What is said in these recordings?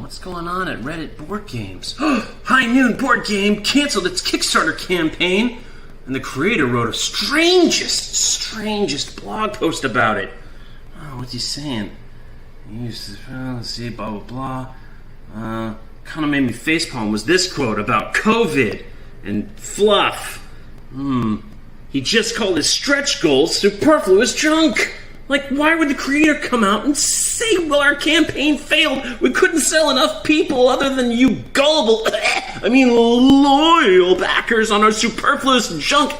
What's going on at Reddit Board Games? High Noon Board Game canceled its Kickstarter campaign, and the creator wrote a strangest blog post about it. Oh, what's he saying? Let's see, blah, blah, blah. Kind of made me facepalm was this quote about COVID and fluff. He just called his stretch goals superfluous junk. Like, why would the creator come out and say, well, our campaign failed, we couldn't sell enough people other than you gullible, loyal backers on our superfluous junk.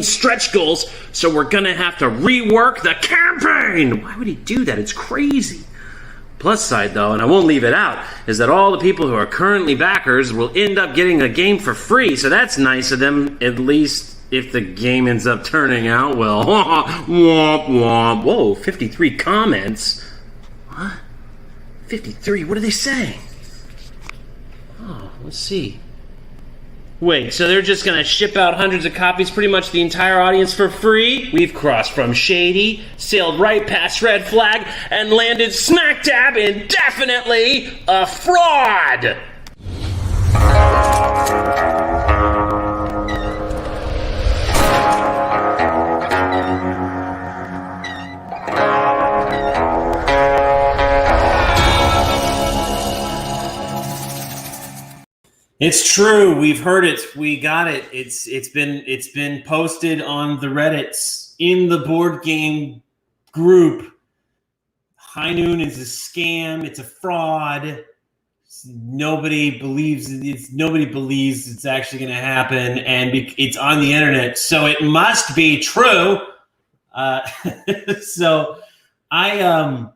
Stretch goals, so we're gonna have to rework the campaign. Why would he do that? It's crazy. Plus side, though, and I won't leave it out, is that all the people who are currently backers will end up getting a game for free, so that's nice of them, at least if the game ends up turning out well. Womp womp. Whoa, 53 comments. What? 53? What are they saying? Oh, let's see. Wait, so they're just going to ship out hundreds of copies, pretty much the entire audience for free? We've crossed from shady, sailed right past red flag, and landed smack dab in definitely a fraud! It's true. We've heard it. We got it. It's been posted on the Reddits in the board game group. High Noon is a scam. It's a fraud. Nobody believes it's actually going to happen, and it's on the internet, so it must be true. So I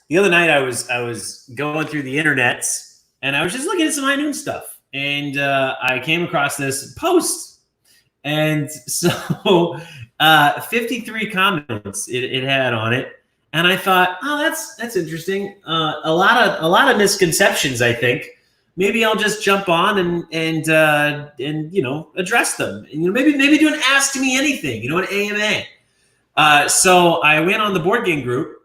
the other night I was going through the internets, and I was just looking at some High Noon stuff. And I came across this post, and so 53 comments it had on it, and I thought, oh, that's interesting. A lot of misconceptions. I think maybe I'll just jump on and address them, and maybe do an Ask Me Anything, an AMA. So I went on the board game group,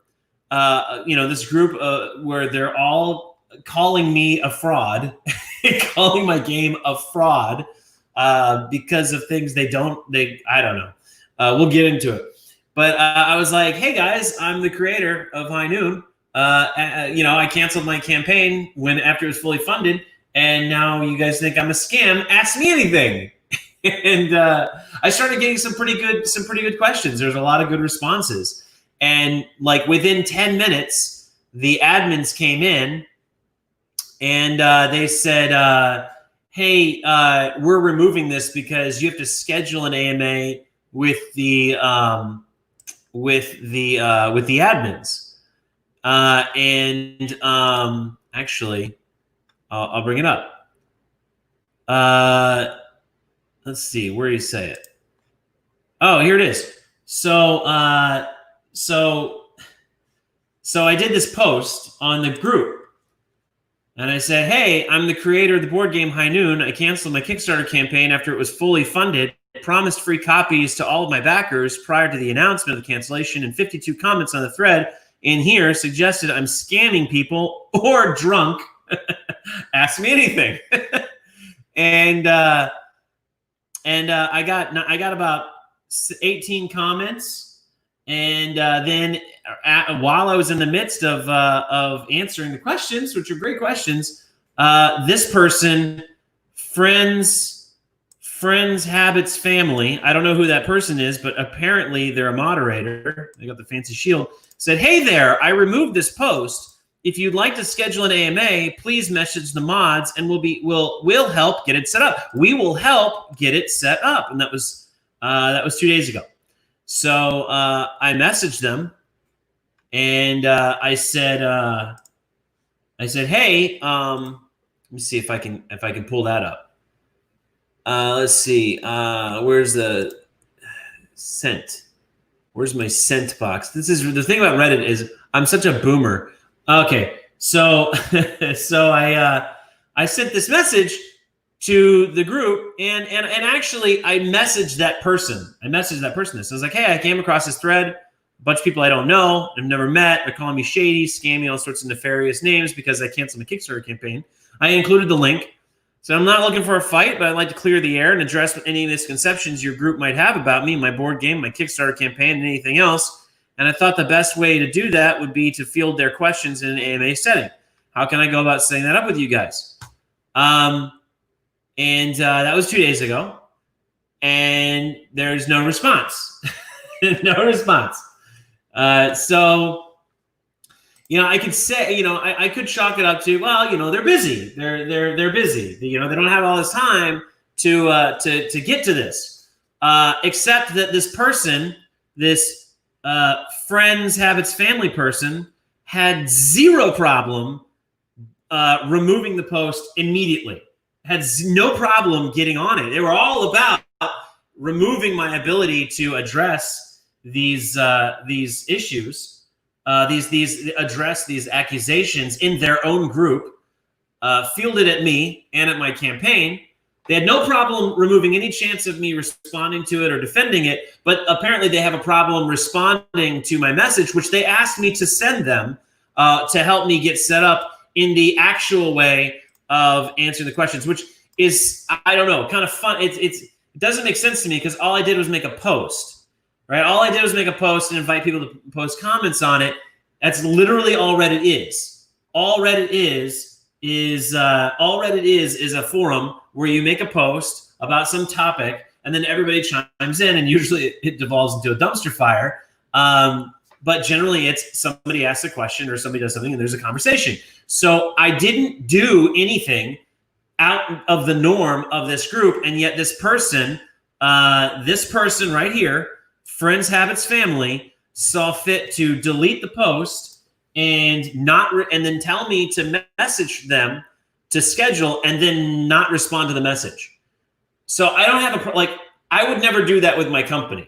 this group where they're all calling me a fraud. Calling my game a fraud because of things I don't know. We'll get into it. But I was like, hey guys, I'm the creator of High Noon. I canceled my campaign after it was fully funded, and now you guys think I'm a scam. Ask me anything. And I started getting some pretty good questions. There's a lot of good responses. And like within 10 minutes, the admins came in, and they said, "Hey, we're removing this because you have to schedule an AMA with the admins." Actually, I'll bring it up. Let's see, where do you say it? Oh, here it is. So I did this post on the group. And I said, hey, I'm the creator of the board game High Noon. I canceled my Kickstarter campaign after it was fully funded. I promised free copies to all of my backers prior to the announcement of the cancellation, and 52 comments on the thread in here suggested I'm scamming people or drunk. Ask me anything. and I got about 18 comments. And then while I was in the midst of answering the questions, which are great questions, this person, friends, habits, family, I don't know who that person is, but apparently they're a moderator. They got the fancy shield. Said, hey there, I removed this post. If you'd like to schedule an AMA, please message the mods, and we'll help get it set up. We will help get it set up. And that was 2 days ago. So I messaged them, and I said, hey, let me see if I can pull that up. Let's see, where's the sent? Where's my sent box? This is the thing about Reddit is I'm such a boomer. Okay, so I sent this message to the group, and actually I messaged that person. This. I was like, hey, I came across this thread a bunch of people I don't know, I've never met. They're calling me shady, scammy, all sorts of nefarious names because I canceled my Kickstarter campaign. I included the link. So I'm not looking for a fight, but I'd like to clear the air and address any misconceptions your group might have about me, my board game, my Kickstarter campaign, and anything else. And I thought the best way to do that would be to field their questions in an AMA setting. How can I go about setting that up with you guys? That was 2 days ago. And there's no response. No response. I could say, I could chalk it up to, well, they're busy. They're busy. They don't have all this time to get to this. Except that this person, this friends, habits, family person, had zero problem removing the post immediately. Had no problem getting on it. They were all about removing my ability to address these issues. Address these accusations in their own group, fielded at me and at my campaign. They had no problem removing any chance of me responding to it or defending it, but apparently they have a problem responding to my message, which they asked me to send them to help me get set up in the actual way of answering the questions, which is, I don't know, kind of fun. It doesn't make sense to me because all I did was make a post. Right, all I did was make a post and invite people to post comments on it. That's literally all Reddit is. All Reddit is a forum where you make a post about some topic, and then everybody chimes in, and usually it devolves into a dumpster fire. But generally, it's somebody asks a question or somebody does something, and there's a conversation. So I didn't do anything out of the norm of this group, and yet this person right here, Friends, Habits, Family, saw fit to delete the post and and then tell me to message them to schedule and then not respond to the message. So I don't have I would never do that with my company.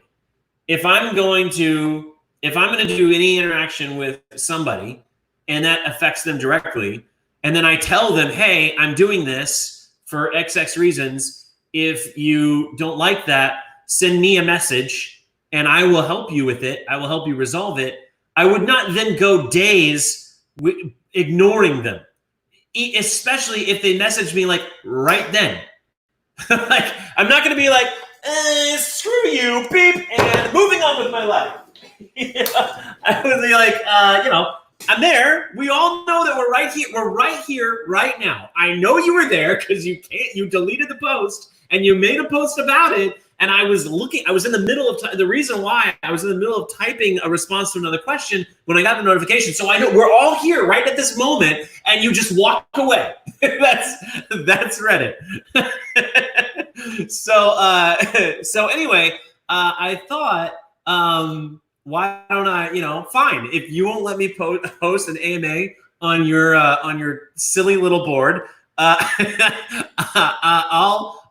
If I'm going to do any interaction with somebody and that affects them directly, and then I tell them, hey, I'm doing this for XX reasons. If you don't like that, send me a message and I will help you with it. I will help you resolve it. I would not then go days ignoring them, especially if they message me right then. I'm not going to be screw you, beep, and moving on with my life. I would be I'm there. We all know that we're right here. We're right here, right now. I know you were there because you deleted the post and you made a post about it. And I was in the middle of the reason why I was in the middle of typing a response to another question when I got the notification. So I know we're all here right at this moment, and you just walk away. That's Reddit. So anyway, I thought, why don't I, fine. If you won't let me post an AMA on your silly little board,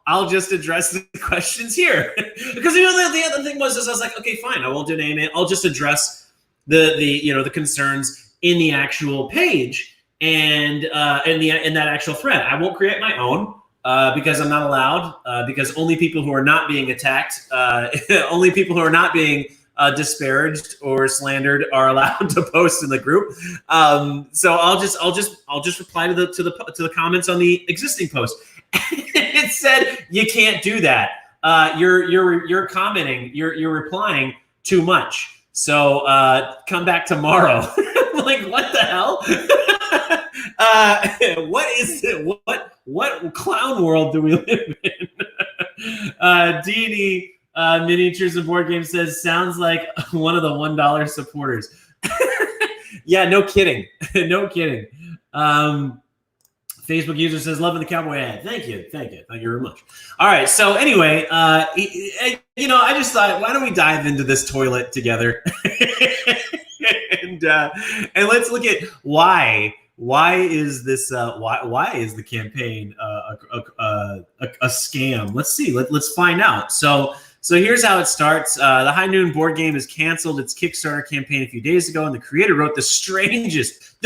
I'll just address the questions here. Because the other thing was I was like, okay, fine, I won't do an AMA. I'll just address the concerns in the actual page and in that actual thread. I won't create my own because I'm not allowed. Because only people who are not being attacked, only people who are not being disparaged or slandered are allowed to post in the group. So I'll just reply to the comments on the existing post. It said you can't do that. You're commenting. You're replying too much. So come back tomorrow. What the hell? What is it? What clown world do we live in? D&D Miniatures and Board Games says sounds like one of the $1 supporters. Yeah, no kidding. No kidding. Facebook user says, loving the cowboy ad. Thank you very much. All right, so anyway, I just thought, why don't we dive into this toilet together, and let's look at why is this why is the campaign a scam? Let's see. Let's find out. So here's how it starts. The High Noon board game has canceled its Kickstarter campaign a few days ago, and the creator wrote the strangest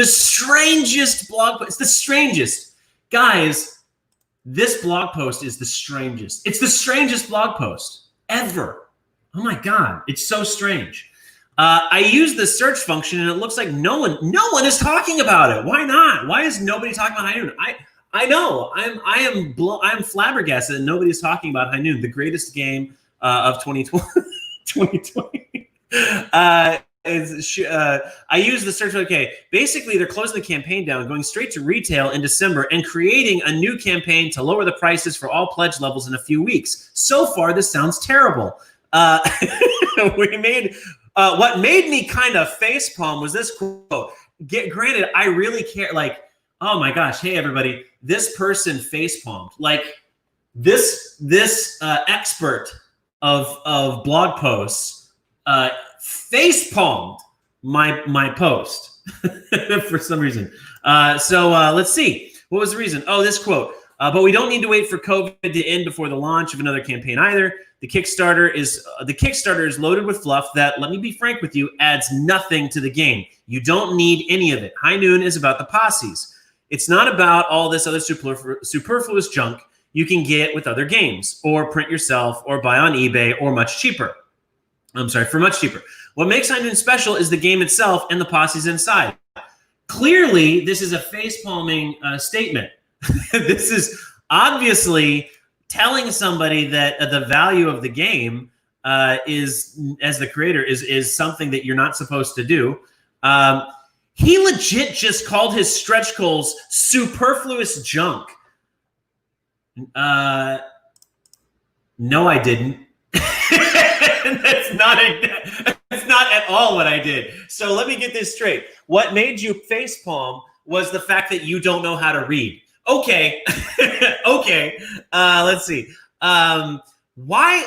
blog post. It's the strangest. Guys, this blog post is the strangest. It's the strangest blog post ever. Oh my God, it's so strange. I use the search function, and it looks like no one is talking about it. Why not? Why is nobody talking about High Noon? I know. I'm flabbergasted that nobody's talking about High Noon, the greatest game of 2020. 2020. I use the search. Okay, basically they're closing the campaign down, going straight to retail in December, and creating a new campaign to lower the prices for all pledge levels in a few weeks. So far, this sounds terrible. What made me kind of facepalm was this quote. Granted, I really care. Like, oh my gosh, hey everybody, this person facepalmed. Like this expert of blog posts facepalmed my post for some reason. So let's see. What was the reason? Oh, this quote. But we don't need to wait for COVID to end before the launch of another campaign either. The Kickstarter is loaded with fluff that, let me be frank with you, adds nothing to the game. You don't need any of it. High Noon is about the posses. It's not about all this other superfluous junk you can get with other games, or print yourself, or buy on eBay, or much cheaper. For much cheaper. What makes High Noon special is the game itself and the posses inside. Clearly, this is a facepalming statement. This is obviously telling somebody that the value of the game is, as the creator, is something that you're not supposed to do. He legit just called his stretch goals superfluous junk. No, I didn't. That's not at all what I did. So let me get this straight. What made you facepalm was the fact that you don't know how to read. Okay. Okay. Let's see. Why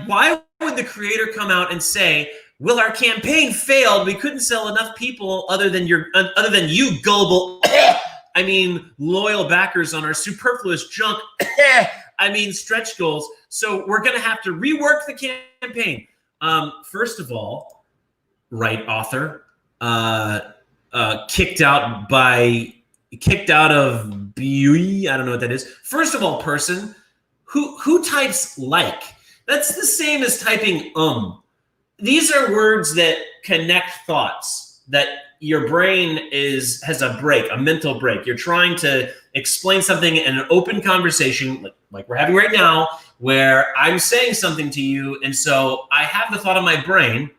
why would the creator come out and say, well, our campaign failed. We couldn't sell enough people other than you gullible, loyal backers on our superfluous junk, stretch goals. So we're going to have to rework the campaign. First of all, right author, kicked out of BUE. I don't know what that is. First of all, person who types like. That's the same as typing These are words that connect thoughts, that your brain has a break, a mental break. You're trying to explain something in an open conversation like we're having right now, where I'm saying something to you, and so I have the thought in my brain,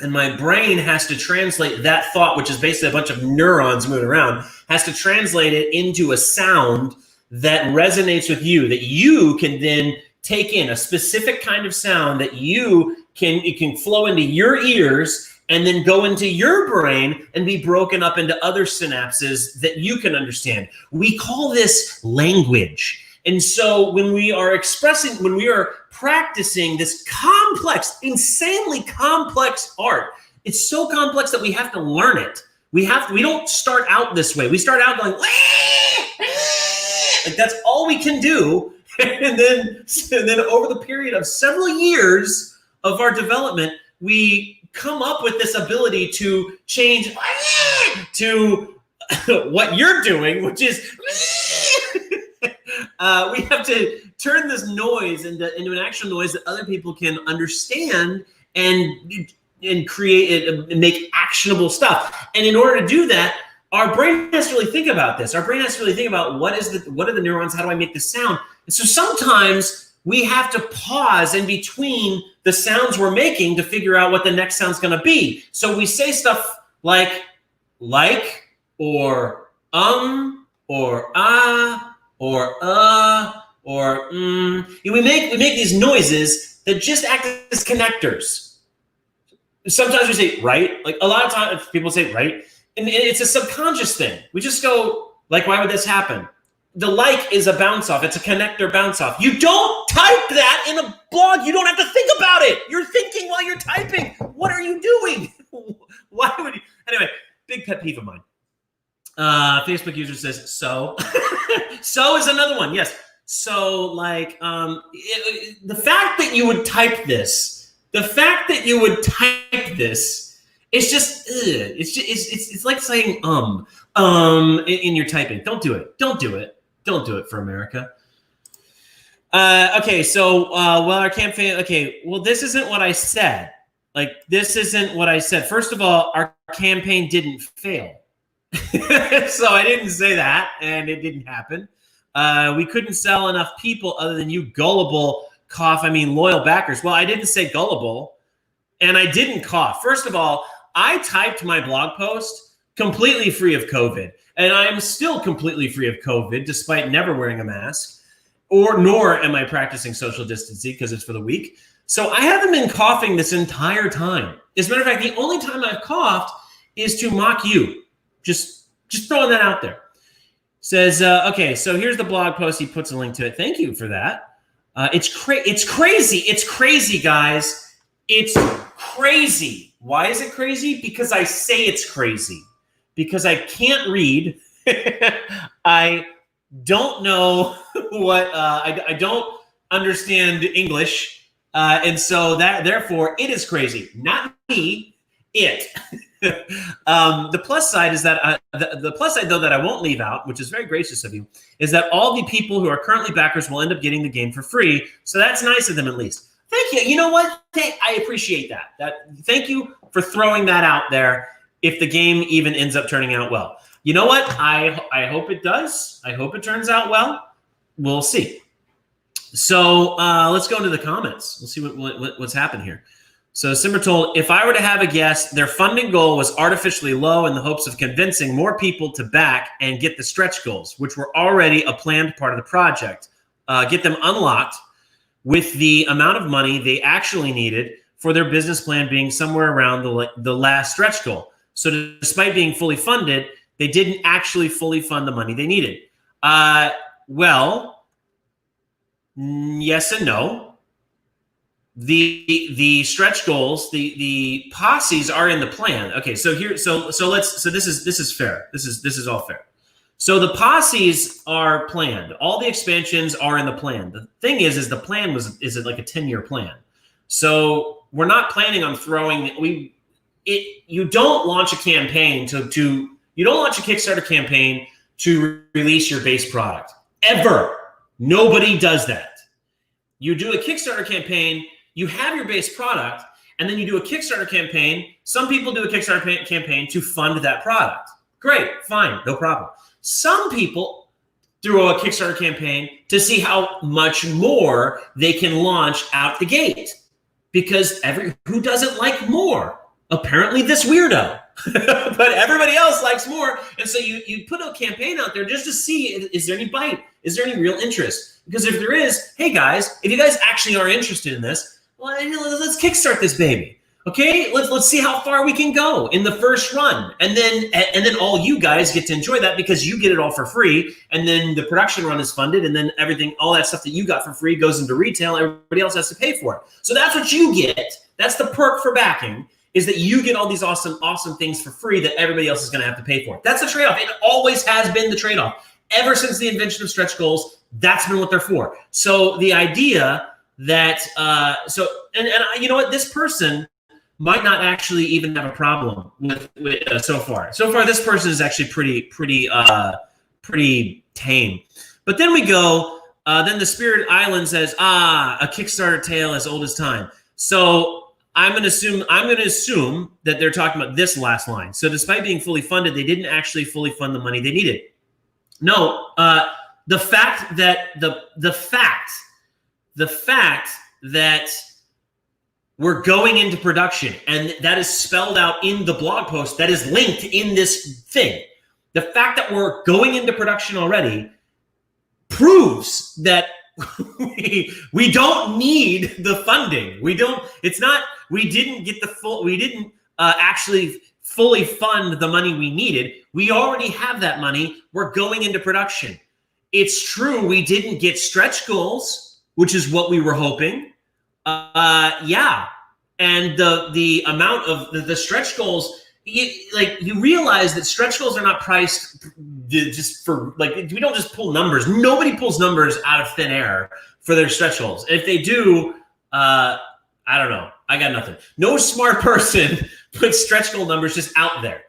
and my brain has to translate that thought, which is basically a bunch of neurons moving around, has to translate it into a sound that resonates with you, that you can then take in, a specific kind of sound that it can flow into your ears and then go into your brain and be broken up into other synapses that you can understand. We call this language. And so when we are practicing this complex, insanely complex art, it's so complex that we have to learn it. We don't start out this way. We start out going, like that's all we can do. And then over the period of several years of our development, we come up with this ability to change to what you're doing, which is we have to turn this noise into an actual noise that other people can understand and create it and make actionable stuff. And in order to do that, our brain has to really think about this. Our brain has to really think about what are the neurons? How do I make this sound? And so sometimes we have to pause in between the sounds we're making to figure out what the next sound's going to be. So we say stuff like, or or or we make these noises that just act as connectors. Sometimes we say right, like a lot of times people say right, and it's a subconscious thing. We just go like, why would this happen? The like is a bounce off. It's a connector bounce off. You don't type that in a blog. You don't have to think about it. You're thinking while you're typing. What are you doing? Why would you? Anyway, big pet peeve of mine. Facebook user says, so. So is another one. Yes. So like the fact that you would type this, it's just, it's like saying, in your typing. Don't do it. Don't do it. Don't do it for America. Okay, so well, our campaign. Okay, well, this isn't what I said. Like, this isn't what I said. First of all, our campaign didn't fail. So I didn't say that, and it didn't happen. We couldn't sell enough people other than you gullible loyal backers. Well, I didn't say gullible, and I didn't cough. First of all, I typed my blog post completely free of COVID, and I am still completely free of COVID despite never wearing a mask. Nor am I practicing social distancing because it's for the week. So I haven't been coughing this entire time. As a matter of fact, the only time I've coughed is to mock you. Just throwing that out there. Says, okay, so here's the blog post. He puts a link to it. Thank you for that. It's crazy. It's crazy, guys. It's crazy. Why is it crazy? Because I say it's crazy. Because I can't read. I don't know what I don't understand English, and so therefore it is crazy. Not me, it. The plus side is that the plus side, though, that I won't leave out, which is very gracious of you, is that all the people who are currently backers will end up getting the game for free. So that's nice of them, at least. Thank you. You know what? I appreciate that. Thank you for throwing that out there. If the game even ends up turning out well. You know what? I hope it does. I hope it turns out well. We'll see. So let's go into the comments. We'll see what's happened here. So Simmer told, if I were to have a guess, their funding goal was artificially low in the hopes of convincing more people to back and get the stretch goals, which were already a planned part of the project. Get them unlocked with the amount of money they actually needed for their business plan being somewhere around the last stretch goal. So despite being fully funded, they didn't actually fully fund the money they needed. Well, yes and no. The stretch goals, the posses are in the plan. Okay, so this is fair. This is all fair. So the posses are planned. All the expansions are in the plan. The thing is the plan is like a 10-year plan. So we're not planning on you don't launch a campaign you don't launch a Kickstarter campaign to release your base product. Ever. Nobody does that. You do a Kickstarter campaign, you have your base product, and then you do a Kickstarter campaign. Some people do a Kickstarter campaign to fund that product. Great, fine, no problem. Some people do a Kickstarter campaign to see how much more they can launch out the gate. Because who doesn't like more? Apparently this weirdo. But everybody else likes more. And so you put a campaign out there just to see, is there any bite? Is there any real interest? Because if there is, hey guys, if you guys actually are interested in this, well, let's kickstart this baby. Okay, let's see how far we can go in the first run. And then all you guys get to enjoy that because you get it all for free. And then the production run is funded, and then everything, all that stuff that you got for free goes into retail. Everybody else has to pay for it. So that's what you get. That's the perk for backing. Is that you get all these awesome things for free that everybody else is going to have to pay for. That's the trade-off. It always has been the trade-off. Ever since the invention of stretch goals, that's been what they're for. So the idea that, you know what, this person might not actually even have a problem with so far. So far, this person is actually pretty tame. But then we go, then the Spirit Island says, a Kickstarter tale as old as time. So I'm going to assume that they're talking about this last line. So despite being fully funded, they didn't actually fully fund the money they needed. No, the fact that we're going into production, and that is spelled out in the blog post that is linked in this thing. The fact that we're going into production already proves that we don't need the funding. We didn't actually fully fund the money we needed. We already have that money. We're going into production. It's true we didn't get stretch goals, which is what we were hoping. Yeah. And the amount of the stretch goals, you realize that stretch goals are not priced just for, we don't just pull numbers. Nobody pulls numbers out of thin air for their stretch goals. If they do, I don't know. I got nothing. No smart person puts stretch goal numbers just out there.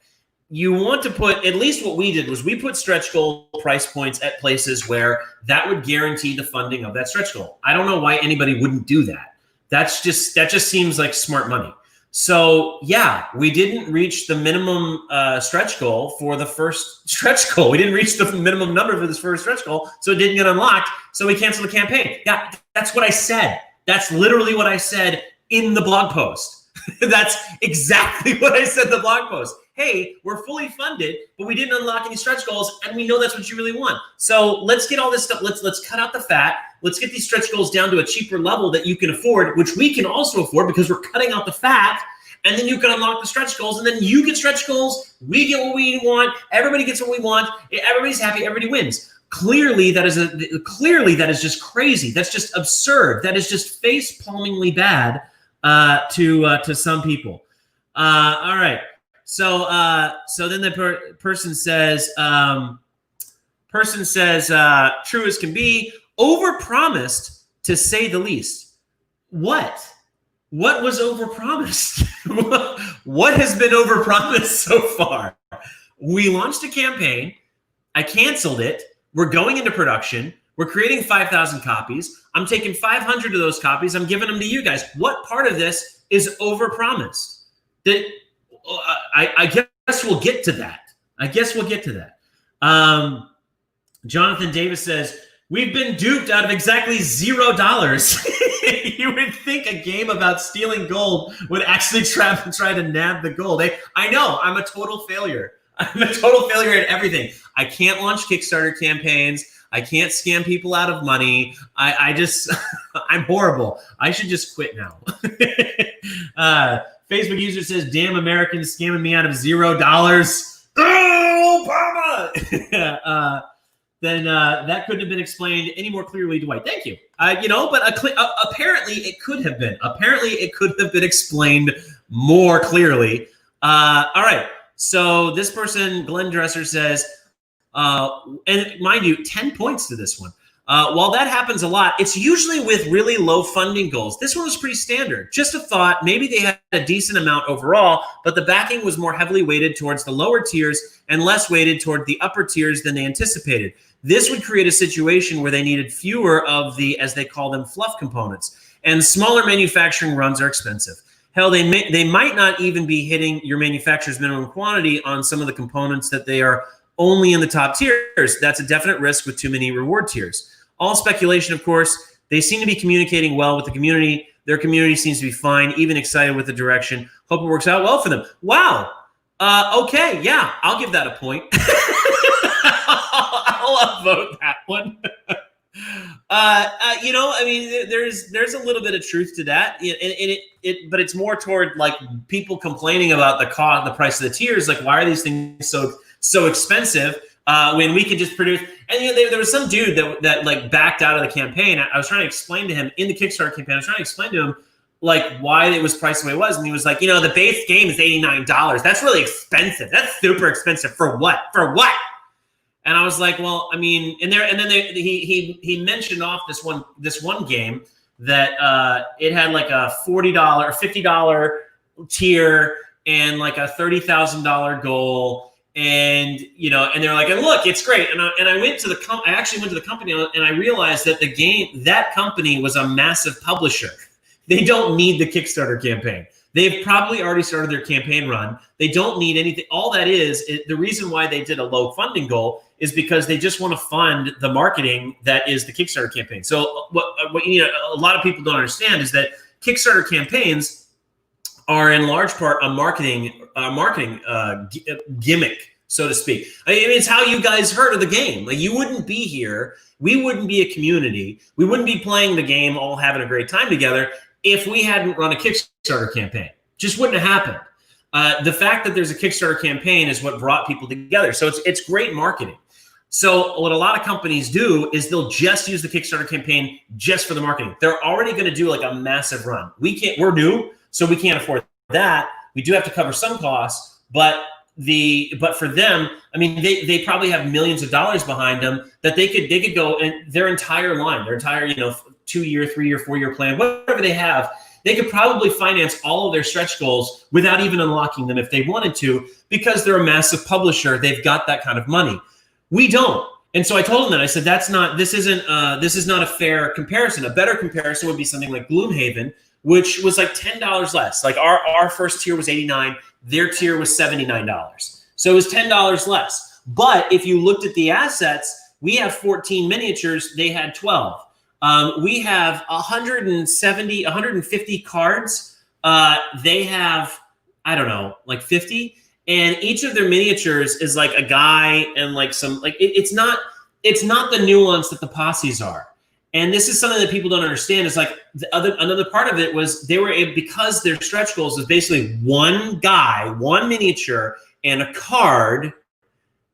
you want to put, at least what we did was we put stretch goal price points at places where that would guarantee the funding of that stretch goal. I don't know why anybody wouldn't do that. That just seems like smart money. So yeah, we didn't reach the minimum stretch goal for the first stretch goal. We didn't reach the minimum number for this first stretch goal, so it didn't get unlocked. So we canceled the campaign. Yeah, that's what I said. That's literally what I said in the blog post. That's exactly what I said in the blog post. Hey, we're fully funded, but we didn't unlock any stretch goals, and we know that's what you really want. So let's get all this stuff. Let's cut out the fat. Let's get these stretch goals down to a cheaper level that you can afford, which we can also afford because we're cutting out the fat. And then you can unlock the stretch goals, and then you get stretch goals. We get what we want. Everybody gets what we want. Everybody's happy. Everybody wins. Clearly, that is just crazy. That's just absurd. That is just face-palmingly bad to some people. All right. So then the person says, true as can be, overpromised to say the least. What was overpromised? What has been overpromised so far? We launched a campaign. I canceled it. We're going into production. We're creating 5,000 copies. I'm taking 500 of those copies. I'm giving them to you guys. What part of this is overpromised? That I guess we'll get to that. Jonathan Davis says, we've been duped out of exactly $0. You would think a game about stealing gold would actually try to nab the gold. I know, I'm a total failure. I'm a total failure at everything. I can't launch Kickstarter campaigns. I can't scam people out of money. I'm horrible. I should just quit now. Facebook user says, damn Americans scamming me out of $0. Oh, Obama! Then that couldn't have been explained any more clearly, Dwight. Thank you. But apparently it could have been. Apparently it could have been explained more clearly. All right. So this person, Glenn Dresser, says, and mind you, 10 points to this one. While that happens a lot, it's usually with really low funding goals. This one was pretty standard. Just a thought, maybe they had a decent amount overall, but the backing was more heavily weighted towards the lower tiers and less weighted toward the upper tiers than they anticipated. This would create a situation where they needed fewer of the, as they call them, fluff components. And smaller manufacturing runs are expensive. Hell, they might not even be hitting your manufacturer's minimum quantity on some of the components that they are only in the top tiers. That's a definite risk with too many reward tiers. All speculation, of course. They seem to be communicating well with the community. Their community seems to be fine, even excited with the direction. Hope it works out well for them. Wow. Okay, yeah, I'll give that a point. I'll upvote that one. There's a little bit of truth to that, but it's more toward like people complaining about the price of the tiers. Like, why are these things so expensive when we can just produce? And there was some dude that like backed out of the campaign. I was trying to explain to him in the Kickstarter campaign. I was trying to explain to him like why it was priced the way it was, and he was like, the base game is $89. That's really expensive. That's super expensive for what? For what? And I was like, well, I mean, he mentioned off this one game that it had like a $40 or $50 tier and like a $30,000 goal, and and they're like, and look, it's great. And I went to I actually went to the company, and I realized that that company was a massive publisher. They don't need the Kickstarter campaign. They've probably already started their campaign run. They don't need anything. All that is the reason why they did a low funding goal is because they just want to fund the marketing that is the Kickstarter campaign. So what a lot of people don't understand is that Kickstarter campaigns are in large part a marketing gimmick, so to speak. I mean, it's how you guys heard of the game. Like, you wouldn't be here. We wouldn't be a community. We wouldn't be playing the game, all having a great time together, if we hadn't run a Kickstarter campaign. Just wouldn't have happened. The fact that there's a Kickstarter campaign is what brought people together. So it's great marketing. So what a lot of companies do is they'll just use the Kickstarter campaign just for the marketing. They're already going to do like a massive run. We're new, so we can't afford that. We do have to cover some costs, but for them, I mean, they probably have millions of dollars behind them that they could go, and their entire line, their entire 2-year, 3-year, 4-year plan, whatever they have, They could probably finance all of their stretch goals without even unlocking them if they wanted to, because they're a massive publisher. They've got that kind of money. We don't. And so I told him that. I said, this is not a fair comparison. A better comparison would be something like Gloomhaven, which was like $10 less. Like our first tier was $89, their tier was $79. So it was $10 less. But if you looked at the assets, we have 14 miniatures, they had 12. We have 150 cards. They have, I don't know, like 50. And each of their miniatures is like a guy and like some, like it's not the nuance that the posses are. And this is something that people don't understand. Is like another part of it was they were able, because their stretch goals is basically one guy, one miniature, and a card.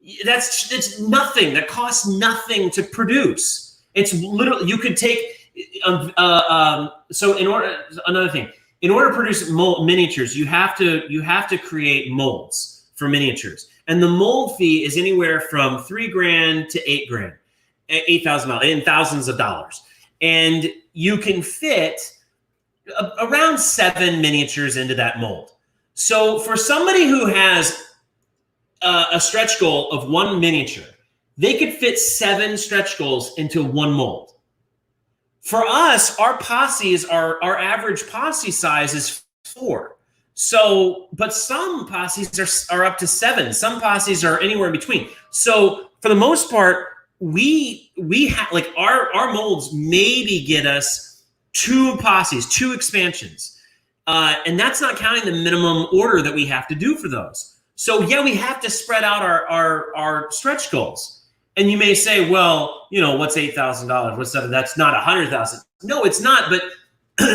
It's nothing. That costs nothing to produce. It's literally, you could take. So another thing. In order to produce miniatures, you have to create molds for miniatures, and the mold fee is anywhere from $3,000 to $8,000, $8,000 in thousands of dollars, and you can fit around 7 miniatures into that mold. So for somebody who has a stretch goal of 1 miniature, they could fit 7 stretch goals into 1 mold. For us, our posses, our average posse size is 4. So, but some posses are up to 7. Some posses are anywhere in between. So for the most part, we have like our molds maybe get us 2 posses, 2 expansions. And that's not counting the minimum order that we have to do for those. So yeah, we have to spread out our stretch goals. And you may say, well, you know, what's $8,000? What's that? That's not $100,000. No, it's not. But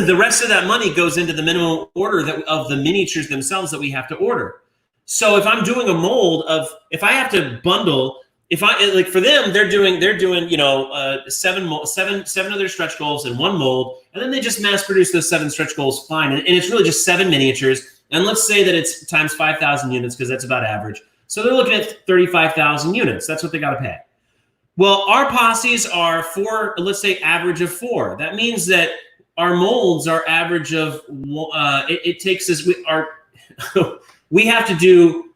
the rest of that money goes into the minimum order of the miniatures themselves that we have to order. So if I'm doing a mold if I have to bundle, like for them, they're doing you know 7 of their stretch goals in 1 mold, and then they just mass produce those 7 stretch goals. Fine, and it's really just 7 miniatures. And let's say that it's times 5,000 units because that's about average. So they're looking at 35,000 units. That's what they got to pay. Well, our posses are 4, let's say average of 4. That means that our molds are average of, it takes us, we have to do,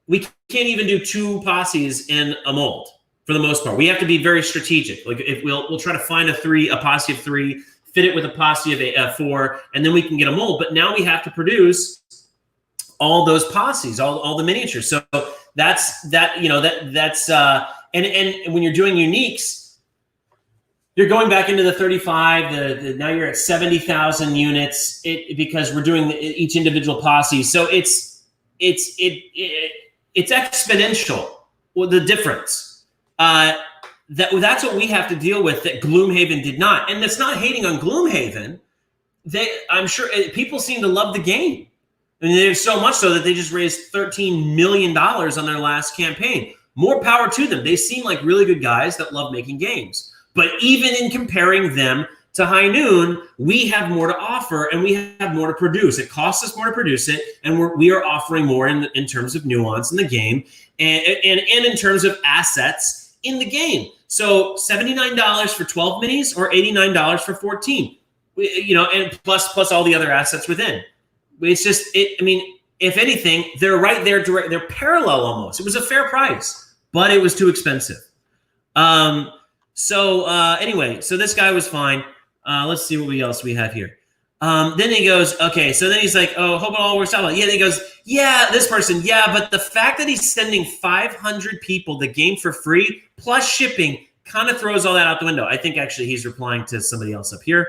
we can't even do 2 posses in a mold for the most part. We have to be very strategic. Like if we'll try to find a posse of 3, fit it with a posse of 4, and then we can get a mold. But now we have to produce all those posses, all the miniatures. So that's and when you're doing uniques, you're going back into the 35. Now you're at 70,000 units because we're doing each individual posse. So it's exponential. Well, the difference that's what we have to deal with that Gloomhaven did not. And that's not hating on Gloomhaven. I'm sure people seem to love the game. I mean, there's so much so that they just raised $13 million on their last campaign. More power to them. They seem like really good guys that love making games. But even in comparing them to High Noon, we have more to offer and we have more to produce. It costs us more to produce it, and we are offering more in terms of nuance in the game and in terms of assets in the game. So $79 for 12 minis or $89 for 14, and plus all the other assets within. It's just, I mean, if anything, they're right there, they're parallel almost. It was a fair price, but it was too expensive. Anyway, so this guy was fine. Let's see what else we have here. Then he goes, okay, so then he's like, oh, hope it all works out. Yeah, then he goes, yeah, this person, yeah, but the fact that he's sending 500 people the game for free plus shipping kind of throws all that out the window. I think actually he's replying to somebody else up here.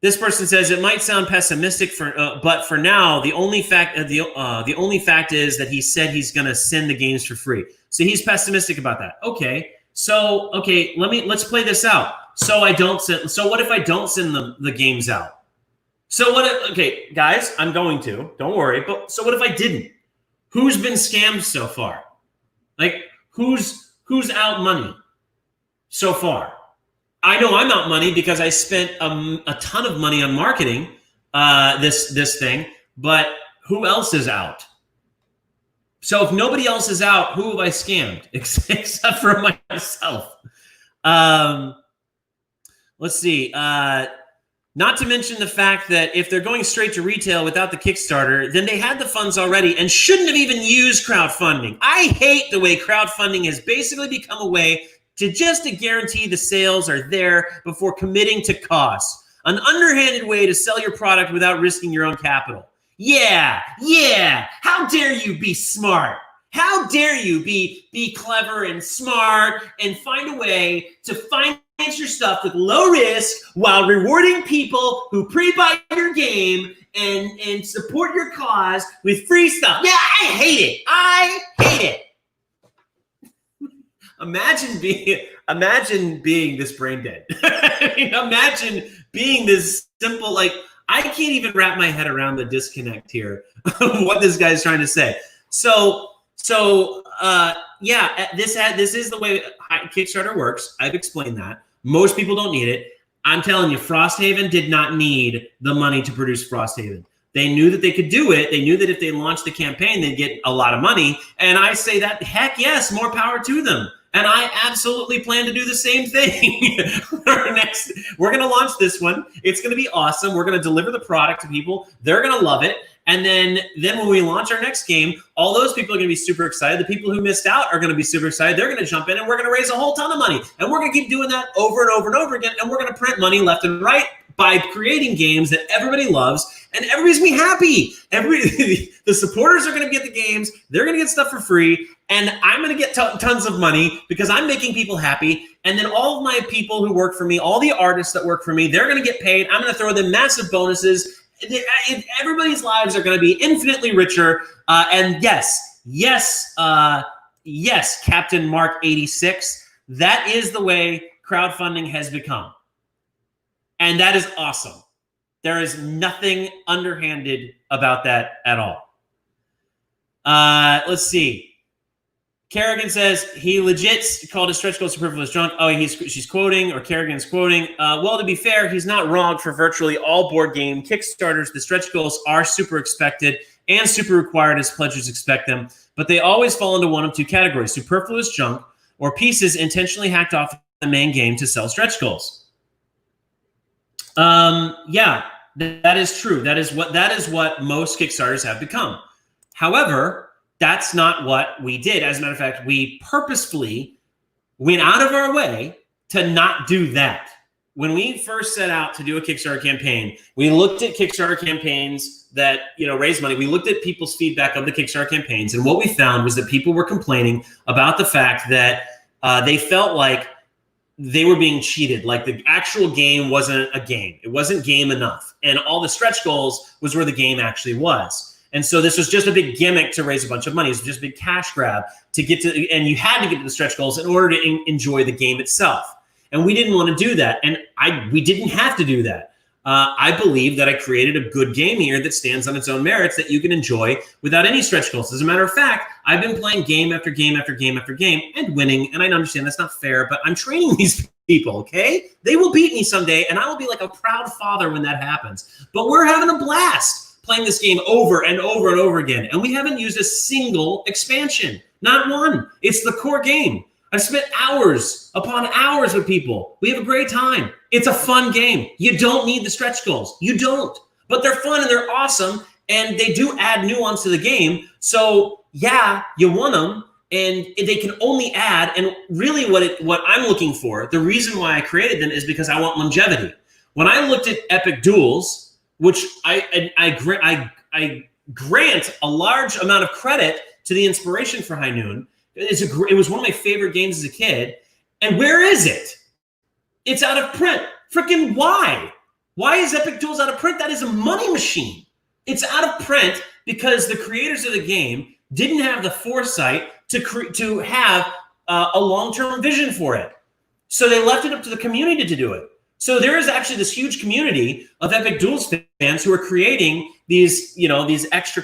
This person says it might sound pessimistic but for now, the only fact is that he said he's going to send the games for free. So he's pessimistic about that. Okay. So, let's play this out. So what if I don't send the games out? Okay, guys, I'm going to, don't worry. But so what if I didn't? Who's been scammed so far? Like who's out money so far? I know I'm out money because I spent a ton of money on marketing this thing, but who else is out? So if nobody else is out, who have I scammed except for myself? Let's see. Not to mention the fact that if they're going straight to retail without the Kickstarter, then they had the funds already and shouldn't have even used crowdfunding. I hate the way crowdfunding has basically become a way to guarantee the sales are there before committing to costs. An underhanded way to sell your product without risking your own capital. Yeah. How dare you be smart? How dare you be clever and smart and find a way to finance your stuff with low risk while rewarding people who pre-buy your game and support your cause with free stuff. Yeah, I hate it. I hate it. Imagine being this brain dead. I mean, imagine being this simple, like, I can't even wrap my head around the disconnect here of what this guy's trying to say. So this is the way Kickstarter works. I've explained that. Most people don't need it. I'm telling you, Frosthaven did not need the money to produce Frosthaven. They knew that they could do it. They knew that if they launched the campaign, they'd get a lot of money. And I say that, heck yes, more power to them. And I absolutely plan to do the same thing. We're going to launch this one. It's going to be awesome. We're going to deliver the product to people. They're going to love it. And then when we launch our next game, all those people are going to be super excited. The people who missed out are going to be super excited. They're going to jump in, and we're going to raise a whole ton of money. And we're going to keep doing that over and over and over again. And we're going to print money left and right by creating games that everybody loves, and everybody's going to be happy. The supporters are going to get the games. They're going to get stuff for free. And I'm going to get tons of money because I'm making people happy. And then all of my people who work for me, all the artists that work for me, they're going to get paid. I'm going to throw them massive bonuses. Everybody's lives are going to be infinitely richer. And yes, Captain Mark 86, that is the way crowdfunding has become. And that is awesome. There is nothing underhanded about that at all. Let's see. Kerrigan says he legit called his stretch goal superfluous junk. Oh, she's quoting, or Kerrigan's quoting. Well, to be fair, he's not wrong. For virtually all board game Kickstarters, the stretch goals are super expected and super required as pledgers expect them, but they always fall into one of two categories: superfluous junk or pieces intentionally hacked off the main game to sell stretch goals. Yeah, that is true. That is what most Kickstarters have become. However, that's not what we did. As a matter of fact, we purposefully went out of our way to not do that. When we first set out to do a Kickstarter campaign, we looked at Kickstarter campaigns that, raise money. We looked at people's feedback of the Kickstarter campaigns, and what we found was that people were complaining about the fact that they felt like they were being cheated, like the actual game wasn't a game. It wasn't game enough. And all the stretch goals was where the game actually was. And so this was just a big gimmick to raise a bunch of money. It was just a big cash grab to get to, and you had to get to the stretch goals in order to enjoy the game itself. And we didn't want to do that. And we didn't have to do that. I believe that I created a good game here that stands on its own merits that you can enjoy without any stretch goals. As a matter of fact, I've been playing game after game after game after game and winning. And I understand that's not fair, but I'm training these people, okay? They will beat me someday, and I will be like a proud father when that happens. But we're having a blast playing this game over and over and over again. And we haven't used a single expansion, not one. It's the core game. I've spent hours upon hours with people. We have a great time. It's a fun game. You don't need the stretch goals. You don't. But they're fun and they're awesome, and they do add nuance to the game. So yeah, you want them, and they can only add. And really what I'm looking for, the reason why I created them is because I want longevity. When I looked at Epic Duels, which I grant a large amount of credit to the inspiration for High Noon. It was one of my favorite games as a kid. And where is it? It's out of print. Freaking why? Why is Epic Duels out of print? That is a money machine. It's out of print because the creators of the game didn't have the foresight to have a long-term vision for it. So they left it up to the community to do it. So there is actually this huge community of Epic Duels fans who are creating these extra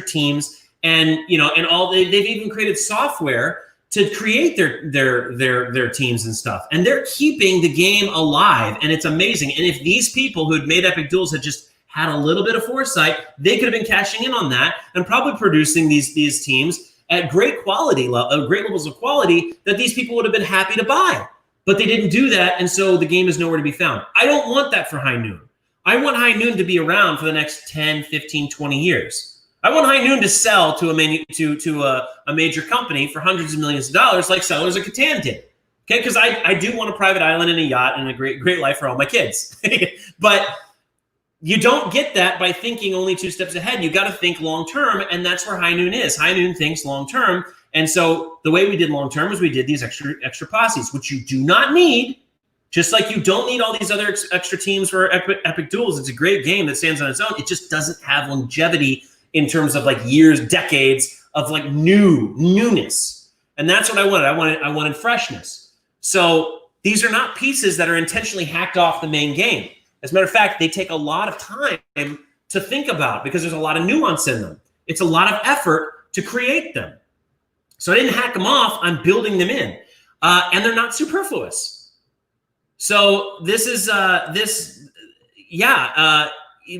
teams, and they've even created software to create their teams and stuff. And they're keeping the game alive, and it's amazing. And if these people who had made Epic Duels had just had a little bit of foresight, they could have been cashing in on that and probably producing these teams at great levels of quality that these people would have been happy to buy. But they didn't do that, and so the game is nowhere to be found. I don't want that for High Noon. I want High Noon to be around for the next 10, 15, 20 years. I want High Noon to sell to a major company for hundreds of millions of dollars like Settlers of Catan did. Okay, because I do want a private island and a yacht and a great life for all my kids. But you don't get that by thinking only 2 steps ahead. You got to think long term, and that's where High Noon is. High Noon thinks long term, and so the way we did long term was we did these extra posses, which you do not need. Just like you don't need all these other extra teams for Epic Duels. It's a great game that stands on its own. It just doesn't have longevity in terms of like years, decades of like newness. And that's what I wanted. I wanted freshness. So these are not pieces that are intentionally hacked off the main game. As a matter of fact, they take a lot of time to think about because there's a lot of nuance in them. It's a lot of effort to create them. So I didn't hack them off. I'm building them in. And they're not superfluous. So this is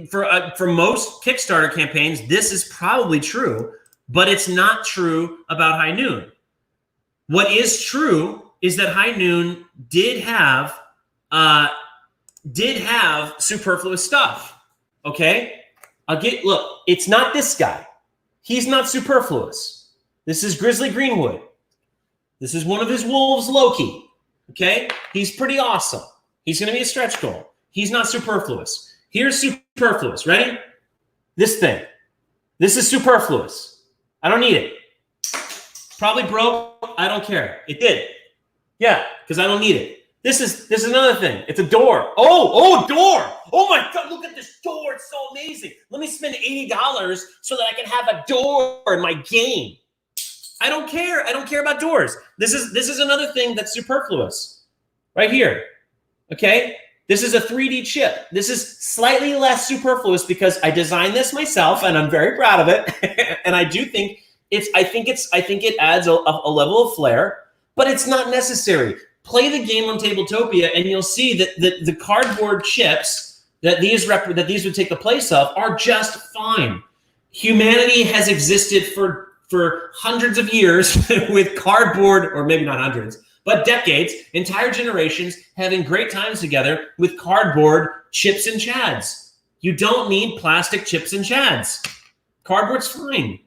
for most Kickstarter campaigns, this is probably true, but it's not true about High Noon. What is true is that High Noon did have superfluous stuff. Okay, look, it's not this guy. He's not superfluous. This is Grizzly Greenwood. This is one of his wolves, Loki. Okay, he's pretty awesome. He's going to be a stretch goal. He's not superfluous. Here's superfluous. Ready? This thing. This is superfluous. I don't need it. Probably broke. I don't care. It did. Yeah, because I don't need it. This is another thing. It's a door. Oh, door. Oh my God, look at this door. It's so amazing. Let me spend $80 so that I can have a door in my game. I don't care. I don't care about doors. This is another thing that's superfluous. Right here. Okay? This is a 3D chip. This is slightly less superfluous because I designed this myself and I'm very proud of it. And I do think I think it adds a level of flair, but it's not necessary. Play the game on Tabletopia and you'll see that the cardboard chips that these would take the place of are just fine. Humanity has existed for hundreds of years with cardboard, or maybe not hundreds, but decades, entire generations having great times together with cardboard chips and chads. You don't need plastic chips and chads. Cardboard's fine.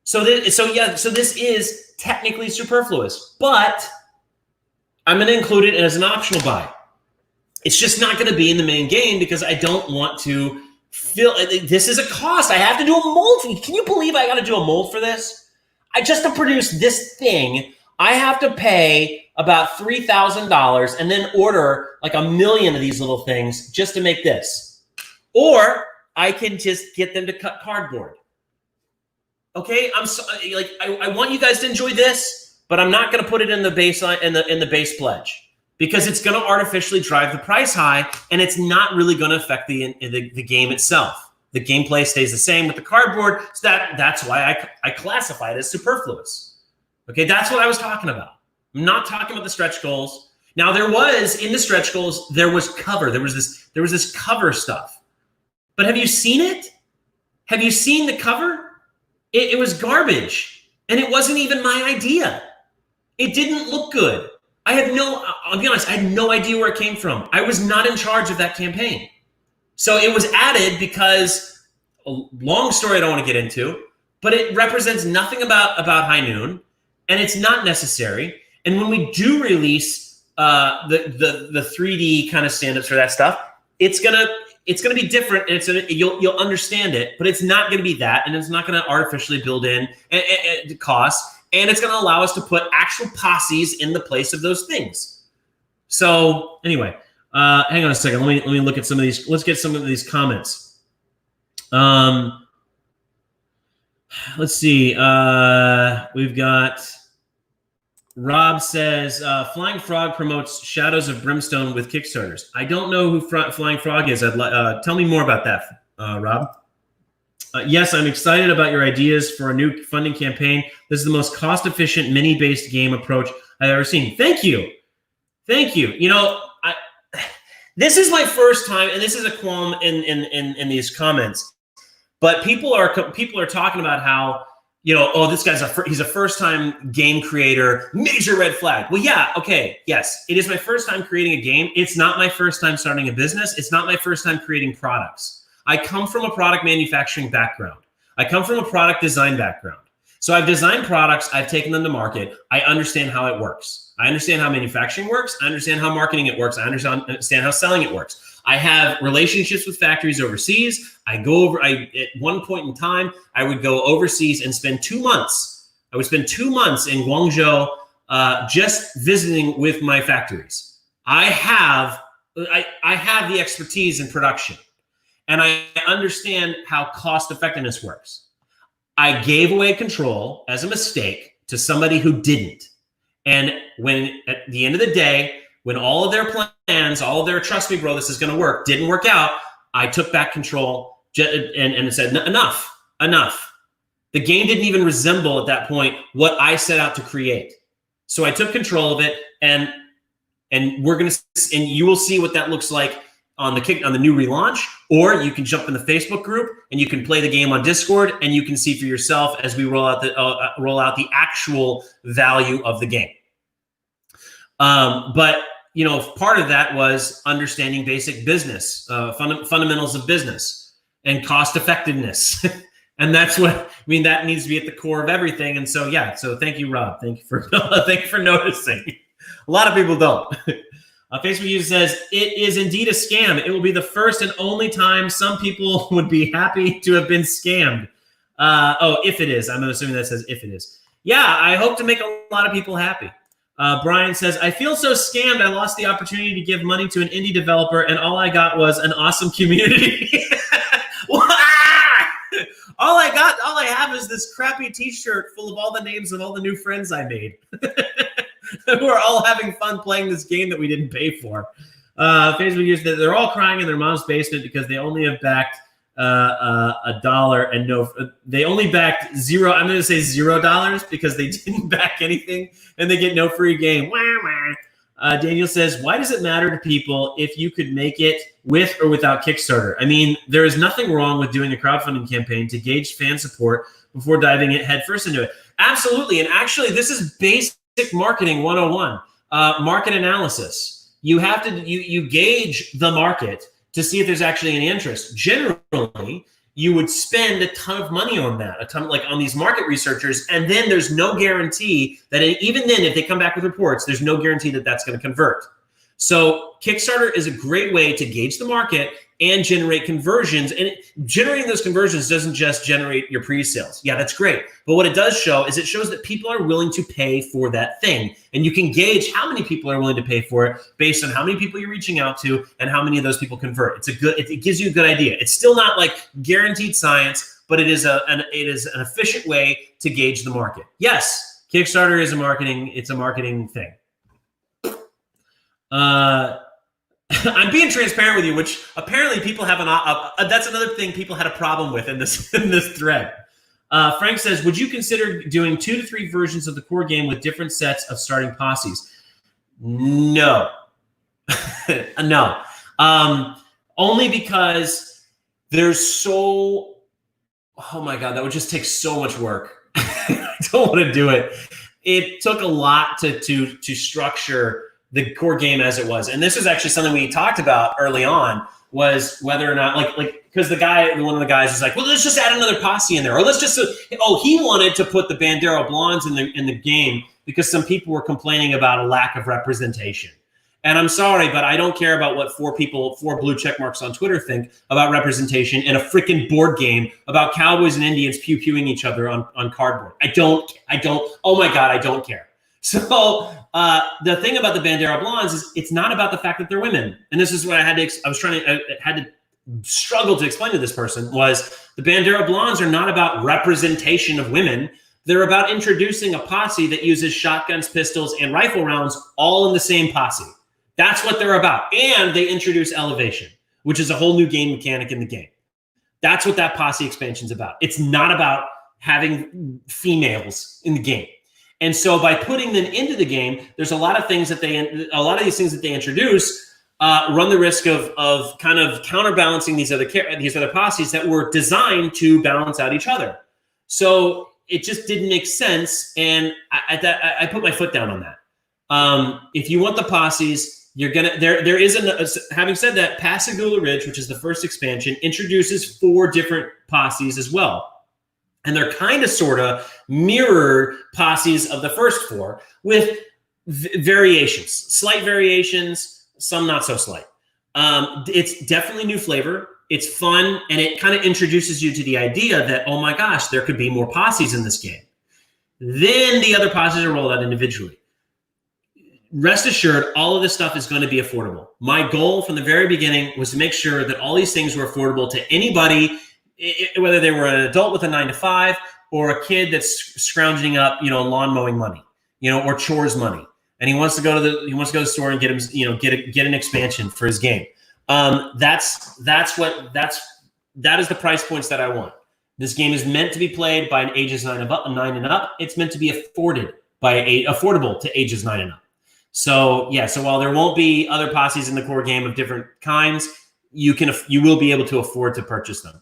So this is technically superfluous, but I'm going to include it as an optional buy. It's just not going to be in the main game because I don't want to this is a cost. I have to do a mold. Can you believe I got to do a mold for this? Just to produce this thing, I have to pay about $3,000 and then order like 1 million of these little things just to make this. Or I can just get them to cut cardboard. Okay, I want you guys to enjoy this, but I'm not going to put it in the baseline in the base pledge. Because it's going to artificially drive the price high, and it's not really going to affect the game itself. The gameplay stays the same with the cardboard, so that's why I classify it as superfluous. Okay, that's what I was talking about. I'm not talking about the stretch goals. Now, in the stretch goals, there was cover. There was this cover stuff. But have you seen it? Have you seen the cover? It was garbage, and it wasn't even my idea. It didn't look good. I'll be honest, I had no idea where it came from. I was not in charge of that campaign. So it was added because, a long story I don't want to get into, but it represents nothing about High Noon, and it's not necessary. And when we do release the 3D kind of stand-ups for that stuff, it's gonna be different, and you'll understand it, but it's not gonna be that, and it's not gonna artificially build in costs. And it's going to allow us to put actual posses in the place of those things. So anyway, hang on a second. Let me look at some of these. Let's get some of these comments. Let's see. We've got Rob says, Flying Frog promotes Shadows of Brimstone with Kickstarters. I don't know who Flying Frog is. Tell me more about that, Rob. Yes, I'm excited about your ideas for a new funding campaign. This is the most cost-efficient mini-based game approach I've ever seen. Thank you. Thank you. You know, this is my first time, and this is a qualm in these comments. But people are talking about how, oh, this guy's he's a first-time game creator, major red flag. Well, yeah, okay, yes, it is my first time creating a game. It's not my first time starting a business. It's not my first time creating products. I come from a product manufacturing background. I come from a product design background. So I've designed products, I've taken them to market. I understand how it works. I understand how manufacturing works. I understand how marketing it works. I understand how selling it works. I have relationships with factories overseas. At one point in time, I would go overseas and spend 2 months. I would spend 2 months in Guangzhou just visiting with my factories. I have the expertise in production, and I understand how cost effectiveness works. I gave away control as a mistake to somebody who didn't. And when at the end of the day, when all of their plans, all of their trust me, bro, this is going to work, didn't work out, I took back control and said, enough. The game didn't even resemble at that point what I set out to create. So I took control of it, and you will see what that looks like on the new relaunch, or you can jump in the Facebook group and you can play the game on Discord, and you can see for yourself as we roll out the actual value of the game. But part of that was understanding basic business, fundamentals of business and cost effectiveness. And that's that needs to be at the core of everything. And so, so thank you, Rob. Thank you for noticing. A lot of people don't. Facebook user says, it is indeed a scam. It will be the first and only time some people would be happy to have been scammed. If it is. I'm assuming that says if it is. Yeah, I hope to make a lot of people happy. Brian says, I feel so scammed. I lost the opportunity to give money to an indie developer, and all I got was an awesome community. All I have is this crappy t-shirt full of all the names of all the new friends I made. Who are all having fun playing this game that we didn't pay for. Facebook users, they're all crying in their mom's basement because they only have backed $1 and they only backed zero. I'm going to say $0 because they didn't back anything and they get no free game. Daniel says, why does it matter to people if you could make it with or without Kickstarter? I mean, there is nothing wrong with doing a crowdfunding campaign to gauge fan support before diving headfirst into it. Absolutely. And actually, this is basic marketing 101, market analysis. You have to, you gauge the market to see if there's actually any interest. Generally, you would spend a ton of money on that, on these market researchers, and then there's no guarantee that even then, if they come back with reports, there's no guarantee that that's going to convert. So Kickstarter is a great way to gauge the market and generate conversions. And generating those conversions doesn't just generate your pre-sales. Yeah, that's great. But what it does show is it shows that people are willing to pay for that thing. And you can gauge how many people are willing to pay for it based on how many people you're reaching out to and how many of those people convert. It gives you a good idea. It's still not like guaranteed science, but it is an efficient way to gauge the market. Yes, Kickstarter is a marketing thing. I'm being transparent with you, which apparently people have that's another thing people had a problem with in this thread. Frank says, would you consider doing 2 to 3 versions of the core game with different sets of starting posses? No. No. Only because there's oh my God, that would just take so much work. I don't want to do it. It took a lot to structure the core game as it was. And this is actually something we talked about early on, was whether or not, because one of the guys was like, well, let's just add another posse in there. Or let's just, he wanted to put the Bandero Blondes in the game because some people were complaining about a lack of representation. And I'm sorry, but I don't care about what 4 blue check marks on Twitter think about representation in a freaking board game about cowboys and Indians pew-pewing each other on cardboard. I don't, oh my God, I don't care. So the thing about the Bandera Blondes is it's not about the fact that they're women. And this is what I had to struggle to explain to this person, was the Bandera Blondes are not about representation of women. They're about introducing a posse that uses shotguns, pistols, and rifle rounds all in the same posse. That's what they're about. And they introduce elevation, which is a whole new game mechanic in the game. That's what that posse expansion is about. It's not about having females in the game. And so by putting them into the game, there's a lot of these things that they introduce run the risk of kind of counterbalancing these other posses that were designed to balance out each other. So it just didn't make sense. And I put my foot down on that. If you want the posses, you're gonna there is having said that, Pascagoula Ridge, which is the first expansion, introduces 4 different posses as well. And they're kind of sort of mirror posses of the first 4 with variations, slight variations, some not so slight. It's definitely new flavor. It's fun, and it kind of introduces you to the idea that, oh my gosh, there could be more posses in this game. Then the other posses are rolled out individually. Rest assured, all of this stuff is going to be affordable. My goal from the very beginning was to make sure that all these things were affordable to anybody, whether they were an adult with a 9-to-5 or a kid that's scrounging up, lawn mowing money, or chores money, and he wants to go to the store and get him, get an expansion for his game. That is the price points that I want. This game is meant to be played by an ages 9 and up. It's meant to be affordable to ages 9 and up. So yeah, so while there won't be other posses in the core game of different kinds, you will be able to afford to purchase them.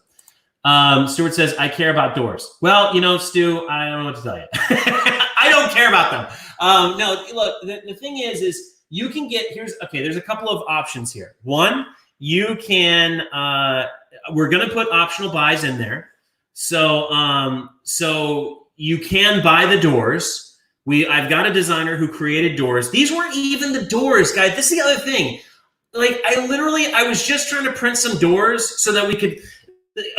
Stuart says, I care about doors. Well, Stu, I don't know what to tell you. I don't care about them. No, look, the thing is you can get, there's a couple of options here. One, you can, we're going to put optional buys in there. So you can buy the doors. I've got a designer who created doors. These weren't even the doors, guys. This is the other thing. Like, I was just trying to print some doors so that we could,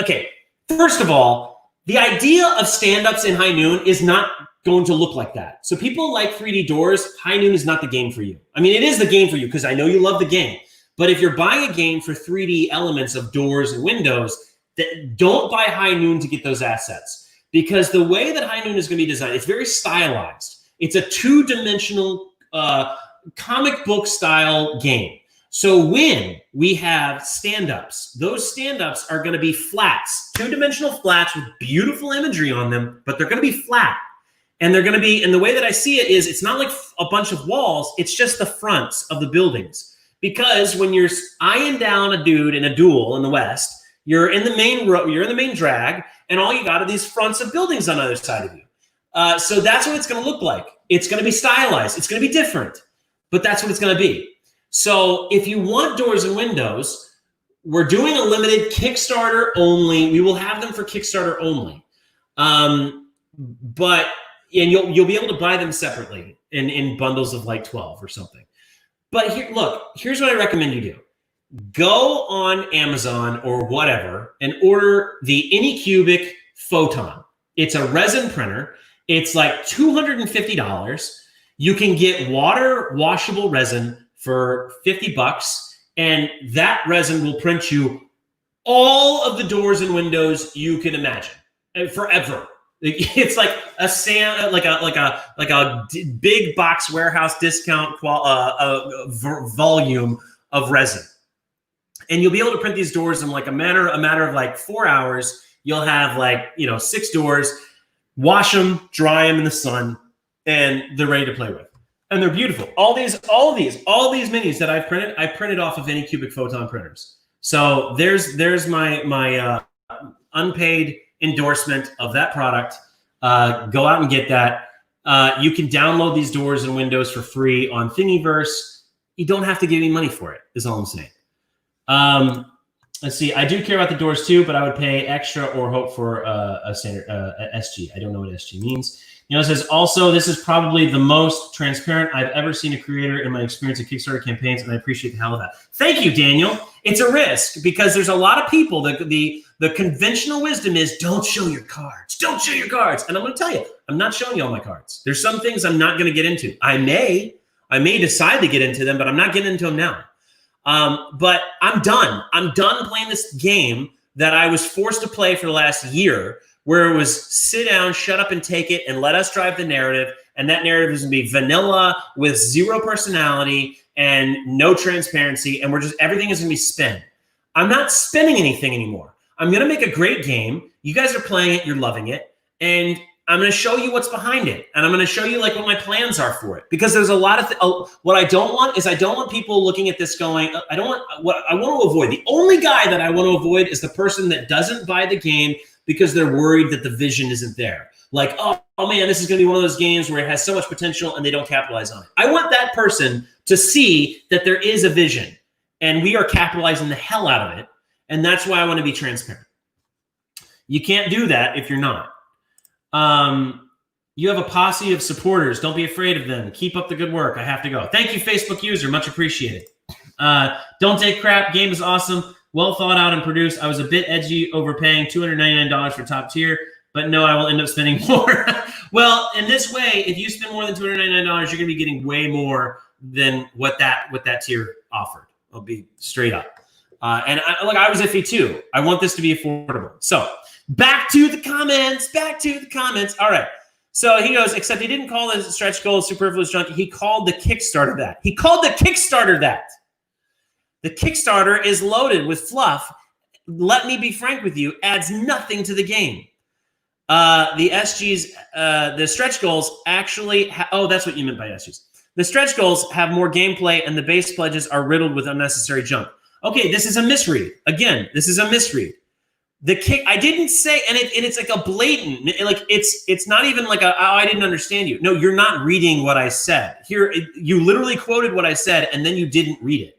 okay. First of all, the idea of stand-ups in High Noon is not going to look like that. So people like 3D doors. High Noon is not the game for you. I mean, it is the game for you because I know you love the game. But if you're buying a game for 3D elements of doors and windows, don't buy High Noon to get those assets. Because the way that High Noon is going to be designed, it's very stylized. It's a 2-dimensional comic book style game. So when we have stand-ups, those stand-ups are going to be flats, 2-dimensional flats with beautiful imagery on them, but they're going to be flat. And they're going to be, and the way that I see it is, it's not like a bunch of walls, it's just the fronts of the buildings. Because when you're eyeing down a dude in a duel in the West, you're in the main drag, and all you got are these fronts of buildings on either side of you. So that's what it's going to look like. It's going to be stylized. It's going to be different, but that's what it's going to be. So if you want doors and windows, we're doing a limited Kickstarter only. We will have them for Kickstarter only. But you'll be able to buy them separately in bundles of like 12 or something. But here's what I recommend you do. Go on Amazon or whatever and order the Anycubic Photon. It's a resin printer. It's like $250. You can get water washable resin for $50, and that resin will print you all of the doors and windows you can imagine forever. It's like a big box warehouse discount volume of resin, and you'll be able to print these doors in like a matter of like 4 hours. You'll have 6 doors. Wash them, dry them in the sun, and they're ready to play with. And they're beautiful. All these minis that I've printed, I printed off of Anycubic Photon printers. So there's my unpaid endorsement of that product. Go out and get that. You can download these doors and windows for free on Thingiverse. You don't have to give me money for it, is all I'm saying. Let's see. I do care about the doors too, but I would pay extra or hope for a standard SG. I don't know what SG means. It says, also, this is probably the most transparent I've ever seen a creator in my experience of Kickstarter campaigns, and I appreciate the hell of that. Thank you, Daniel. It's a risk because there's a lot of people that the conventional wisdom is don't show your cards. Don't show your cards. And I'm going to tell you, I'm not showing you all my cards. There's some things I'm not going to get into. I may decide to get into them, but I'm not getting into them now. But I'm done. I'm done playing this game that I was forced to play for the last year, where it was sit down, shut up and take it, and let us drive the narrative. And that narrative is going to be vanilla with 0 personality and no transparency. And everything is going to be spin. I'm not spinning anything anymore. I'm going to make a great game. You guys are playing it. You're loving it. And I'm going to show you what's behind it. And I'm going to show you what my plans are for it. Because there's a lot of what I don't want is I don't want people looking at this going, what I want to avoid. The only guy that I want to avoid is the person that doesn't buy the game because they're worried that the vision isn't there. Like, oh man, this is going to be one of those games where it has so much potential and they don't capitalize on it. I want that person to see that there is a vision and we are capitalizing the hell out of it. And that's why I want to be transparent. You can't do that if you're not. You have a posse of supporters. Don't be afraid of them. Keep up the good work. I have to go. Thank you, Facebook user. Much appreciated. Don't take crap. Game is awesome. Well thought out and produced. I was a bit edgy overpaying $299 for top tier, but no, I will end up spending more. Well, in this way, if you spend more than $299, you're going to be getting way more than what that tier offered. I'll be straight up. And I was iffy too. I want this to be affordable. So back to the comments. All right. So he goes, except he didn't call the stretch goal superfluous junk. He called the Kickstarter that. The Kickstarter is loaded with fluff. Let me be frank with you, adds nothing to the game. The SGs, the stretch goals actually, that's what you meant by SGs. The stretch goals have more gameplay and the base pledges are riddled with unnecessary junk. Okay, this is a misread. Again, this is a misread. I didn't say, and it's like a blatant, like it's not even like I didn't understand you. No, you're not reading what I said. Here, you literally quoted what I said, and then you didn't read it.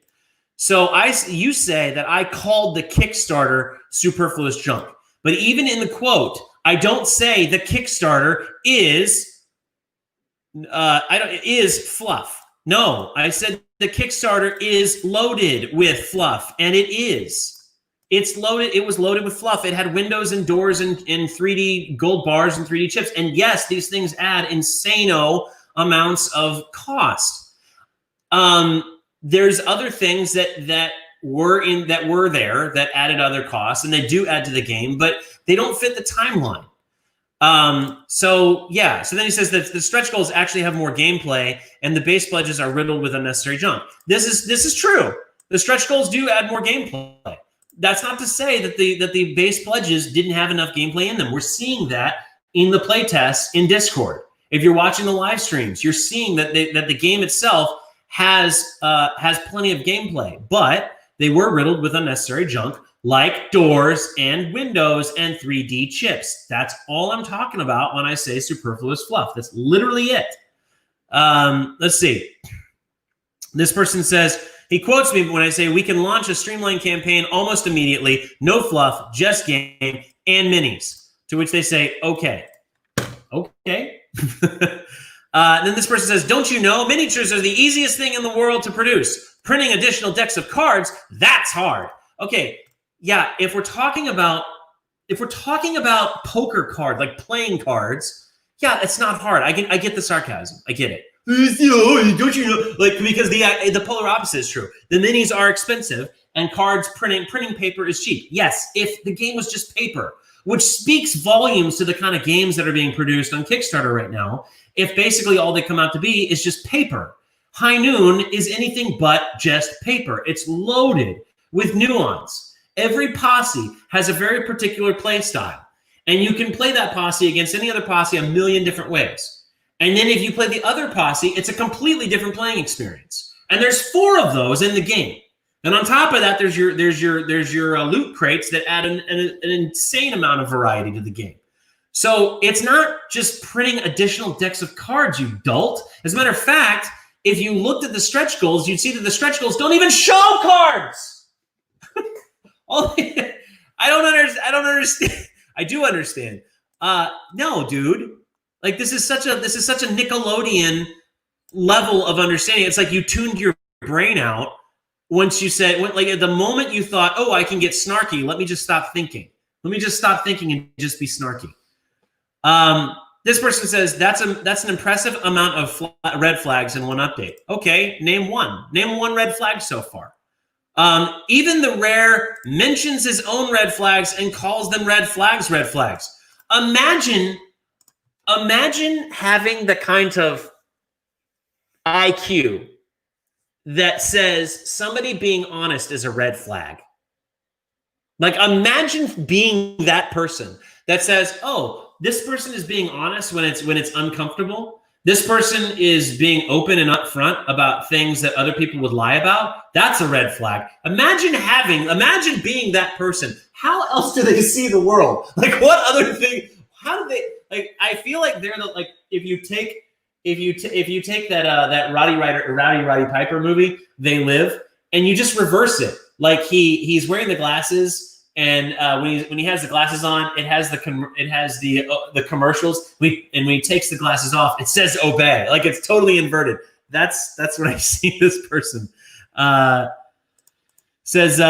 So you say that I called the Kickstarter superfluous junk, but even in the quote, I don't say the Kickstarter is fluff. No, I said the Kickstarter is loaded with fluff, and it is. It's loaded. It was loaded with fluff. It had windows and doors and 3D gold bars and 3D chips. And yes, these things add insano amounts of cost. There's other things that were there that added other costs, and they do add to the game, but they don't fit the timeline. So then he says that the stretch goals actually have more gameplay, and the base pledges are riddled with unnecessary junk. This is true. The stretch goals do add more gameplay. That's not to say that the base pledges didn't have enough gameplay in them. We're seeing that in the playtests in Discord. If you're watching the live streams, you're seeing that the game itself has plenty of gameplay, but they were riddled with unnecessary junk like doors and windows and 3D chips. That's all I'm talking about when I say superfluous fluff. That's literally it. Let's see. This person says, he quotes me when I say we can launch a streamlined campaign almost immediately, no fluff, just game and minis. To which they say, okay. Then this person says, don't you know miniatures are the easiest thing in the world to produce? Printing additional decks of cards, that's hard. Okay, yeah, if we're talking about poker cards, like playing cards, yeah, it's not hard. I get the sarcasm. I get it. Don't you know? Like, because the polar opposite is true. The minis are expensive and cards printing paper is cheap. Yes, if the game was just paper, which speaks volumes to the kind of games that are being produced on Kickstarter right now, if basically all they come out to be is just paper. High Noon is anything but just paper. It's loaded with nuance. Every posse has a very particular play style, and you can play that posse against any other posse a million different ways. And then if you play the other posse, it's a completely different playing experience. And there's 4 of those in the game. And on top of that, there's your loot crates that add an insane amount of variety to the game. So it's not just printing additional decks of cards, you dolt. As a matter of fact, if you looked at the stretch goals, you'd see that the stretch goals don't even show cards. I don't understand. I do understand. No, dude. Like this is such a Nickelodeon level of understanding. It's like you tuned your brain out once you said, like at the moment you thought, oh, I can get snarky. Let me just stop thinking. Let me just stop thinking and just be snarky. This person says that's an impressive amount of red flags in one update. Okay, name one. Name one red flag so far. Even the rare mentions his own red flags and calls them red flags. Imagine having the kind of IQ that says somebody being honest is a red flag. Like imagine being that person that says, oh, this person is being honest when it's uncomfortable. This person is being open and upfront about things that other people would lie about. That's a red flag. Imagine being that person. How else do they see the world? Like, what other thing? How do they, like, I feel like they're the, like, if you take that Rowdy Piper movie, They Live, and you just reverse it. Like, he's wearing the glasses, and when he has the glasses on, it has the commercials. When he takes the glasses off, it says obey. Like, it's totally inverted. That's what I see this person. Says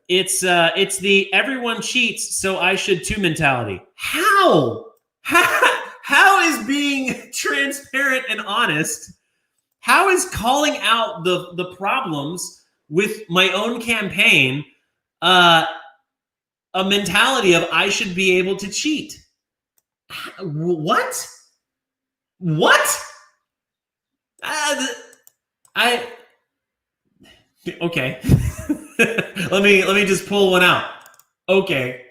it's the everyone cheats, so I should too mentality. How is being transparent and honest? How is calling out the problems with my own campaign a mentality of I should be able to cheat? What? Okay. let me just pull one out. Okay.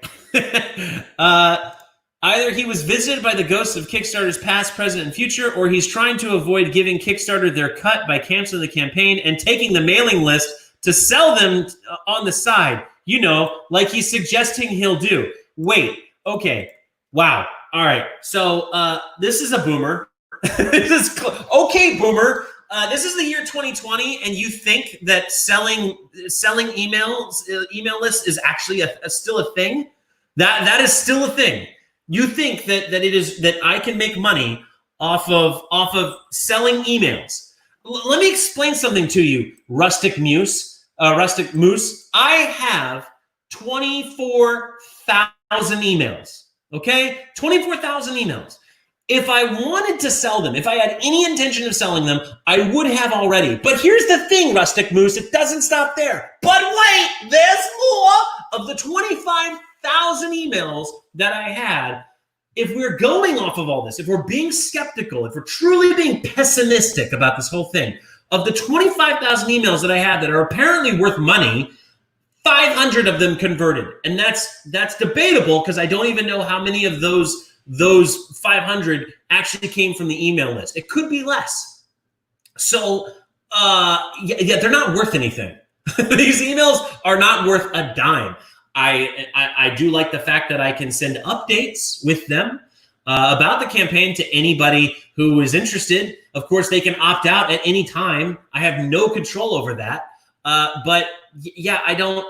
Either he was visited by the ghosts of Kickstarter's past, present, and future, or he's trying to avoid giving Kickstarter their cut by canceling the campaign and taking the mailing list to sell them on the side. You know, like he's suggesting he'll do. Wait, okay. Wow. All right. So this is a boomer. Okay, boomer. This is the year 2020, and you think that selling email lists is actually still a thing? That is still a thing. You think that it is, that I can make money off of selling emails? Let me explain something to you, Rustic Moose. I have 24,000 emails. Okay, 24,000 emails. If I wanted to sell them, if I had any intention of selling them, I would have already. But here's the thing, Rustic Moose, it doesn't stop there. But wait, there's more. Of the 25,000 emails that I had, if we're going off of all this, if we're being skeptical, if we're truly being pessimistic about this whole thing, of the 25,000 emails that I had that are apparently worth money, 500 of them converted. And that's debatable, because I don't even know how many of those 500 actually came from the email list. It could be less. So yeah, they're not worth anything. These emails are not worth a dime. I do like the fact that I can send updates with them about the campaign to anybody who is interested. Of course, they can opt out at any time. I have no control over that. But yeah, I don't.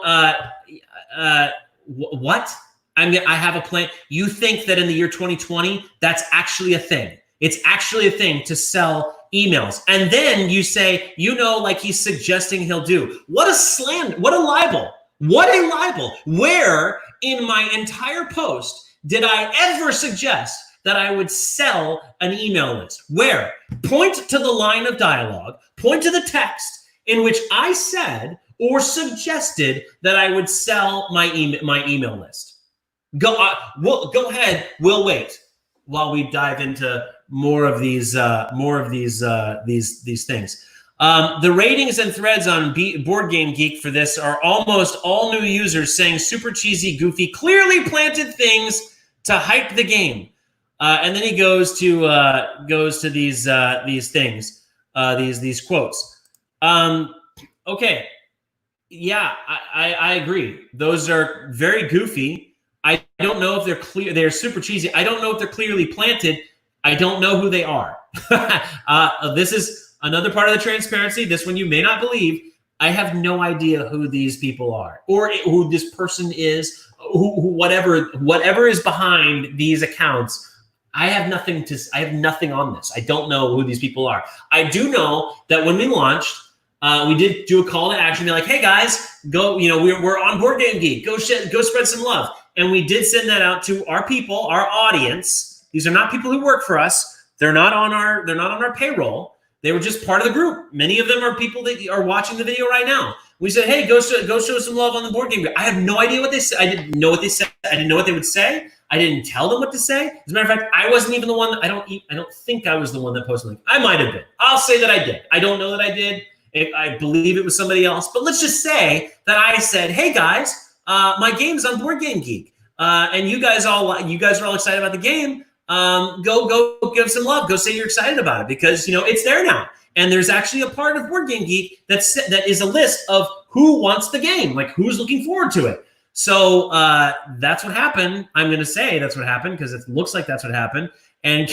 What? I mean, I have a plan. You think that in the year 2020, that's actually a thing? It's actually a thing to sell emails. And then you say, you know, like he's suggesting he'll do. What a slander. What a libel. What a libel. Where in my entire post did I ever suggest that I would sell an email list? Where? Point to the line of dialogue, point to the text in which I said or suggested that I would sell my email list. Go ahead. We'll wait while we dive into more of these things. The ratings and threads on Board Game Geek for this are almost all new users saying super cheesy, goofy, clearly planted things to hype the game. And then he goes to these things, these quotes. Okay, yeah, I agree. Those are very goofy. I don't know if they're clear. They're super cheesy. I don't know if they're clearly planted. I don't know who they are. This is another part of the transparency. This one you may not believe. I have no idea who these people are or who this person is. Whatever is behind these accounts. I have nothing on this. I don't know who these people are. I do know that when we launched, we did do a call to action. They're like, "Hey guys, go! You know, we're on Board Game Geek. Go spread some love." And we did send that out to our people, our audience. These are not people who work for us. They're not on our payroll. They were just part of the group. Many of them are people that are watching the video right now. We said, "Hey, go show some love on the Board Game Geek." I have no idea what they said. I didn't know what they said. I didn't know what they would say. I didn't tell them what to say. As a matter of fact, I wasn't even the one. I don't think I was the one that posted it. I might have been. I'll say that I did. I don't know that I did. I believe it was somebody else. But let's just say that I said, "Hey guys, my game's on Board Game Geek, and you guys are all excited about the game. go give some love. Go say you're excited about it because it's there now. And there's actually a part of Board Game Geek that is a list of who wants the game, like who's looking forward to it. So that's what happened. I'm going to say that's what happened because it looks like that's what happened. And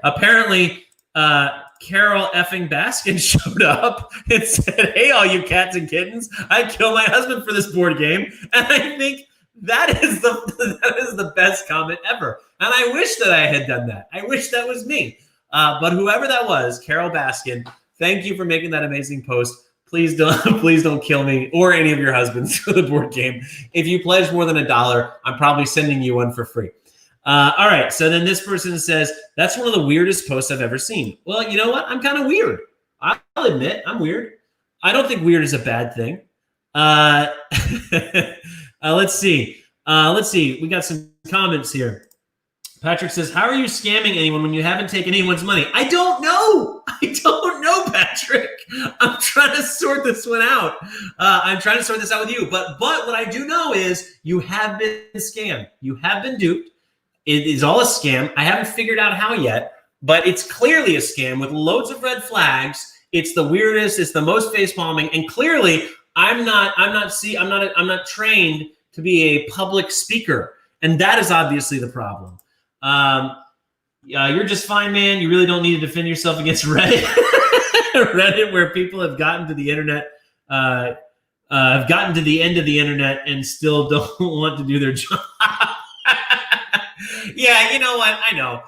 apparently Carol effing Baskin showed up and said, "Hey, all you cats and kittens, I killed my husband for this board game." And I think that is the best comment ever. And I wish that I had done that. I wish that was me. But whoever that was, Carol Baskin, thank you for making that amazing post. Please don't kill me or any of your husbands for the board game. If you pledge more than $1, I'm probably sending you one for free. All right. So then this person says, that's one of the weirdest posts I've ever seen. Well, you know what? I'm kind of weird. I'll admit I'm weird. I don't think weird is a bad thing. Let's see. We got some comments here. Patrick says, how are you scamming anyone when you haven't taken anyone's money? I don't know, Patrick. I'm trying to sort this one out. I'm trying to sort this out with you. But what I do know is you have been scammed. You have been duped. It is all a scam. I haven't figured out how yet, but it's clearly a scam with loads of red flags. It's the weirdest. It's the most face-palming. And clearly, I'm not trained to be a public speaker. And that is obviously the problem. You're just fine, man. You really don't need to defend yourself against Reddit. Reddit, where people have gotten to the internet, have gotten to the end of the internet and still don't want to do their job. Yeah, you know what? I know.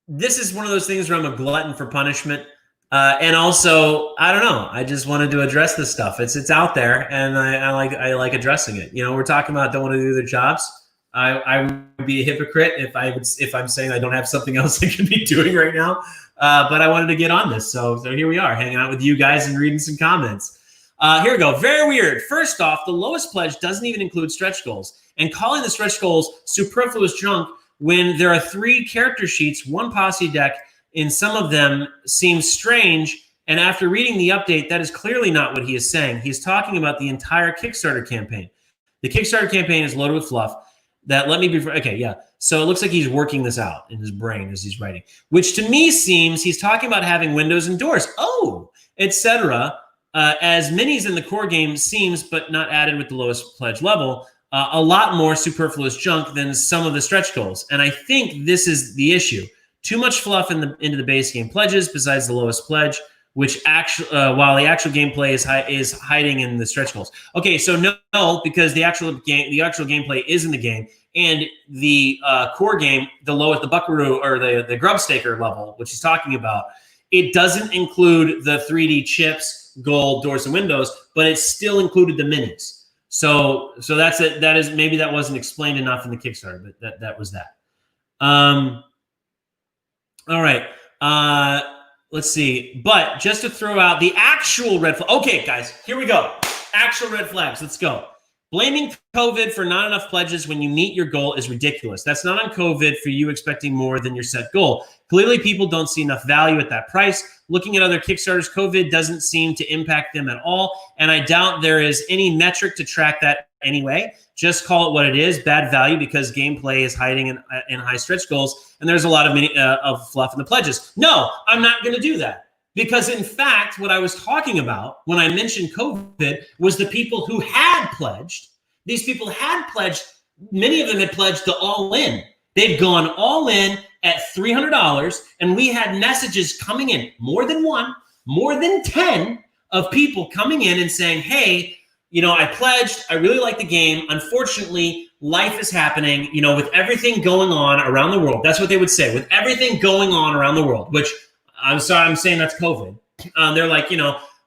This is one of those things where I'm a glutton for punishment. And also, I don't know. I just wanted to address this stuff. It's out there, and I like addressing it. We're talking about don't want to do their jobs. I would be a hypocrite if I'm saying I don't have something else I could be doing right now. But I wanted to get on this, so here we are, hanging out with you guys and reading some comments. Here we go. Very weird. First off, the lowest pledge doesn't even include stretch goals, and calling the stretch goals superfluous junk when there are 3 character sheets, 1 posse deck. In some of them seems strange, and after reading the update, that is clearly not what he is saying. He's talking about the entire Kickstarter campaign. The Kickstarter campaign is loaded with fluff. Okay, yeah. So it looks like he's working this out in his brain as he's writing, which to me seems he's talking about having windows and doors, etc. As minis in the core game seems, but not added with the lowest pledge level, a lot more superfluous junk than some of the stretch goals. And I think this is the issue. Too much fluff into the base game pledges besides the lowest pledge, which while the actual gameplay is hiding in the stretch goals. Okay, so no, because the actual gameplay is in the game, and the core game, the Buckaroo or the Grubstaker level, which he's talking about, it doesn't include the 3D chips, gold, doors, and windows, but it still included the minis. So that's it. Maybe that wasn't explained enough in the Kickstarter, but that was that. All right. Let's see. But just to throw out the actual red flag. Okay, guys, here we go. Actual red flags. Let's go. Blaming COVID for not enough pledges when you meet your goal is ridiculous. That's not on COVID for you expecting more than your set goal. Clearly, people don't see enough value at that price. Looking at other Kickstarters, COVID doesn't seem to impact them at all. And I doubt there is any metric to track that anyway. Just call it what it is, bad value, because gameplay is hiding in high stretch goals, and there's a lot of fluff in the pledges. No, I'm not going to do that, because in fact, what I was talking about when I mentioned COVID was the people who had pledged. These people had pledged. Many of them had pledged the all-in. They've gone all in at $300, and we had messages coming in, more than 1, more than 10 of people coming in and saying, hey, I pledged, I really like the game. Unfortunately, life is happening, with everything going on around the world. That's what they would say, with everything going on around the world, which I'm sorry, I'm saying that's COVID. They're like,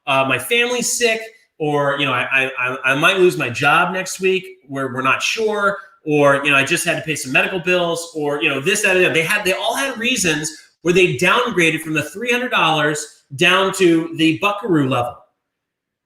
my family's sick, or, I might lose my job next week where we're not sure, or, I just had to pay some medical bills, or, this, that, and that. They all had reasons where they downgraded from the $300 down to the Buckaroo level.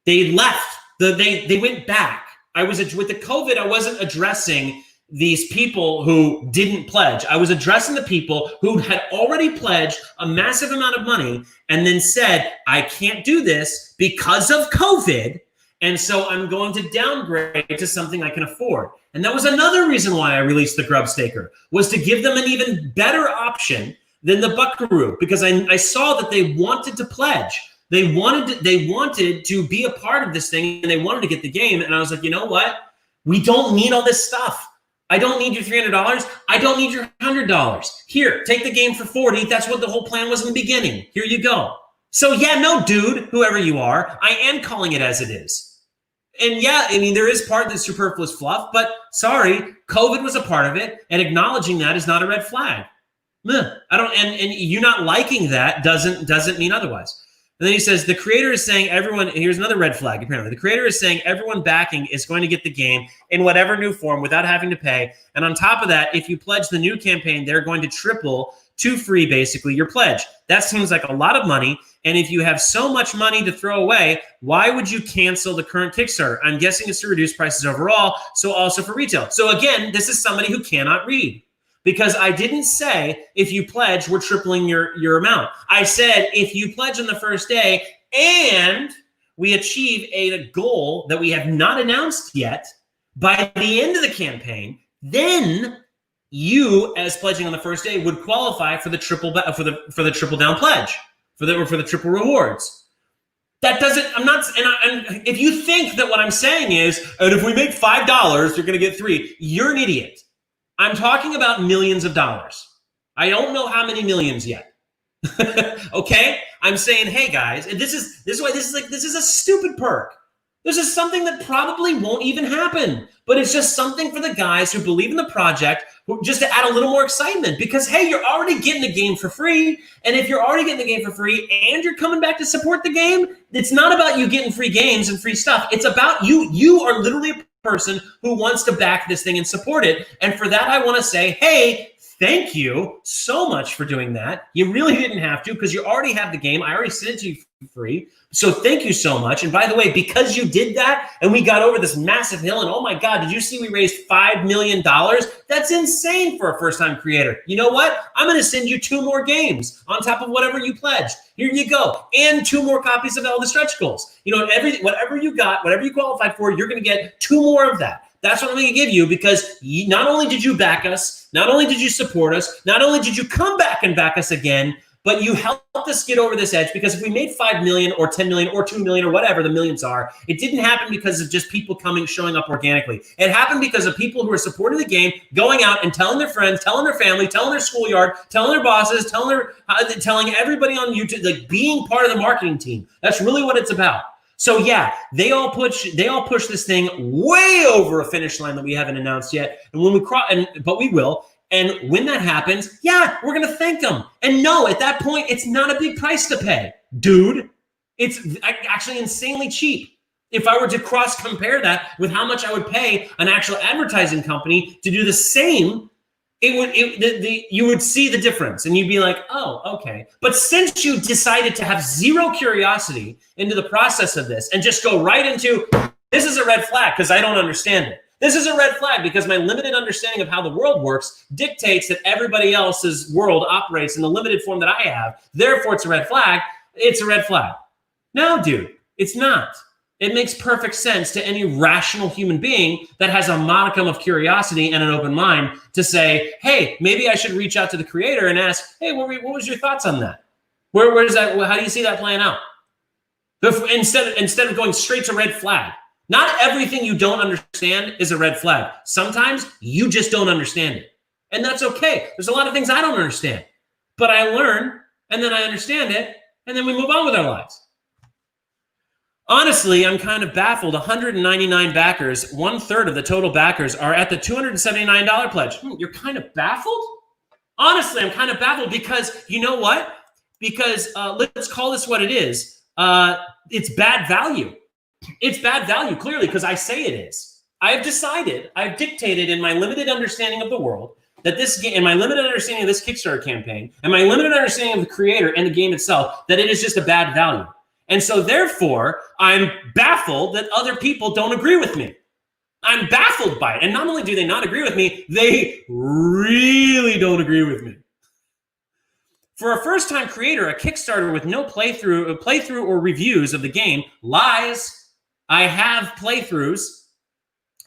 They left. They went back. With the COVID, I wasn't addressing these people who didn't pledge. I was addressing the people who had already pledged a massive amount of money and then said, I can't do this because of COVID, And so I'm going to downgrade to something I can afford. And that was another reason why I released the Grub Staker, was to give them an even better option than the Buckaroo, because I saw that they wanted to pledge. They wanted to be a part of this thing, and they wanted to get the game. And I was like, you know what? We don't need all this stuff. I don't need your $300. I don't need your $100. Here, take the game for $40. That's what the whole plan was in the beginning. Here you go. So yeah, no, dude, whoever you are, I am calling it as it is. And yeah, I mean, there is part of the superfluous fluff, but sorry, COVID was a part of it, and acknowledging that is not a red flag. And you not liking that doesn't mean otherwise. And then he says, the creator is saying everyone, here's another red flag, apparently. The creator is saying everyone backing is going to get the game in whatever new form without having to pay. And on top of that, if you pledge the new campaign, they're going to triple to free, basically, your pledge. That seems like a lot of money. And if you have so much money to throw away, why would you cancel the current Kickstarter? I'm guessing it's to reduce prices overall, so also for retail. So again, this is somebody who cannot read. Because I didn't say, if you pledge, we're tripling your amount. I said, if you pledge on the first day and we achieve a goal that we have not announced yet by the end of the campaign, then you, as pledging on the first day, would qualify for the triple down pledge, for the triple rewards. That doesn't. I'm not. And if you think that what I'm saying is, and if we make $5, you're going to get 3, you're an idiot. I'm talking about millions of dollars. I don't know how many millions yet. Okay? I'm saying, hey guys, and this is a stupid perk. This is something that probably won't even happen, but it's just something for the guys who believe in the project, just to add a little more excitement, because hey, you're already getting the game for free. And if you're already getting the game for free and you're coming back to support the game, it's not about you getting free games and free stuff. It's about you. You are literally a person who wants to back this thing and support it. And for that, I want to say, hey, thank you so much for doing that. You really didn't have to, because you already have the game. I already sent it to you for free. So thank you so much. And by the way, because you did that and we got over this massive hill, and oh my God, did you see we raised $5 million? That's insane for a first-time creator. You know what? I'm going to send you 2 more games on top of whatever you pledged. Here you go. And 2 more copies of all the stretch goals. You know, whatever you got, whatever you qualified for, you're going to get 2 more of that. That's what I'm going to give you, because not only did you back us, not only did you support us, not only did you come back and back us again, but you helped us get over this edge. Because if we made 5 million or 10 million or 2 million or whatever the millions are, it didn't happen because of just people showing up organically. It happened because of people who are supporting the game, going out and telling their friends, telling their family, telling their schoolyard, telling their bosses, telling everybody on YouTube, like being part of the marketing team. That's really what it's about. So yeah, they all push this thing way over a finish line that we haven't announced yet. And when we but we will. And when that happens, yeah, we're going to thank them. And no, at that point, it's not a big price to pay, dude. It's actually insanely cheap. If I were to cross-compare that with how much I would pay an actual advertising company to do the same, you would see the difference, and you'd be like, oh, okay. But since you decided to have zero curiosity into the process of this and just go right into, this is a red flag because I don't understand it. This is a red flag because my limited understanding of how the world works dictates that everybody else's world operates in the limited form that I have. Therefore, it's a red flag. It's a red flag. No, dude, it's not. It makes perfect sense to any rational human being that has a modicum of curiosity and an open mind to say, hey, maybe I should reach out to the creator and ask, hey, what was your thoughts on that? Where's that? How do you see that playing out? Instead of going straight to red flag. Not everything you don't understand is a red flag. Sometimes you just don't understand it. And that's okay. There's a lot of things I don't understand. But I learn, and then I understand it, and then we move on with our lives. Honestly, I'm kind of baffled. 199 backers, 1/3 of the total backers are at the $279 pledge. You're kind of baffled? Honestly, I'm kind of baffled because, you know what? Because let's call this what it is. It's bad value. It's bad value, clearly, because I say it is. I've dictated in my limited understanding of the world that this game, and my limited understanding of this Kickstarter campaign, and my limited understanding of the creator and the game itself, that it is just a bad value. And so therefore, I'm baffled that other people don't agree with me. I'm baffled by it. And not only do they not agree with me, they really don't agree with me. For a first-time creator, a Kickstarter with no playthrough or reviews of the game lies. I have playthroughs,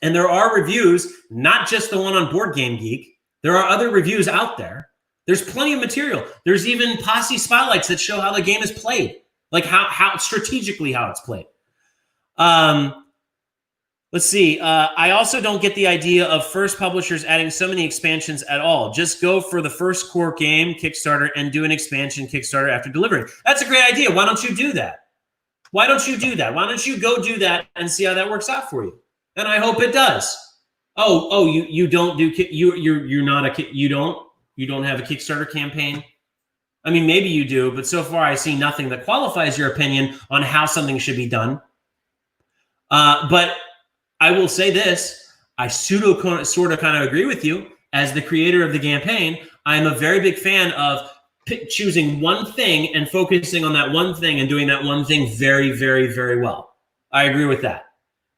and there are reviews, not just the one on Board Game Geek. There are other reviews out there. There's plenty of material. There's even posse spotlights that show how the game is played, like how strategically how it's played. Let's see. I also don't get the idea of first publishers adding so many expansions at all. Just go for the first core game, Kickstarter, and do an expansion Kickstarter after delivering. That's a great idea. Why don't you do that? Why don't you do that? Why don't you go do that and see how that works out for you? And I hope it does. You don't do you're not a you don't have a Kickstarter campaign. I mean, maybe you do, but so far I see nothing that qualifies your opinion on how something should be done. But I will say this, I sort of kind of agree with you. As the creator of the campaign, I'm a very big fan of choosing one thing and focusing on that one thing and doing that one thing very, very, very well. I agree with that.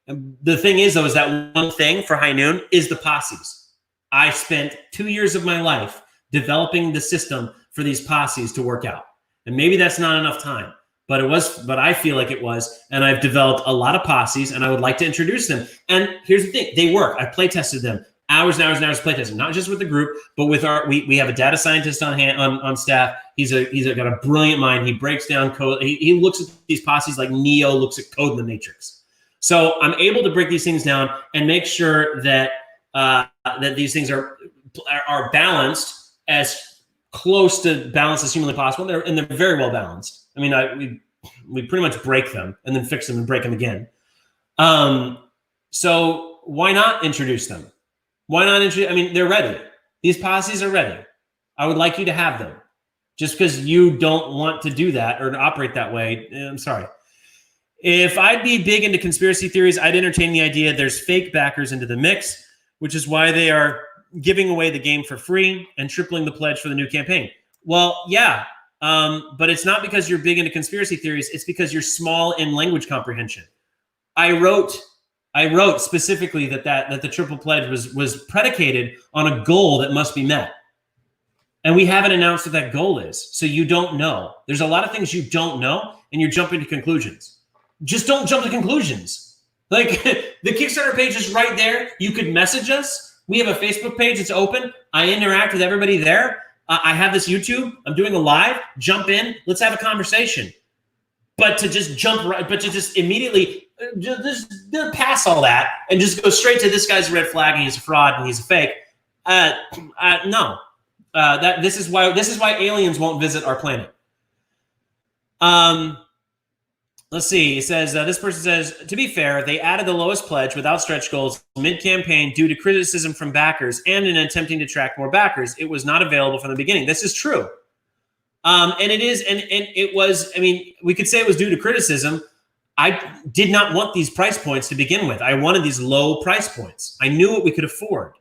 The thing is, though, is that one thing for High Noon is the posses. I spent 2 years of my life developing the system for these posses to work out. And maybe that's not enough time. But I feel like it was, and I've developed a lot of posses, and I would like to introduce them. And here's the thing: they work. I play tested them, hours and hours and hours of play testing, not just with the group, but with we have a data scientist on staff. He's got a brilliant mind. He breaks down code. He looks at these posses like Neo looks at code in the Matrix. So I'm able to break these things down and make sure that that these things are balanced as close to balance as humanly possible, and they're very well balanced. I mean, we pretty much break them and then fix them and break them again. So why not introduce them? Why not introduce? I mean, they're ready. These posses are ready. I would like you to have them. Just because you don't want to do that or to operate that way, I'm sorry. If I'd be big into conspiracy theories, I'd entertain the idea there's fake backers into the mix, which is why they are giving away the game for free and tripling the pledge for the new campaign. Well, yeah. But it's not because you're big into conspiracy theories. It's because you're small in language comprehension. I wrote specifically that the triple pledge was predicated on a goal that must be met. And we haven't announced what that goal is. So you don't know. There's a lot of things you don't know, and you're jumping to conclusions. Just don't jump to conclusions. Like the Kickstarter page is right there. You could message us. We have a Facebook page. It's open. I interact with everybody there. I have this YouTube. I'm doing a live. Jump in. Let's have a conversation. But to just jump right, but to just immediately just pass all that and just go straight to this guy's a red flag and he's a fraud and he's a fake. No. This is why aliens won't visit our planet. Let's see. It says, this person says, to be fair, they added the lowest pledge without stretch goals mid-campaign due to criticism from backers and in attempting to attract more backers. It was not available from the beginning. This is true. And it is, and it was, I mean, we could say it was due to criticism. I did not want these price points to begin with. I wanted these low price points. I knew what we could afford.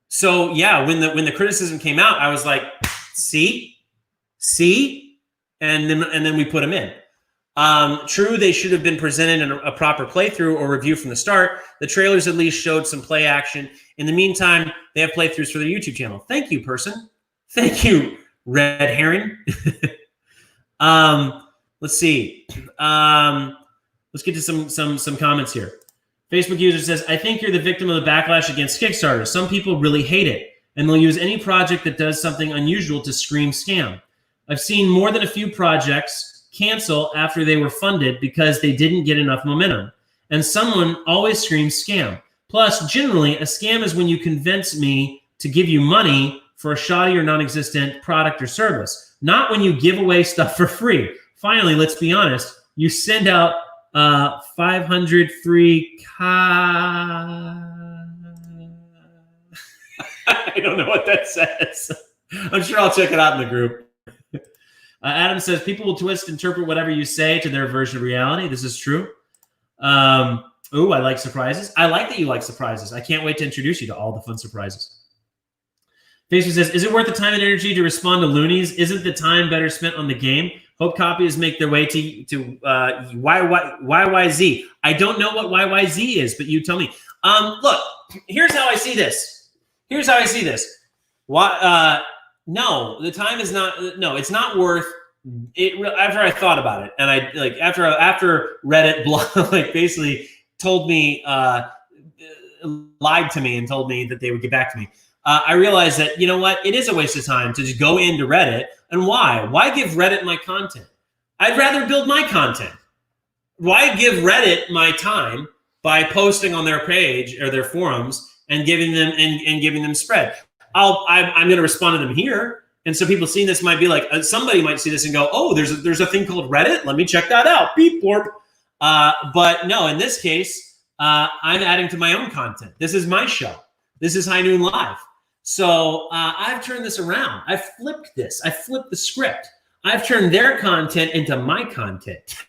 So yeah, when the criticism came out, I was like, see, and then we put them in. True, they should have been presented in a proper playthrough or review from the start. The trailers at least showed some play action. In the meantime, they have playthroughs for their YouTube channel. Thank you, person. Thank you, Red Herring. Let's see. Let's get to some comments here. Facebook user says, I think you're the victim of the backlash against Kickstarter. Some people really hate it, and they'll use any project that does something unusual to scream scam. I've seen more than a few projects cancel after they were funded because they didn't get enough momentum. And someone always screams scam. Plus, generally, a scam is when you convince me to give you money for a shoddy or non-existent product or service, not when you give away stuff for free. Finally, let's be honest, you send out 500 free I don't know what that says. I'm sure I'll check it out in the group. Adam says, people will interpret whatever you say to their version of reality. This is true. I like surprises. I like that you like surprises. I can't wait to introduce you to all the fun surprises. Facebook says, is it worth the time and energy to respond to loonies? Isn't the time better spent on the game? Hope copies make their way to YYZ. I don't know what YYZ is, but you tell me. Look, here's how I see this. No, the time is not. No, it's not worth it. After I thought about it, and I after Reddit blog, basically told me, lied to me and told me that they would get back to me. I realized that, you know what? It is a waste of time to just go into Reddit. And why? Why give Reddit my content? I'd rather build my content. Why give Reddit my time by posting on their page or their forums and giving them spread? I'm going to respond to them here. And so people seeing this might be like, somebody might see this and go, oh, there's a thing called Reddit. Let me check that out. Beep, borp. But no, in this case, I'm adding to my own content. This is my show. This is High Noon Live. So I've turned this around. I flipped this. I flipped the script. I've turned their content into my content.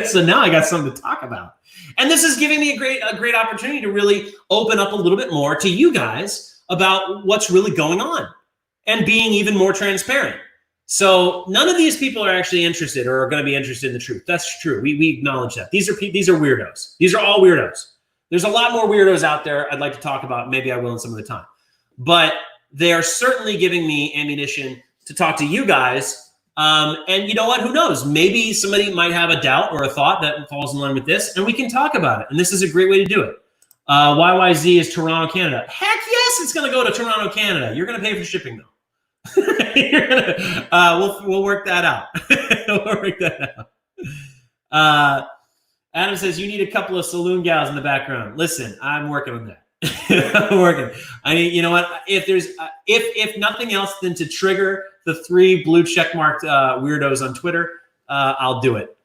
So now I got something to talk about. And this is giving me a great opportunity to really open up a little bit more to you guys about what's really going on and being even more transparent. So none of these people are actually interested or are going to be interested in the truth. That's true. We acknowledge that. These are weirdos. These are all weirdos. There's a lot more weirdos out there I'd like to talk about. Maybe I will in some of the time. But they are certainly giving me ammunition to talk to you guys. And you know what? Who knows? Maybe somebody might have a doubt or a thought that falls in line with this, and we can talk about it. And this is a great way to do it. YYZ is Toronto, Canada. Heck yes, it's going to go to Toronto, Canada. You're going to pay for shipping, though. We'll work that out. We'll work that out. Adam says, you need a couple of saloon gals in the background. Listen, I'm working on that. I'm working. I mean, you know what? If nothing else than to trigger the 3 blue checkmarked weirdos on Twitter, I'll do it.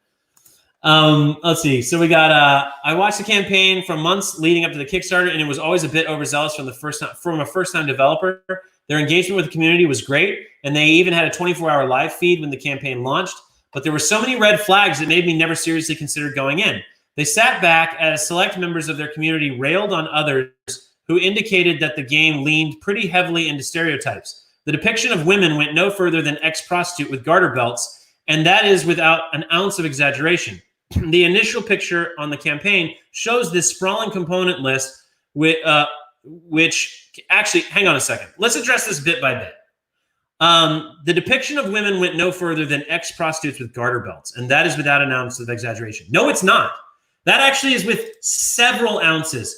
Let's see. So we got. I watched the campaign from months leading up to the Kickstarter, and it was always a bit overzealous from a first-time developer. Their engagement with the community was great, and they even had a 24-hour live feed when the campaign launched. But there were so many red flags that made me never seriously consider going in. They sat back as select members of their community railed on others who indicated that the game leaned pretty heavily into stereotypes. The depiction of women went no further than ex-prostitute with garter belts, and that is without an ounce of exaggeration. The initial picture on the campaign shows this sprawling component list, which actually, hang on a second. Let's address this bit by bit. The depiction of women went no further than ex-prostitutes with garter belts, and that is without an ounce of exaggeration. No, it's not. That actually is with several ounces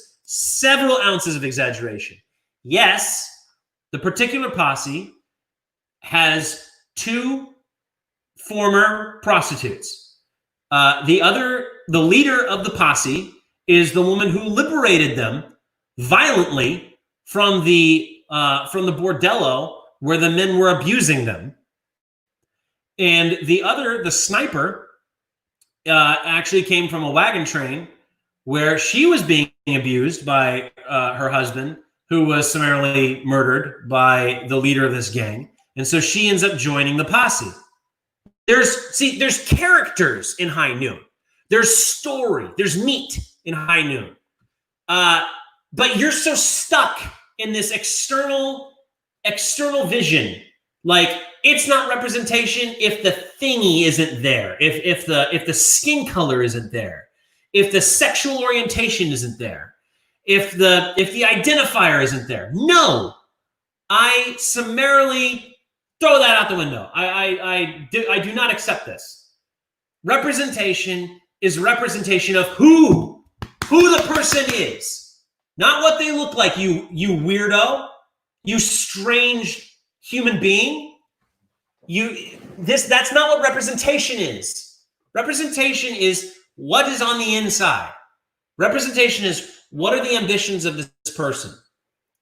of exaggeration. Yes, the particular posse has 2 former prostitutes. The leader of the posse is the woman who liberated them violently from the bordello where the men were abusing them. And the sniper, actually came from a wagon train where she was being abused by her husband, who was summarily murdered by the leader of this gang. And so she ends up joining the posse. There's characters in High Noon. There's story. There's meat in High Noon. But you're so stuck in this external vision. Like, it's not representation if the thingy isn't there, if the skin color isn't there, if the sexual orientation isn't there, if the identifier isn't there. No, I summarily throw that out the window. I do not accept this. Representation is representation of who the person is, not what they look like. You weirdo, you strange human being. That's not what representation is. Representation is what is on the inside. Representation is what are the ambitions of this person?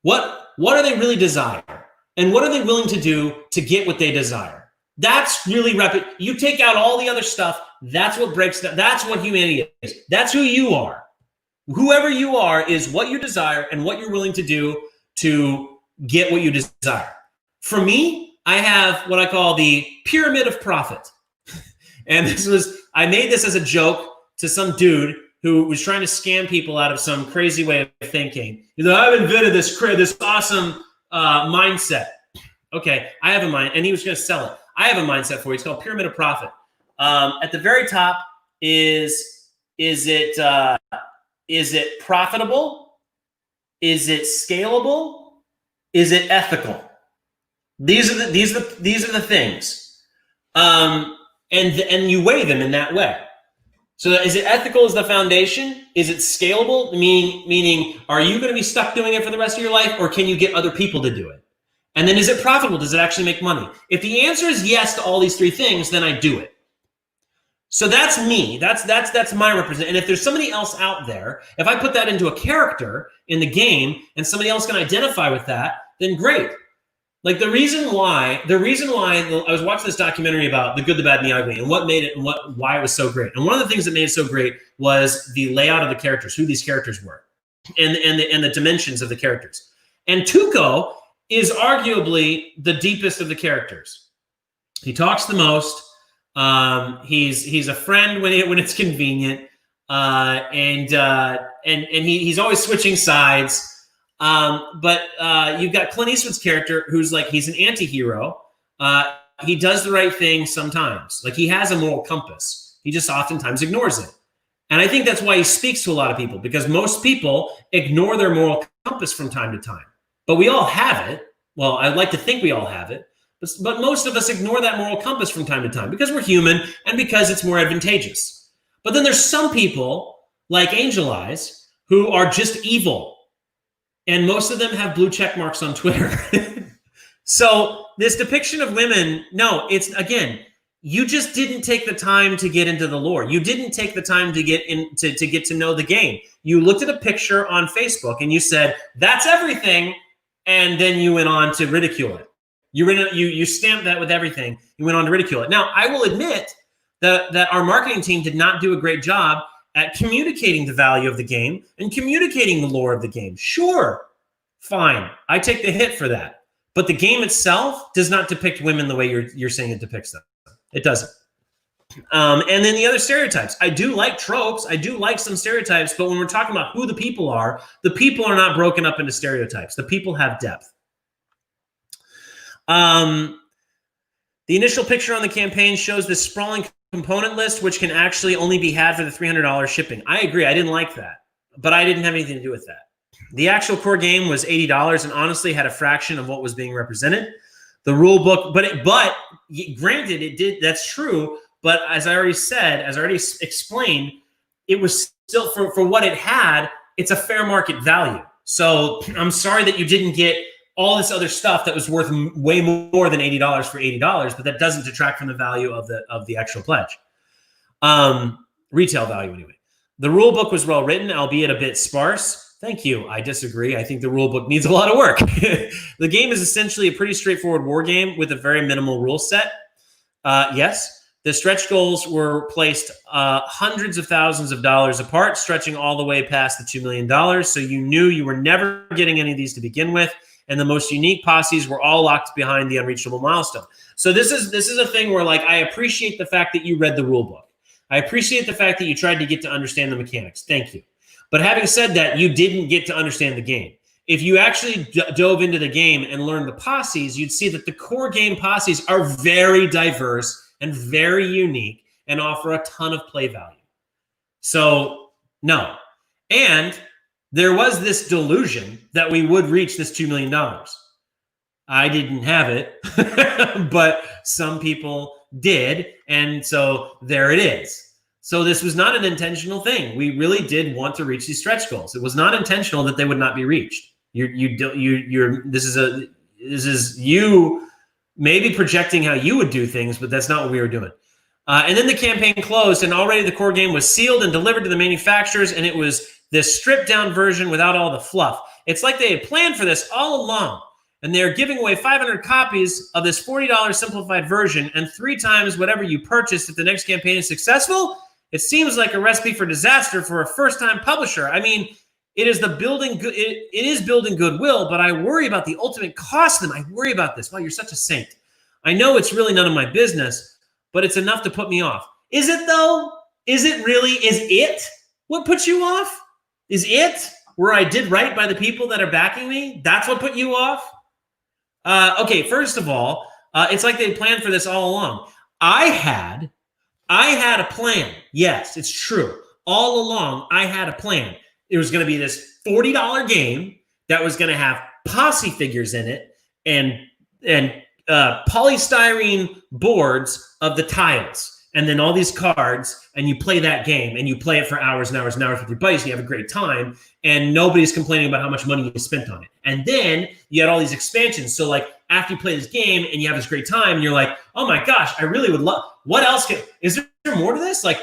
What do they really desire? And what are they willing to do to get what they desire? That's really you take out all the other stuff, that's what breaks down. That's what humanity is. That's who you are. Whoever you are is what you desire and what you're willing to do to get what you desire. For me, I have what I call the pyramid of profit. And I made this as a joke to some dude who was trying to scam people out of some crazy way of thinking. He's like, I've invented this awesome mindset. Okay, I have a mind, and he was going to sell it. I have a mindset for you. It's called pyramid of profit. At the very top is it profitable? Is it scalable? Is it ethical? These are the things, and you weigh them in that way. So is it ethical as the foundation? Is it scalable? Meaning, are you going to be stuck doing it for the rest of your life, or can you get other people to do it? And then is it profitable? Does it actually make money? If the answer is yes to all these three things, then I do it. So that's me. That's my represent. And if there's somebody else out there, if I put that into a character in the game and somebody else can identify with that, then great. Like the reason why I was watching this documentary about the good, the bad, and the ugly, and what made it and why it was so great. And one of the things that made it so great was the layout of the characters, who these characters were, and the dimensions of the characters. And Tuco is arguably the deepest of the characters. He talks the most. He's a friend when it's convenient, and he's always switching sides. But you've got Clint Eastwood's character who's like, he's an anti-hero. He does the right thing sometimes. Like he has a moral compass. He just oftentimes ignores it. And I think that's why he speaks to a lot of people, because most people ignore their moral compass from time to time. But we all have it. Well, I'd like to think we all have it. But most of us ignore that moral compass from time to time because we're human and because it's more advantageous. But then there's some people like Angel Eyes who are just evil. And most of them have blue check marks on Twitter. So this depiction of women, no, it's, again, you just didn't take the time to get into the lore. You didn't take the time to get to know the game. You looked at a picture on Facebook and you said, that's everything. And then you went on to ridicule it. You stamped that with everything. You went on to ridicule it. Now, I will admit that our marketing team did not do a great job at communicating the value of the game and communicating the lore of the game. Sure, fine. I take the hit for that. But the game itself does not depict women the way you're saying it depicts them. It doesn't. And then the other stereotypes. I do like tropes. I do like some stereotypes. But when we're talking about who the people are not broken up into stereotypes. The people have depth. The initial picture on the campaign shows this sprawling component list, which can actually only be had for the $300 shipping. I agree. I didn't like that, but I didn't have anything to do with that. The actual core game was $80 and honestly had a fraction of what was being represented. The rule book, but granted, it did. That's true. But as I already explained, it was still for what it had. It's a fair market value. So I'm sorry that you didn't get all this other stuff that was worth way more than $80 for $80, but that doesn't detract from the value of the actual pledge. Retail value anyway. The rule book was well written, albeit a bit sparse. Thank you. I disagree. I think the rule book needs a lot of work. The game is essentially a pretty straightforward war game with a very minimal rule set. Yes, the stretch goals were placed hundreds of thousands of dollars apart, stretching all the way past the $2 million. So you knew you were never getting any of these to begin with. And the most unique posses were all locked behind the unreachable milestone. So this is a thing where, like, I appreciate the fact that you read the rule book. I appreciate the fact that you tried to get to understand the mechanics. Thank you. But having said that, you didn't get to understand the game. If you actually dove into the game and learned the posses, you'd see that the core game posses are very diverse and very unique and offer a ton of play value. So, no. And there was this delusion that we would reach this $2 million. I didn't have it, but some people did. And so there it is. So this was not an intentional thing. We really did want to reach these stretch goals. It was not intentional that they would not be reached. This is you maybe projecting how you would do things, but that's not what we were doing. And then the campaign closed, and already the core game was sealed and delivered to the manufacturers, and it was this stripped down version without all the fluff. It's like they had planned for this all along, and they're giving away 500 copies of this $40 simplified version, and 3 times whatever you purchased if the next campaign is successful. It seems like a recipe for disaster for a first-time publisher. I mean, it is building goodwill, but I worry about the ultimate cost of them. I worry about this. Wow, you're such a saint. I know it's really none of my business, but it's enough to put me off. Is it though? Is it really? Is it what puts you off? Is it where I did right by the people that are backing me? That's what put you off? Okay, first of all, it's like they planned for this all along. I had a plan. Yes, it's true. All along, I had a plan. It was going to be this $40 game that was going to have posse figures in it and polystyrene boards of the tiles. and then all these cards, and you play that game, and you play it for hours and hours and hours with your buddies, and you have a great time, and nobody's complaining about how much money you spent on it. And then you had all these expansions. So like after you play this game and you have this great time, and you're like, oh my gosh, I really would love, what else is there more to this? Like,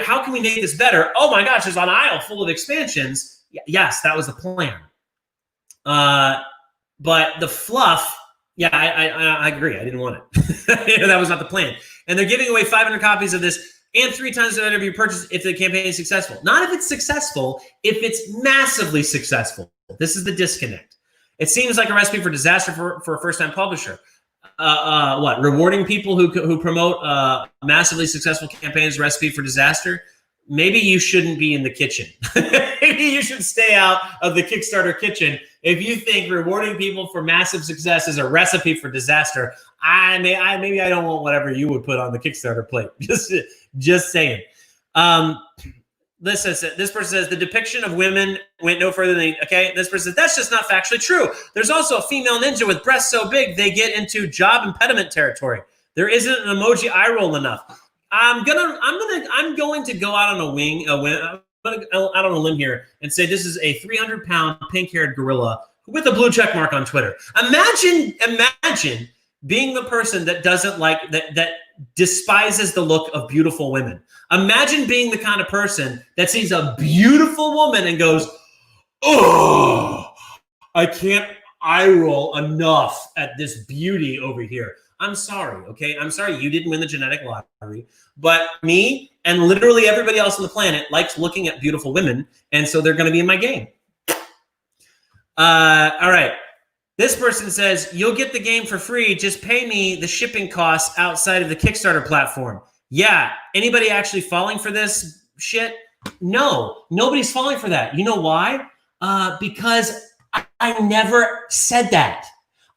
how can we make this better? Oh my gosh, there's an aisle full of expansions. Yes, that was the plan. But the fluff, yeah, I agree. I didn't want it. That was not the plan. And they're giving away 500 copies of this and 3 times the amount of your purchase if the campaign is successful. Not if it's successful, if it's massively successful. This is the disconnect. It seems like a recipe for disaster for a first-time publisher. What, rewarding people who promote massively successful campaigns, recipe for disaster? Maybe you shouldn't be in the kitchen. Maybe you should stay out of the Kickstarter kitchen. If you think rewarding people for massive success is a recipe for disaster, maybe I don't want whatever you would put on the Kickstarter plate. Just saying. This person says the depiction of women went no further than, okay, this person says that's just not factually true. There's also a female ninja with breasts so big they get into job impediment territory. There isn't an emoji eye roll enough. I'm going to go out on a wing. I'm going to go out on a limb here and say this is a 300-pound pink-haired gorilla with a blue check mark on Twitter. Imagine being the person that doesn't like that despises the look of beautiful women. Imagine being the kind of person that sees a beautiful woman and goes, "Oh, I can't eye roll enough at this beauty over here." I'm sorry, okay? I'm sorry you didn't win the genetic lottery, but me and literally everybody else on the planet likes looking at beautiful women, and so they're going to be in my game. All right. This person says, you'll get the game for free. Just pay me the shipping costs outside of the Kickstarter platform. Yeah. Anybody actually falling for this shit? No, nobody's falling for that. You know why? Because I never said that.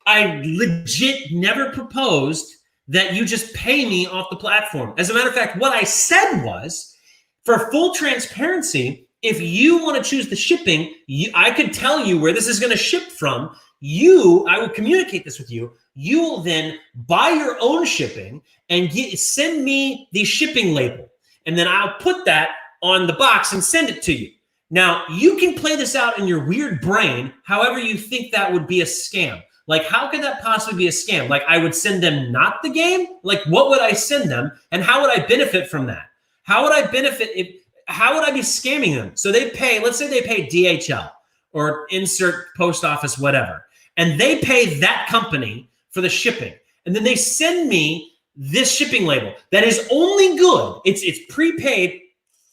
I legit never proposed that you just pay me off the platform. As a matter of fact, what I said was, for full transparency, if you want to choose the shipping, I could tell you where this is going to ship from. I will communicate this with you. You will then buy your own shipping and send me the shipping label. And then I'll put that on the box and send it to you. Now, you can play this out in your weird brain however you think that would be a scam. Like, how could that possibly be a scam? Like, I would send them not the game? Like, what would I send them? And how would I benefit from that? How would I benefit? How would I be scamming them? So they pay, let's say they pay DHL or insert post office, whatever. And they pay that company for the shipping. And then they send me this shipping label that is only good. It's prepaid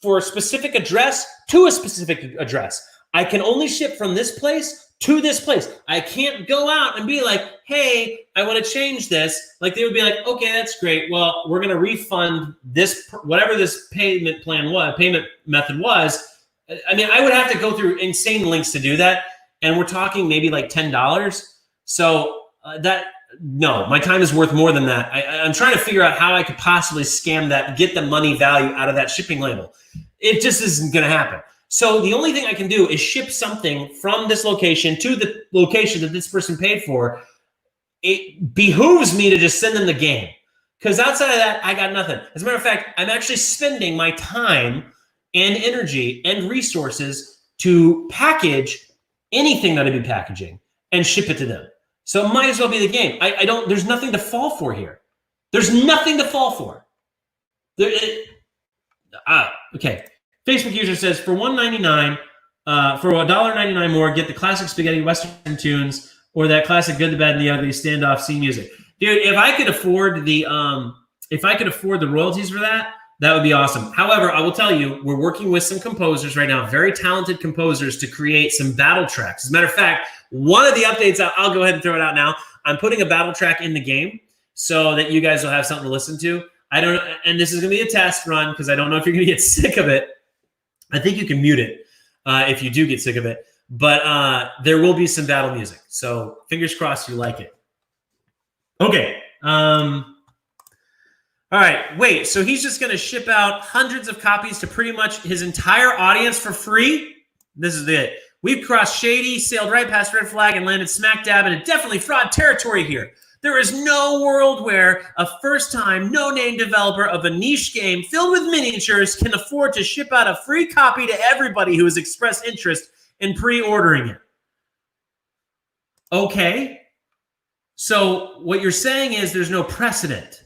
for a specific address to a specific address. I can only ship from this place to this place. I can't go out and be like, hey, I want to change this. Like, they would be like, okay, that's great. Well, we're going to refund this, whatever this payment method was. I mean, I would have to go through insane links to do that. And we're talking maybe like $10. So no, my time is worth more than that. I'm trying to figure out how I could possibly scam that, get the money value out of that shipping label. It just isn't going to happen. So the only thing I can do is ship something from this location to the location that this person paid for. It behooves me to just send them the game, because outside of that, I got nothing. As a matter of fact, I'm actually spending my time and energy and resources to package anything that I'd be packaging and ship it to them. So it might as well be the game. There's nothing to fall for here. There's nothing to fall for. Okay. Facebook user says, for $1.99, for $1.99 more, get the classic spaghetti western tunes or that classic Good, the Bad, and the Ugly standoff scene music. Dude, if I could afford the royalties for that, that would be awesome. However, I will tell you, we're working with some composers right now, very talented composers, to create some battle tracks. As a matter of fact, one of the updates, I'll go ahead and throw it out now. I'm putting a battle track in the game so that you guys will have something to listen to. And this is going to be a test run because I don't know if you're going to get sick of it. I think you can mute it if you do get sick of it. But there will be some battle music. So fingers crossed you like it. Okay. All right. Wait. So he's just going to ship out hundreds of copies to pretty much his entire audience for free? This is it. We've crossed shady, sailed right past red flag, and landed smack dab in a definitely fraud territory here. There is no world where a first-time, no-name developer of a niche game filled with miniatures can afford to ship out a free copy to everybody who has expressed interest in pre-ordering it. Okay. So what you're saying is there's no precedent.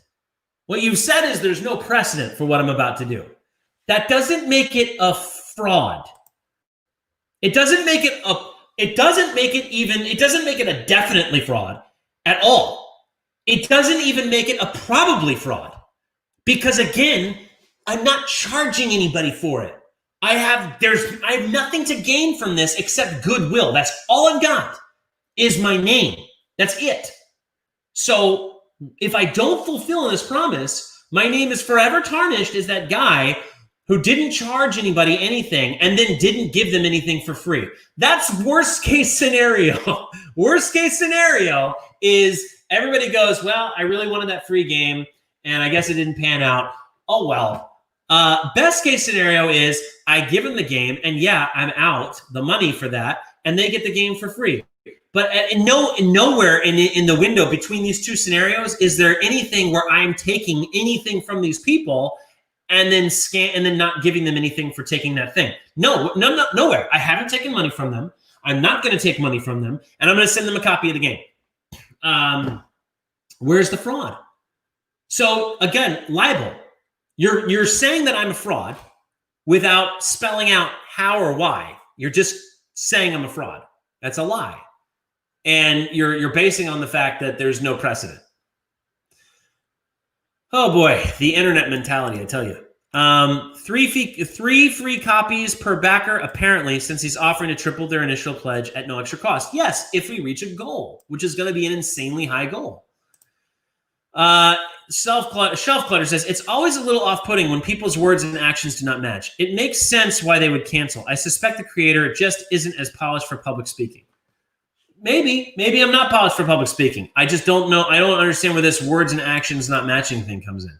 What you've said is there's no precedent for what I'm about to do. That doesn't make it a fraud. It doesn't make it a definitely fraud at all. It doesn't even make it a probably fraud. Because again, I'm not charging anybody for it. I have nothing to gain from this except goodwill. That's all I've got is my name. That's it. So if I don't fulfill this promise, my name is forever tarnished as that guy who didn't charge anybody anything and then didn't give them anything for free. That's worst case scenario. Worst case scenario is everybody goes, well, I really wanted that free game and I guess it didn't pan out. Oh, well. Best case scenario is I give them the game and yeah, I'm out the money for that and they get the game for free. But nowhere in the window between these two scenarios is there anything where I'm taking anything from these people and then not giving them anything for taking that thing. Nowhere. I haven't taken money from them. I'm not going to take money from them, and I'm going to send them a copy of the game. Where's the fraud? So again, libel. You're saying that I'm a fraud without spelling out how or why. You're just saying I'm a fraud. That's a lie. And you're basing on the fact that there's no precedent. Oh boy, the internet mentality, I tell you. 3 free copies per backer, apparently, since he's offering to triple their initial pledge at no extra cost. Yes, if we reach a goal, which is going to be an insanely high goal. Shelf Clutter says, it's always a little off-putting when people's words and actions do not match. It makes sense why they would cancel. I suspect the creator just isn't as polished for public speaking. Maybe I'm not polished for public speaking. I just don't know. I don't understand where this words and actions not matching thing comes in.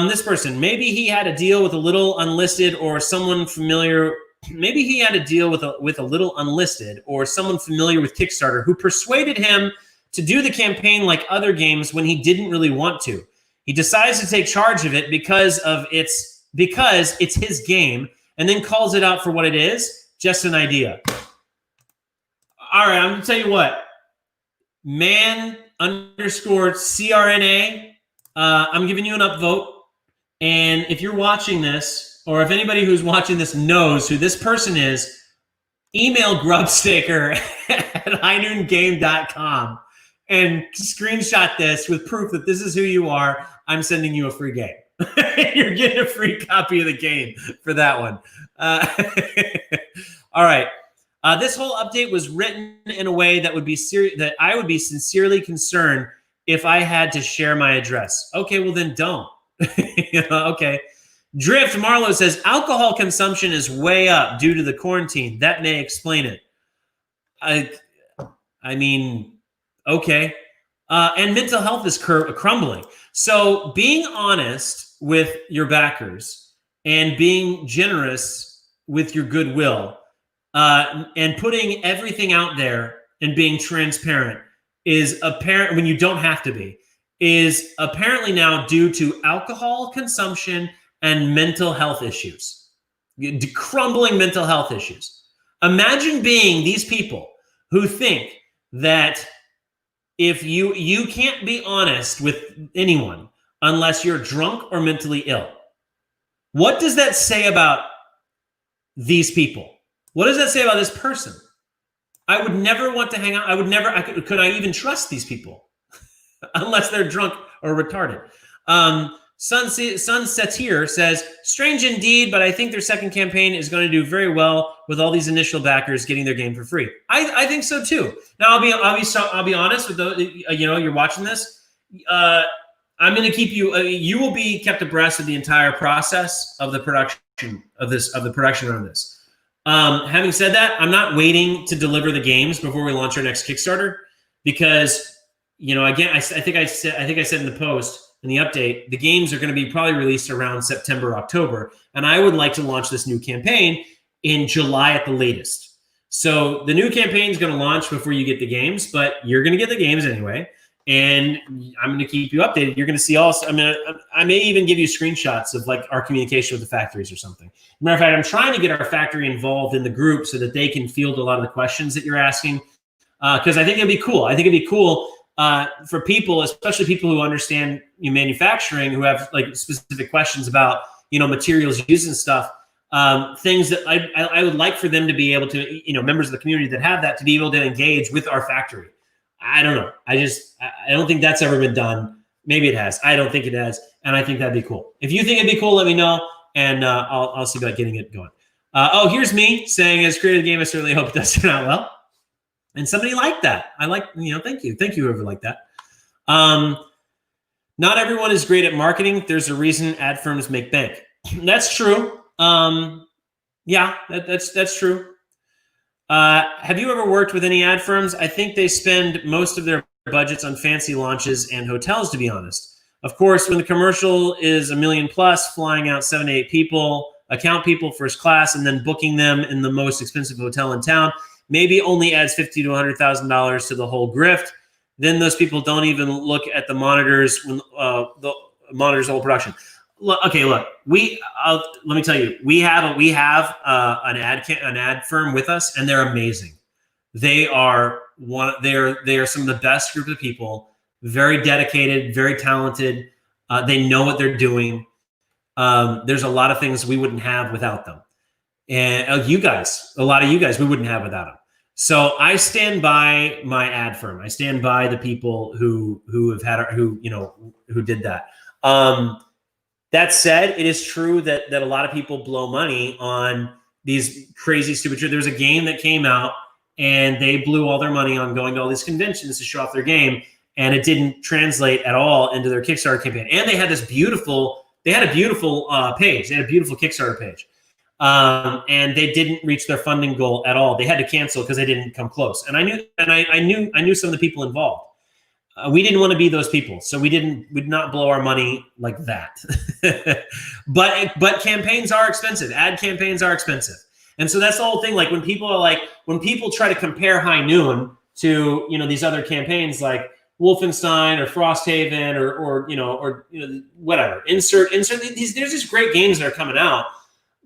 This person, maybe he had a deal with a little unlisted or someone familiar. Maybe he had a deal with a little unlisted or someone familiar with Kickstarter who persuaded him to do the campaign like other games when he didn't really want to. He decides to take charge of it because it's his game and then calls it out for what it is, just an idea. All right, I'm going to tell you what. Man_CRNA, I'm giving you an upvote. And if you're watching this, or if anybody who's watching this knows who this person is, email grubstaker at highnoongame.com and screenshot this with proof that this is who you are. I'm sending you a free game. You're getting a free copy of the game for that one. All right. This whole update was written in a way that that I would be sincerely concerned if I had to share my address. Okay, well then don't. Okay. Drift Marlowe says alcohol consumption is way up due to the quarantine. That may explain it. I mean, okay. And mental health is crumbling. So being honest with your backers and being generous with your goodwill and putting everything out there and being transparent is apparent when you don't have to be, is apparently now due to alcohol consumption and mental health issues, crumbling mental health issues. Imagine being these people who think that if you can't be honest with anyone unless you're drunk or mentally ill. What does that say about these people? What does that say about this person? I would never want to hang out. Could I even trust these people unless they're drunk or retarded? Sunset here says, strange indeed, but I think their second campaign is going to do very well with all these initial backers getting their game for free. I think so too. Now I'll be honest with those, you're watching this. I'm going to keep you. You will be kept abreast of the entire process of the production of the production run of this. Having said that, I'm not waiting to deliver the games before we launch our next Kickstarter because, again, I think I said in the post. In the update, the games are going to be probably released around September, October, and I would like to launch this new campaign in July at the latest. So the new campaign is going to launch before you get the games, but you're going to get the games anyway. and I'm going to keep you updated. You're going to see also, I may even give you screenshots of like our communication with the factories or something. Matter of fact, I'm trying to get our factory involved in the group so that they can field a lot of the questions that you're asking. Because I think it'd be cool. I think it'd be cool for people, especially people who understand manufacturing, who have like specific questions about, materials used and stuff. Things that I would like for them to be able to, members of the community that have that, to be able to engage with our factory. I don't know. I don't think that's ever been done. Maybe it has. I don't think it has. And I think that'd be cool. If you think it'd be cool, let me know. And I'll see about getting it going. Here's me saying, as creator of the game, I certainly hope it does turn out well. And somebody liked that. I like, thank you. Thank you, whoever liked that. Not everyone is great at marketing. There's a reason ad firms make bank. That's true. Yeah, that's true. Have you ever worked with any ad firms? I think they spend most of their budgets on fancy launches and hotels, to be honest. Of course, when the commercial is $1 million plus, flying out 7 to 8 people, account people first class, and then booking them in the most expensive hotel in town, maybe only adds $50,000 to $100,000 to the whole grift. Then those people don't even look at the monitors when the monitors whole production. Look, let me tell you, we have an ad firm with us, and they're amazing. They are some of the best group of people, very dedicated, very talented. They know what they're doing. There's a lot of things we wouldn't have without them. And a lot of you guys, we wouldn't have without them. So I stand by my ad firm. I stand by the people who did that. That said, it is true that a lot of people blow money on these crazy, stupid. There was a game that came out, and they blew all their money on going to all these conventions to show off their game, and it didn't translate at all into their Kickstarter campaign. And they had a beautiful page. They had a beautiful Kickstarter page. And they didn't reach their funding goal at all. They had to cancel because they didn't come close. And I knew some of the people involved. We didn't want to be those people, so we did not blow our money like that. But campaigns are expensive. Ad campaigns are expensive, and so that's the whole thing. Like when people try to compare High Noon to these other campaigns like Wolfenstein or Frosthaven or whatever. Insert these. There's these great games that are coming out,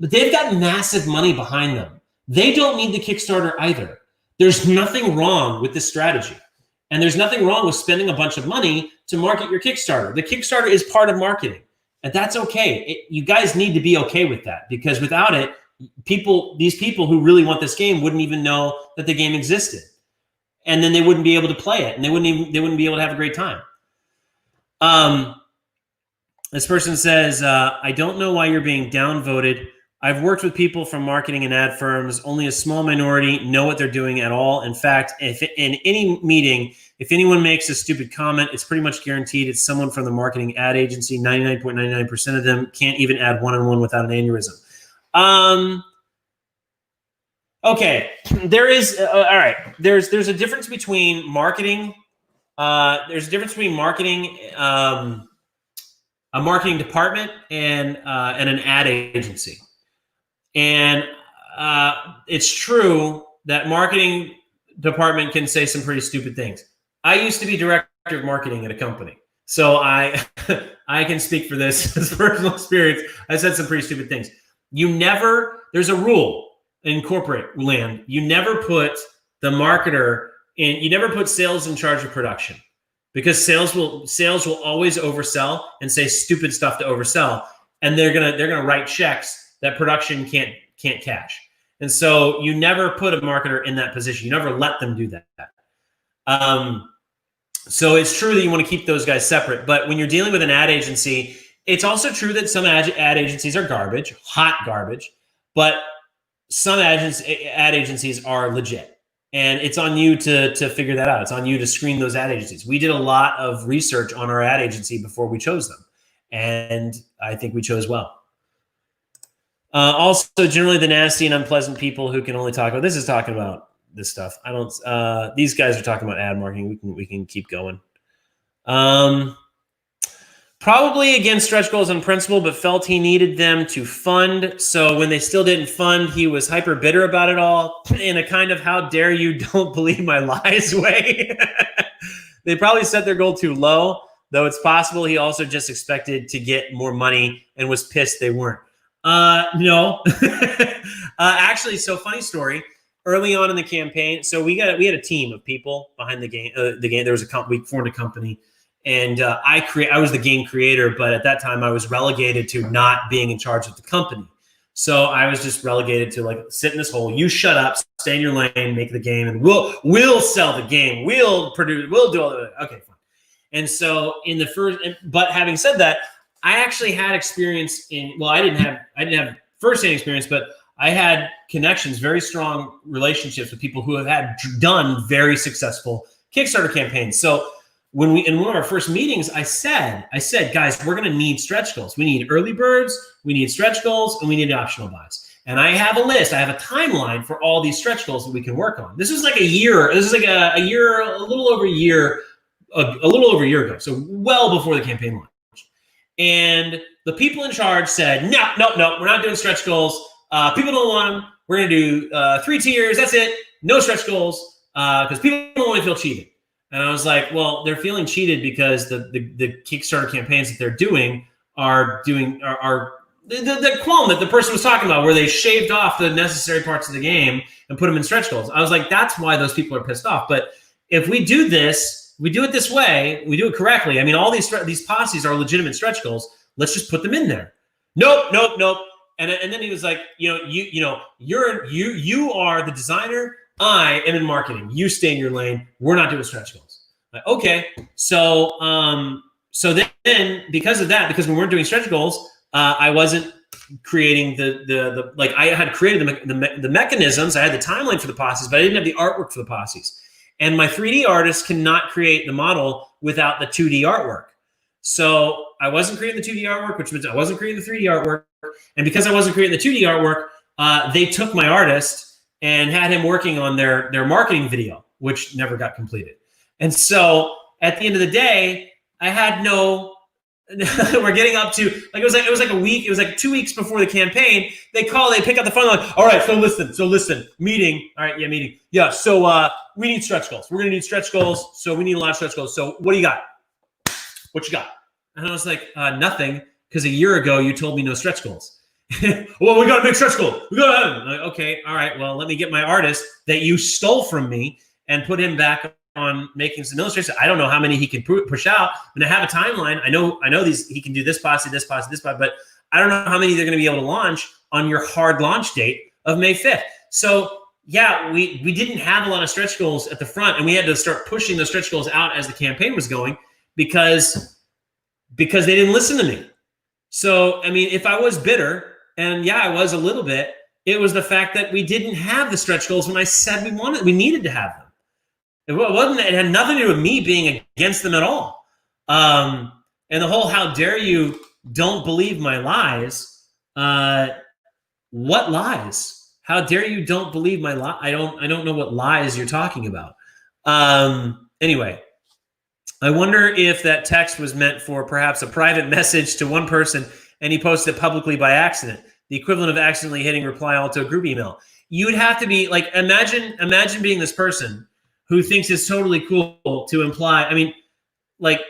but they've got massive money behind them. They don't need the Kickstarter either. There's nothing wrong with this strategy. And there's nothing wrong with spending a bunch of money to market your Kickstarter. The Kickstarter is part of marketing, and that's okay. You guys need to be okay with that, because without it, these people who really want this game wouldn't even know that the game existed, and then they wouldn't be able to play it, and they wouldn't be able to have a great time. This person says, I don't know why you're being downvoted. I've worked with people from marketing and ad firms. Only a small minority know what they're doing at all. In fact, if in any meeting, if anyone makes a stupid comment, it's pretty much guaranteed it's someone from the marketing ad agency. 99.99% of them can't even add one-on-one without an aneurysm. Okay, there is all right. There's a difference between marketing. There's a difference between marketing, a marketing department, and an ad agency. And it's true that marketing department can say some pretty stupid things. I used to be director of marketing at a company, so I can speak for this as personal experience. I said some pretty stupid things. There's a rule in corporate land. You never put the marketer in. You never put sales in charge of production, because sales will always oversell and say stupid stuff to oversell, and they're gonna write checks that production can't cash. And so you never put a marketer in that position. You never let them do that. So it's true that you want to keep those guys separate. But when you're dealing with an ad agency, it's also true that some ad agencies are garbage, hot garbage, but some ad agencies are legit. And it's on you to figure that out. It's on you to screen those ad agencies. We did a lot of research on our ad agency before we chose them, and I think we chose well. Also, generally the nasty and unpleasant people who can only talk about this stuff. I don't. These guys are talking about ad marketing. We can keep going. Probably against stretch goals on principle, but felt he needed them to fund. So when they still didn't fund, he was hyper bitter about it all in a kind of "how dare you, don't believe my lies" way. They probably set their goal too low, though it's possible he also just expected to get more money and was pissed they weren't. No. Actually, so funny story. Early on in the campaign, so we had a team of people behind the game. There was we formed a company, and I was the game creator, but at that time I was relegated to not being in charge of the company. So I was just relegated to like sit in this hole. You shut up, stay in your lane, make the game, and we'll sell the game. We'll produce. We'll do all the okay, fine. And so in the first, but having said that, I actually had experience in. Well, I didn't have firsthand experience, but I had connections, very strong relationships with people who have done very successful Kickstarter campaigns. So when in one of our first meetings, I said, guys, we're going to need stretch goals. We need early birds, we need stretch goals, and we need optional buys. And I have a list. I have a timeline for all these stretch goals that we can work on. This was like a year. This is like a little over a year ago. So well before the campaign launched. And the people in charge said, no, we're not doing stretch goals. People don't want them. We're going to do 3 tiers. That's it. No stretch goals because people don't want to feel cheated. And I was like, well, they're feeling cheated because the Kickstarter campaigns that they're doing are the qualm that the person was talking about, where they shaved off the necessary parts of the game and put them in stretch goals. I was like, that's why those people are pissed off. But if we do this, we do it this way, we do it correctly. I mean, all these posses are legitimate stretch goals. Let's just put them in there. Nope. And then he was like, you are the designer. I am in marketing. You stay in your lane. We're not doing stretch goals. Like, okay. So then because of that, because we weren't doing stretch goals, I wasn't creating the I had created the mechanisms. I had the timeline for the posses, but I didn't have the artwork for the posses. And my 3D artist cannot create the model without the 2D artwork. So I wasn't creating the 2D artwork, which means I wasn't creating the 3D artwork. And because I wasn't creating the 2D artwork, they took my artist and had him working on their marketing video, which never got completed. And so at the end of the day, I had no. We're getting up to it was like a week. It was like 2 weeks before the campaign. They pick up the phone, like, all right, so listen, meeting. All right, yeah, meeting. Yeah, so we need stretch goals. We're gonna need stretch goals. So we need a lot of stretch goals. So what do you got? What you got? And I was like, nothing, because a year ago you told me no stretch goals. Well, we got to make stretch goals. We got to. Like, okay, all right. Well, let me get my artist that you stole from me and put him back on making some illustrations. I don't know how many he can push out. And I have a timeline. I know these. He can do this posse, but I don't know how many they're going to be able to launch on your hard launch date of May 5th. So yeah, we didn't have a lot of stretch goals at the front, and we had to start pushing those stretch goals out as the campaign was going because they didn't listen to me. So I mean, if I was bitter. And yeah, I was a little bit. It was the fact that we didn't have the stretch goals when I said we needed to have them. It had nothing to do with me being against them at all. And the whole "how dare you don't believe my lies." What lies? How dare you don't believe my lie? I don't know what lies you're talking about. Anyway, I wonder if that text was meant for perhaps a private message to one person, and he posted it publicly by accident, the equivalent of accidentally hitting reply all to a group email. You would have to be like, imagine being this person who thinks it's totally cool to imply, I mean, like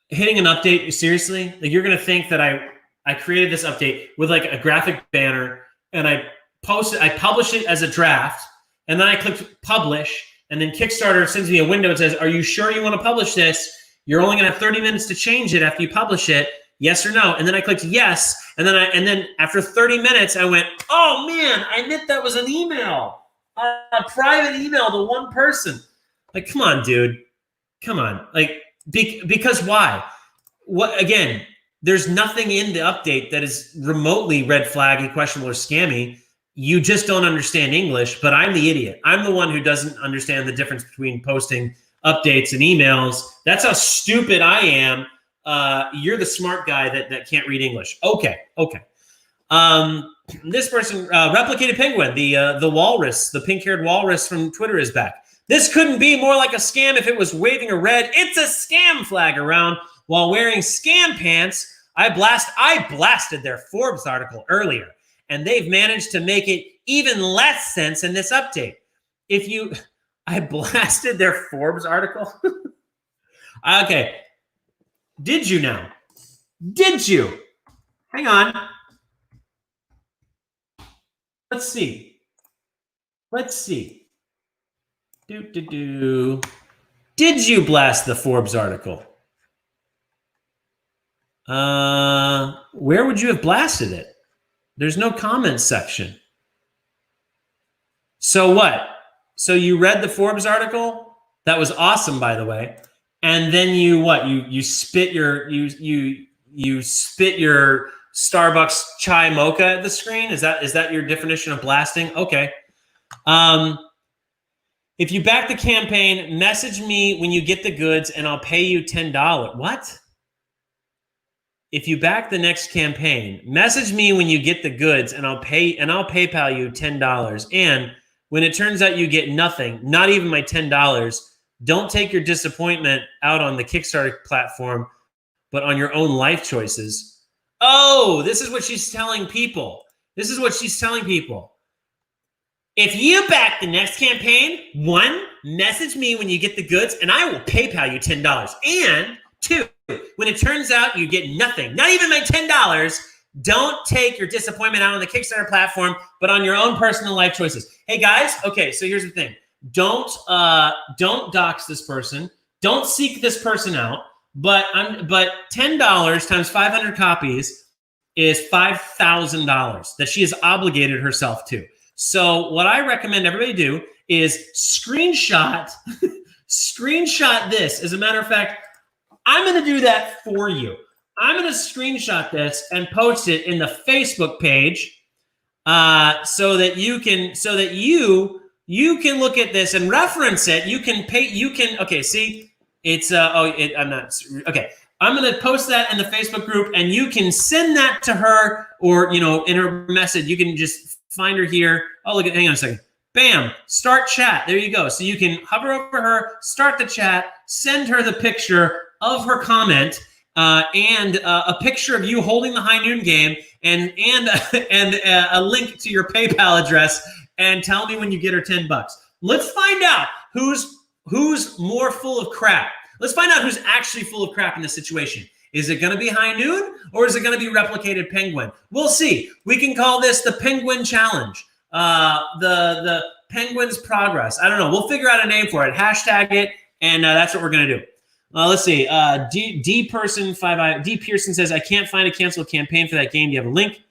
hitting an update, seriously? Like you're going to think that I created this update with like a graphic banner and I published it as a draft, and then I clicked publish, and then Kickstarter sends me a window and says, are you sure you want to publish this? You're only going to have 30 minutes to change it after you publish it. Yes or no? And then I clicked yes. And then after 30 minutes, I went, oh man, I admit that was an email, a private email to one person. Like, come on, dude. Come on. Like, because why? What, again, there's nothing in the update that is remotely red flaggy, questionable, or scammy. You just don't understand English, but I'm the idiot. I'm the one who doesn't understand the difference between posting updates and emails. That's how stupid I am. You're the smart guy that can't read English. Okay. This person, Replicated Penguin, the walrus, the pink-haired walrus from Twitter is back. This couldn't be more like a scam if it was waving a red "It's a scam" flag around while wearing scam pants. I blasted their Forbes article earlier, and they've managed to make it even less sense in this update. I blasted their Forbes article. Okay. Did you now? Did you? Hang on. Let's see. Did you blast the Forbes article? Where would you have blasted it? There's no comments section. So what? So you read the Forbes article? That was awesome, by the way. And then you what? You spit your you spit your Starbucks chai mocha at the screen? Is that your definition of blasting? Okay. If you back the campaign, message me when you get the goods and I'll pay you $10. What? If you back the next campaign, message me when you get the goods and I'll PayPal you $10. And when it turns out you get nothing, not even my $10, don't take your disappointment out on the Kickstarter platform, but on your own life choices. Oh, this is what she's telling people. If you back the next campaign, 1, message me when you get the goods and I will PayPal you $10. And 2, when it turns out you get nothing, not even my $10, don't take your disappointment out on the Kickstarter platform, but on your own personal life choices. Hey guys, okay, so here's the thing. Don't dox this person. Don't seek this person out. But $10 times 500 copies is $5,000 that she has obligated herself to. So what I recommend everybody do is screenshot this. As a matter of fact, I'm going to do that for you. I'm going to screenshot this and post it in the Facebook page so that you can look at this and reference it. Okay, see, it's I'm not okay. I'm going to post that in the Facebook group and you can send that to her or, in her message, you can just find her here. Oh, hang on a second. Bam, start chat. There you go. So you can hover over her, start the chat, send her the picture of her comment and a picture of you holding the High Noon game and a link to your PayPal address and tell me when you get her $10. Let's find out who's more full of crap. Let's find out who's actually full of crap in this situation. Is it going to be High Noon or is it going to be Replicated Penguin? We'll see. We can call this the Penguin Challenge, the Penguin's Progress. I don't know. We'll figure out a name for it. Hashtag it, and that's what we're going to do. Let's see. D Pearson says, I can't find a canceled campaign for that game. Do you have a link?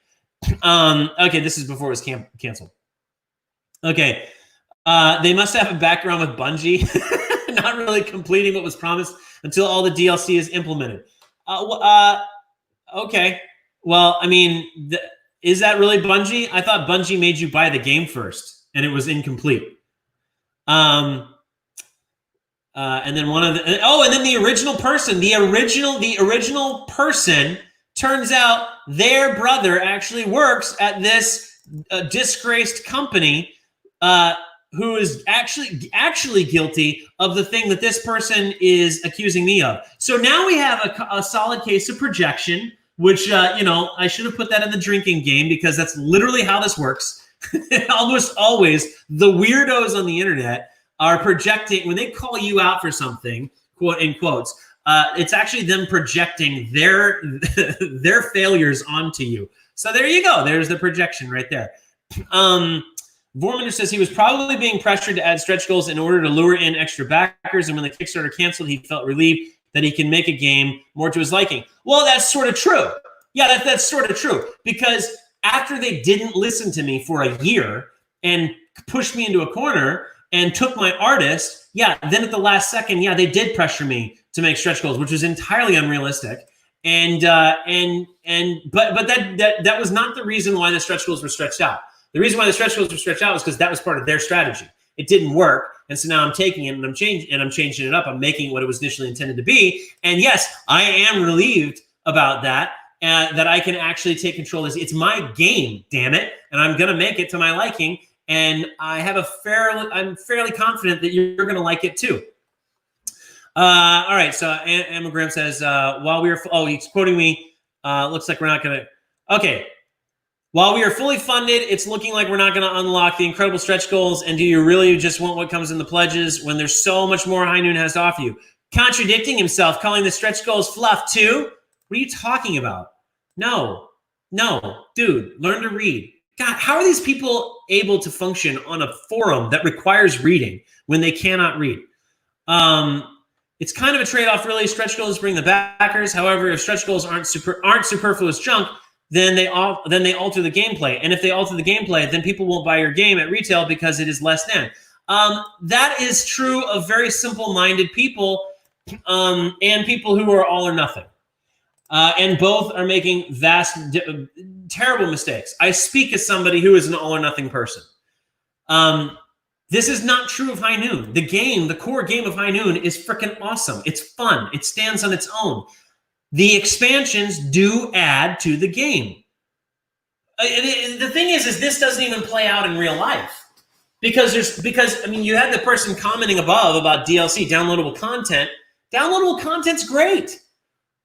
Okay, this is before it was canceled. Okay. They must have a background with Bungie, not really completing what was promised until all the DLC is implemented. Okay. Well, I mean, is that really Bungie? I thought Bungie made you buy the game first, and it was incomplete. And then and then the original person, turns out their brother actually works at this disgraced company, who is actually guilty of the thing that this person is accusing me of. So now we have a solid case of projection, which, I should have put that in the drinking game because that's literally how this works. Almost always the weirdos on the internet are projecting, when they call you out for something, quote in quotes, it's actually them projecting their failures onto you. So there you go. There's the projection right there. Vormander says he was probably being pressured to add stretch goals in order to lure in extra backers, and when the Kickstarter canceled, he felt relieved that he can make a game more to his liking. Well, that's sort of true. Yeah, that's sort of true, because after they didn't listen to me for a year and pushed me into a corner and took my artist, then at the last second, they did pressure me to make stretch goals, which was entirely unrealistic. But that was not the reason why the stretch goals were stretched out. The reason why the stretch goals were stretched out was because that was part of their strategy. It didn't work, and so now I'm taking it and I'm changing it up. I'm making it what it was initially intended to be. And yes, I am relieved about that. That I can actually take control of this. It's my game, damn it, and I'm gonna make it to my liking. And I'm fairly confident that you're gonna like it too. All right. So Emma Graham says, he's quoting me. Looks like we're not gonna. Okay. While we are fully funded, it's looking like we're not going to unlock the incredible stretch goals. And do you really just want what comes in the pledges when there's so much more High Noon has to offer you? contradicting himself, calling the stretch goals fluff too. What are you talking about? No, dude, learn to read. God, how are these people able to function on a forum that requires reading when they cannot read? It's kind of a trade-off, really. Stretch goals bring the backers. However, if stretch goals aren't superfluous junk, then they alter the gameplay. And if they alter the gameplay, then people won't buy your game at retail because it is less than. That is true of very simple-minded people and people who are all or nothing. And both are making terrible mistakes. I speak as somebody who is an all or nothing person. This is not true of High Noon. The core game of High Noon is freaking awesome. It's fun. It stands on its own. The expansions do add to the game. The thing is this doesn't even play out in real life. Because you had the person commenting above about DLC, downloadable content. Downloadable content's great.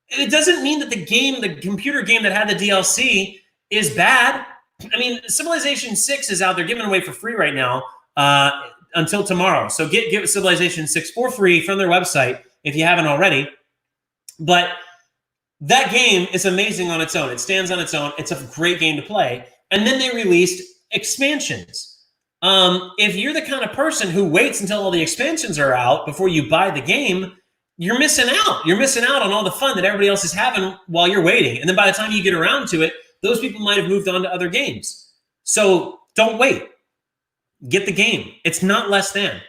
It doesn't mean that the computer game that had the DLC is bad. I mean, Civilization 6 is out there giving away for free right now until tomorrow. So get Civilization 6 for free from their website if you haven't already. But that game is amazing on its own. It stands on its own. It's a great game to play. And then they released expansions. If you're the kind of person who waits until all the expansions are out before you buy the game, you're missing out. You're missing out on all the fun that everybody else is having while you're waiting. And then by the time you get around to it, those people might have moved on to other games. So don't wait. Get the game. It's not less than.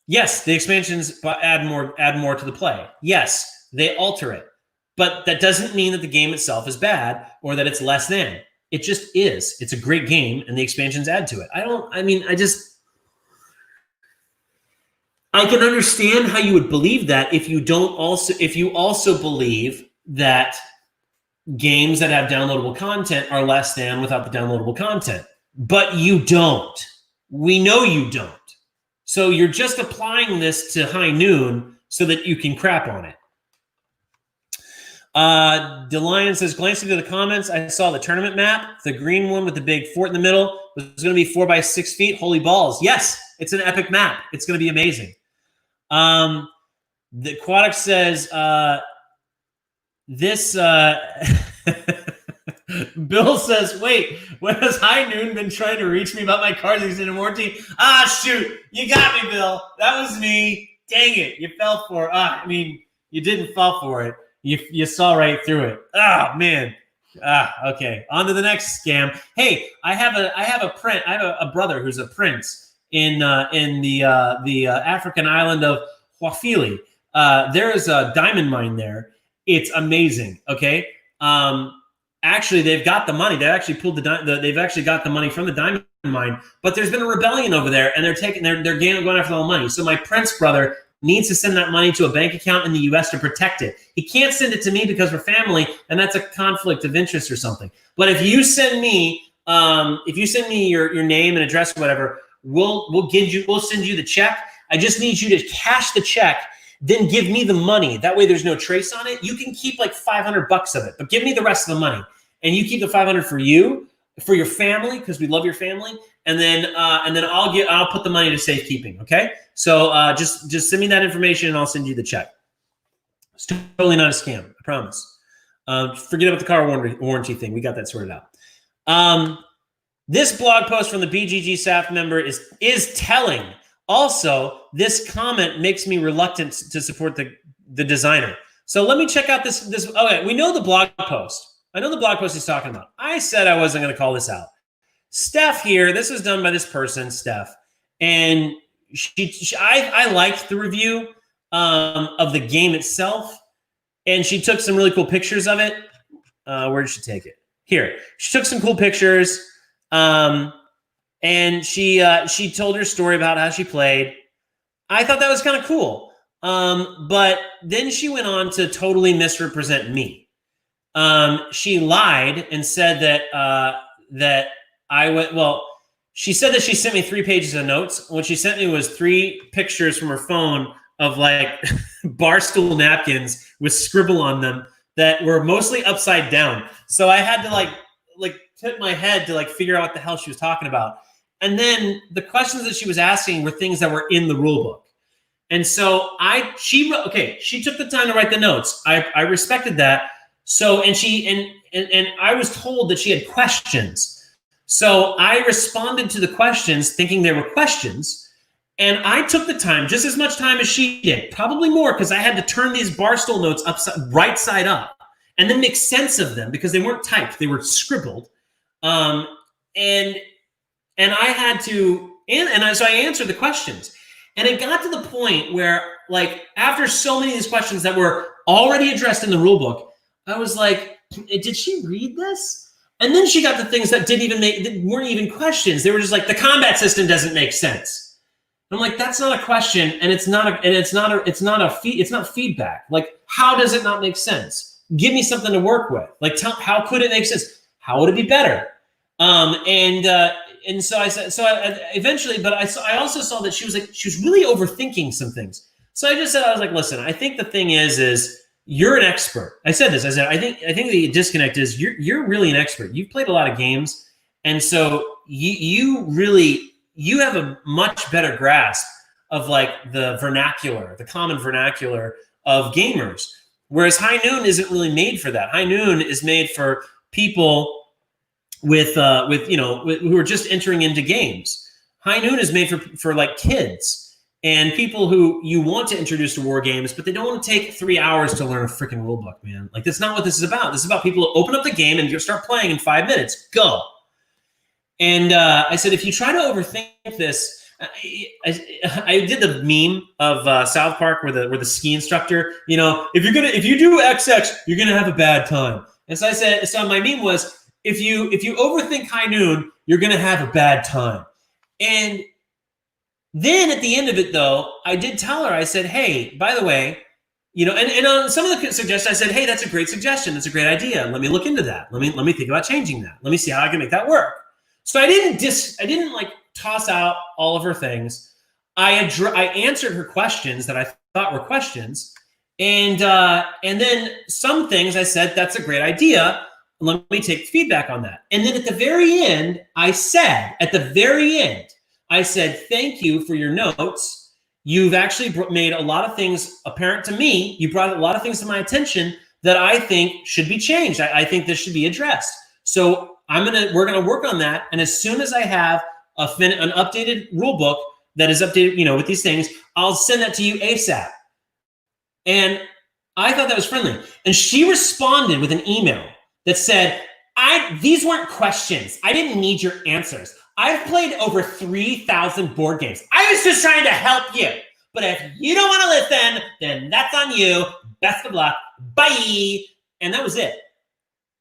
Yes, the expansions add more to the play. Yes, they alter it. But that doesn't mean that the game itself is bad or that it's less than. It just is. It's a great game, and the expansions add to it. I can understand how you would believe that if you also believe that games that have downloadable content are less than without the downloadable content. But you don't. We know you don't. So you're just applying this to High Noon so that you can crap on it. DeLion says, glancing through the comments, I saw the tournament map. The green one with the big fort in the middle was going to be 4 by 6 feet. Holy balls. Yes, it's an epic map. It's going to be amazing. The Aquatic says, Bill says, wait, when has High Noon been trying to reach me about my cars extended warranty? Ah, shoot. You got me, Bill. That was me. Dang it. You fell for it. You didn't fall for it. You saw right through it. Oh, man. Okay. On to the next scam. Hey, I have a brother who's a prince in the African island of Wafili. There is a diamond mine there. It's amazing. Okay. Actually, they've got the money. They actually pulled they've actually got the money from the diamond mine, but there's been a rebellion over there, and they're going after all the money. So my prince brother needs to send that money to a bank account in the U.S. to protect it. He can't send it to me because we're family, and that's a conflict of interest or something. But if you send me, your name and address or whatever, we'll send you the check. I just need you to cash the check, then give me the money. That way there's no trace on it. You can keep like $500 of it, but give me the rest of the money. And you keep the $500 for you, for your family, because we love your family. And then I'll put the money to safekeeping. Okay. So just send me that information and I'll send you the check. It's totally not a scam. I promise. Forget about the car warranty thing. We got that sorted out. This blog post from the BGG staff member is telling. Also, this comment makes me reluctant to support the designer. So let me check out this. Okay, we know the blog post. I know the blog post he's talking about. I said I wasn't going to call this out. Steph here, this was done by this person, Steph. And I liked the review of the game itself. And she took some really cool pictures of it. Where did she take it? Here. She took some cool pictures. And she told her story about how she played. I thought that was kind of cool. But then she went on to totally misrepresent me. She lied and said that I went, well, she said that she sent me 3 pages of notes. What she sent me was 3 pictures from her phone of like barstool napkins with scribble on them that were mostly upside down. So I had to like tip my head to like figure out what the hell she was talking about. And then the questions that she was asking were things that were in the rule book. And so she took the time to write the notes. I respected that. So, and I was told that she had questions. So I responded to the questions thinking they were questions. And I took the time, just as much time as she did, probably more, because I had to turn these Barstool notes right side up and then make sense of them because they weren't typed, they were scribbled. And I had to, so I answered the questions. And it got to the point where, like, after so many of these questions that were already addressed in the rule book, I was like, did she read this? And then she got the things that weren't even questions. They were just like, the combat system doesn't make sense. I'm like, that's not a question, and it's not feedback. Like, how does it not make sense? Give me something to work with. Like, how could it make sense? How would it be better? And so I said, eventually, but I also saw that she was really overthinking some things. So I just said, I was like, listen, I think the thing is you're an expert. I said this. I said, I think the disconnect is you're really an expert. You've played a lot of games, and so you have a much better grasp of like the common vernacular of gamers. Whereas High Noon isn't really made for that. High Noon is made for people who are just entering into games. High Noon is made for like kids and people who you want to introduce to war games, but they don't want to take 3 hours to learn a freaking rule book, man. Like, that's not what this is about. This is about people who open up the game and you start playing in 5 minutes. Go. And I said, if you try to overthink this, I did the meme of South Park where the ski instructor, if you do XX, you're gonna have a bad time. And so I said, my meme was, if you overthink High Noon, you're gonna have a bad time. And then at the end of it, though, I did tell her, I said, hey, by the way, and on some of the suggestions, I said, hey, that's a great suggestion. That's a great idea. Let me look into that. Let me think about changing that. Let me see how I can make that work. So I didn't like toss out all of her things. I answered her questions that I thought were questions, and then some things I said, that's a great idea. Let me take feedback on that. And then at the very end, I said, thank you for your notes. You've actually made a lot of things apparent to me. You brought a lot of things to my attention that I think should be changed. I think this should be addressed. So we're gonna work on that, and as soon as I have an updated rule book that is updated, with these things, I'll send that to you ASAP. And I thought that was friendly. And she responded with an email that said, these weren't questions. I didn't need your answers. I've played over 3,000 board games. I was just trying to help you. But if you don't want to listen, then that's on you. Best of luck. Bye. And that was it.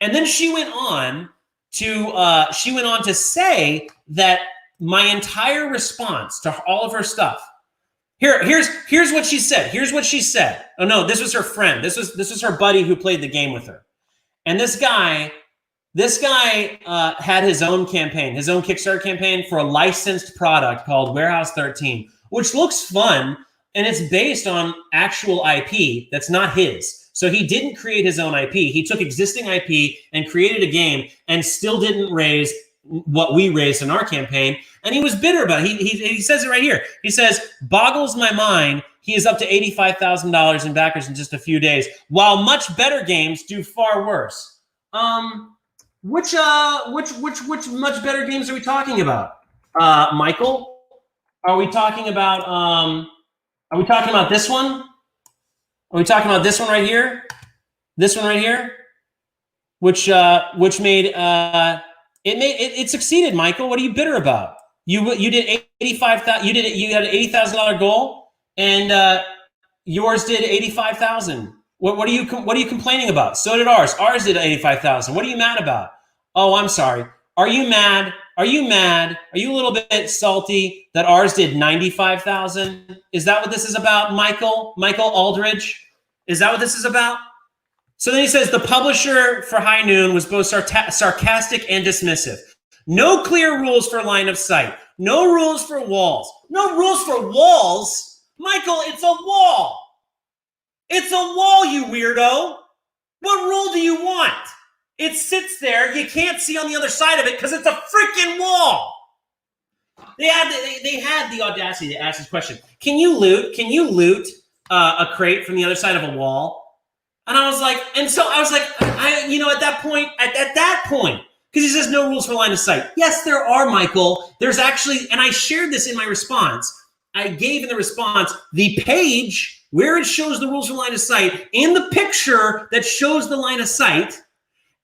And then she went on to say that my entire response to all of her stuff. Here's what she said. Here's what she said. Oh no, this was her friend. This was her buddy who played the game with her. And this guy had his own campaign, his own Kickstarter campaign for a licensed product called Warehouse 13, which looks fun, and it's based on actual IP that's not his. So he didn't create his own IP. He took existing IP and created a game and still didn't raise what we raised in our campaign. And he was bitter about it. He says it right here. He says, boggles my mind. He is up to $85,000 in backers in just a few days, while much better games do far worse. Which much better games are we talking about? Michael? Are we talking about this one? Are we talking about this one right here? This one right here? Which made it succeeded, Michael. What are you bitter about? You did 85,000. You had an $80,000 goal, and yours did 85,000. What are you complaining about? So did ours. Ours did 85,000. What are you mad about? Oh, I'm sorry. Are you mad? Are you mad? Are you a little bit salty that ours did 95,000? Is that what this is about, Michael? Michael Aldridge? Is that what this is about? So then he says the publisher for High Noon was both sarcastic and dismissive. No clear rules for line of sight. No rules for walls. No rules for walls? Michael, it's a wall. It's a wall, you weirdo. What rule do you want? It sits there. You can't see on the other side of it because it's a freaking wall. They had the audacity to ask this question. Can you loot a crate from the other side of a wall? And I was like, at that point, because he says no rules for line of sight. Yes, there are, Michael. There's actually, and I shared this in my response. I gave in the response the page where it shows the rules for line of sight and the picture that shows the line of sight.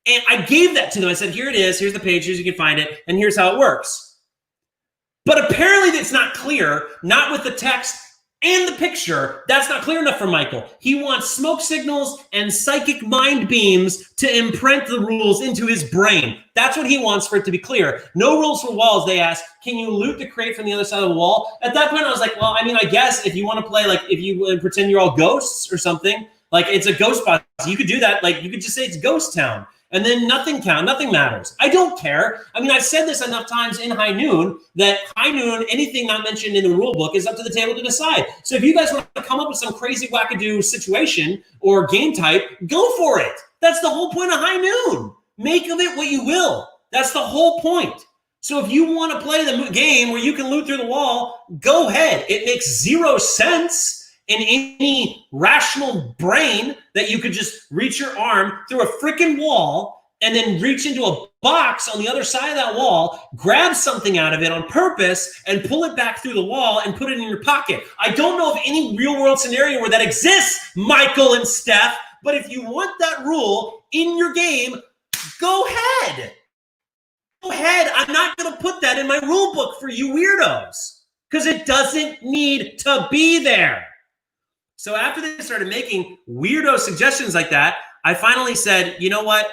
And I gave that to them. I said, here it is. Here's the page. Here's you can find it. And here's how it works. But apparently it's not clear, not with the text and the picture. That's not clear enough for Michael. He wants smoke signals and psychic mind beams to imprint the rules into his brain. That's what he wants for it to be clear. No rules for walls. They ask, can you loot the crate from the other side of the wall? At that point, I was like, well, I mean, I guess if you want to play, like, if you pretend you're all ghosts or something, like it's a ghost box, you could do that. Like, you could just say it's Ghost Town. And then nothing matters. I don't care. I mean, I've said this enough times in High Noon that High Noon, anything not mentioned in the rule book is up to the table to decide. So if you guys want to come up with some crazy wackadoo situation or game type, go for it. That's the whole point of High Noon. Make of it what you will. That's the whole point. So if you want to play the game where you can loot through the wall, go ahead. It makes zero sense in any rational brain that you could just reach your arm through a freaking wall and then reach into a box on the other side of that wall, grab something out of it on purpose and pull it back through the wall and put it in your pocket. I don't know of any real world scenario where that exists, Michael and Steph, but if you want that rule in your game, go ahead. Go ahead. I'm not going to put that in my rule book for you weirdos because it doesn't need to be there. So after they started making weirdo suggestions like that, I finally said, you know what?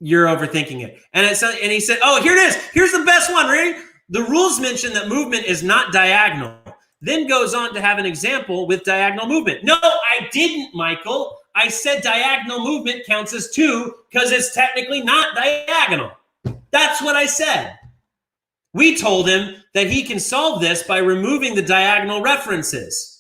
You're overthinking it. And he said, oh, here it is. Here's the best one. Ready? The rules mention that movement is not diagonal. Then goes on to have an example with diagonal movement. No, I didn't, Michael. I said diagonal movement counts as 2 because it's technically not diagonal. That's what I said. We told him that he can solve this by removing the diagonal references.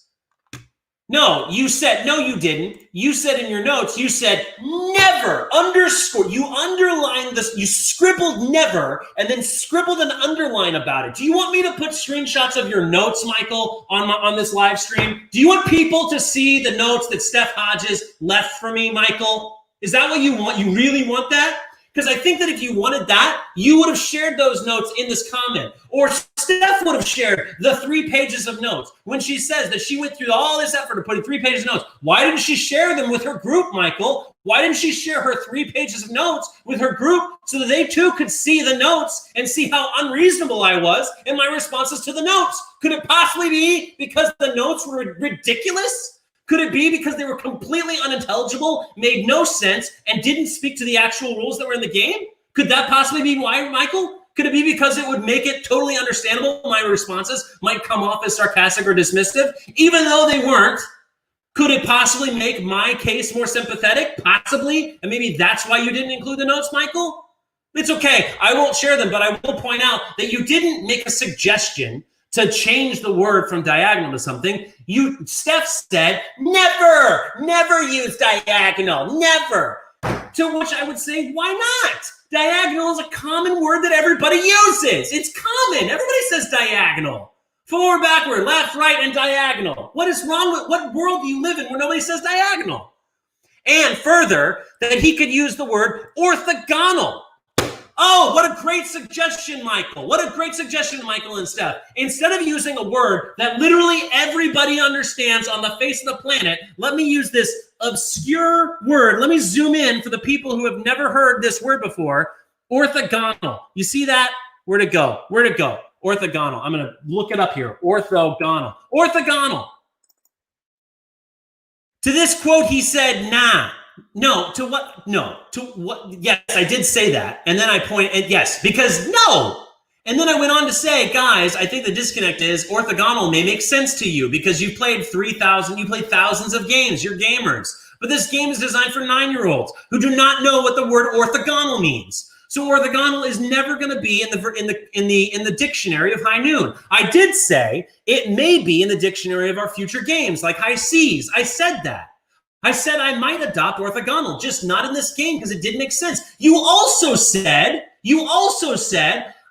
No, you said, no, you didn't. You said in your notes, you said never, underscore. You underlined this, you scribbled never, and then scribbled an underline about it. Do you want me to put screenshots of your notes, Michael, on this live stream? Do you want people to see the notes that Steph Hodges left for me, Michael? Is that what you want? You really want that? Because I think that if you wanted that, you would have shared those notes in this comment. Or Steph would have shared the 3 pages of notes. When she says that she went through all this effort of putting 3 pages of notes, why didn't she share them with her group, Michael? Why didn't she share her 3 pages of notes with her group so that they too could see the notes and see how unreasonable I was in my responses to the notes? Could it possibly be because the notes were ridiculous? Could it be because they were completely unintelligible, made no sense, and didn't speak to the actual rules that were in the game? Could that possibly be why, Michael? Could it be because it would make it totally understandable my responses might come off as sarcastic or dismissive, even though they weren't? Could it possibly make my case more sympathetic? Possibly. And maybe that's why you didn't include the notes, Michael? It's okay. I won't share them, but I will point out that you didn't make a suggestion to change the word from diagonal to something. Steph said, never use diagonal, never. To which I would say, why not? Diagonal is a common word that everybody uses. It's common. Everybody says diagonal. Forward, backward, left, right, and diagonal. What is wrong with, what world do you live in where nobody says diagonal? And further, that he could use the word orthogonal. Oh, what a great suggestion, Michael. What a great suggestion, Michael and Steph. Instead of using a word that literally everybody understands on the face of the planet, let me use this obscure word. Let me zoom in for the people who have never heard this word before. Orthogonal. You see that? Where'd it go? Where'd it go? Orthogonal. I'm going to look it up here. Orthogonal. Orthogonal. To this quote, he said, nah. No, to what? No, to what? Yes, I did say that. And then I pointed, and yes, because no. And then I went on to say, guys, I think the disconnect is orthogonal may make sense to you because you played 3,000, you played thousands of games, you're gamers. But this game is designed for 9-year-olds who do not know what the word orthogonal means. So orthogonal is never going to be in the dictionary of High Noon. I did say it may be in the dictionary of our future games, like High Seas. I said that. I said I might adopt orthogonal, just not in this game because it didn't make sense. You also said,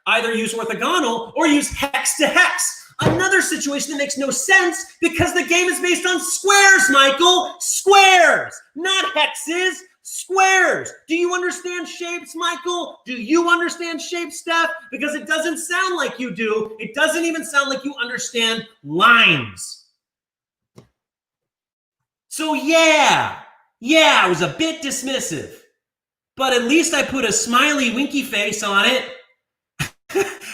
Either use orthogonal or use hex to hex. Another situation that makes no sense because the game is based on squares, Michael. Squares, not hexes. Squares. Do you understand shapes, Michael? Do you understand shapes, Steph? Because it doesn't sound like you do. It doesn't even sound like you understand lines. So yeah, I was a bit dismissive, but at least I put a smiley winky face on it.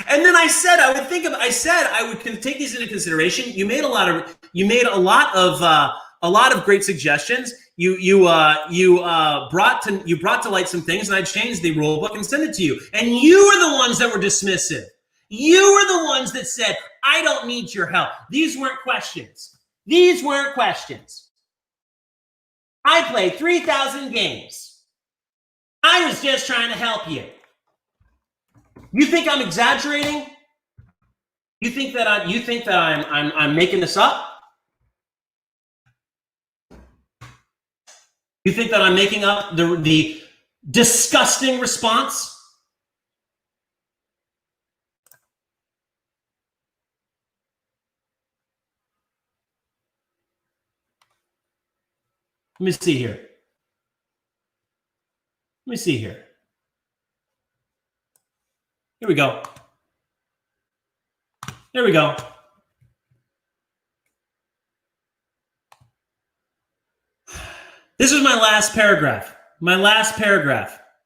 And then I said I would take these into consideration. You made a lot of great suggestions. You brought to light some things, and I changed the rule book and sent it to you. And you were the ones that were dismissive. You were the ones that said, I don't need your help. These weren't questions. I played 3,000 games. I was just trying to help you. You think I'm exaggerating? You think that I'm making this up? You think that I'm making up the disgusting response? Let me see here. Here we go. This is my last paragraph.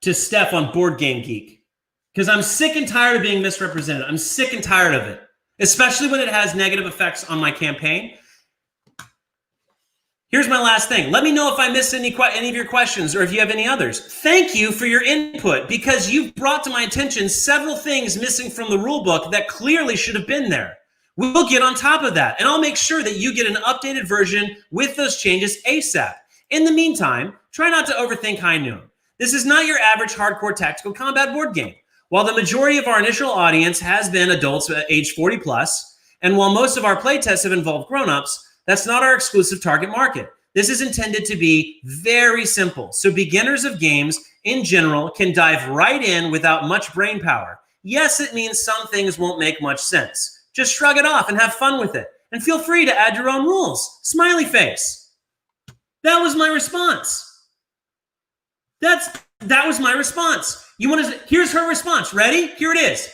To Steph on Board Game Geek. Because I'm sick and tired of being misrepresented. I'm sick and tired of it. Especially when it has negative effects on my campaign. Here's my last thing. Let me know if I missed any of your questions or if you have any others. Thank you for your input because you've brought to my attention several things missing from the rule book that clearly should have been there. We'll get on top of that, and I'll make sure that you get an updated version with those changes ASAP. In the meantime, try not to overthink High Noon. This is not your average hardcore tactical combat board game. While the majority of our initial audience has been adults age 40 plus, and while most of our playtests have involved grown-ups, that's not our exclusive target market. This is intended to be very simple, so beginners of games in general can dive right in without much brain power. Yes, it means some things won't make much sense. Just shrug it off and have fun with it. And feel free to add your own rules. Smiley face. That was my response. That was my response. Here's her response. Ready? Here it is.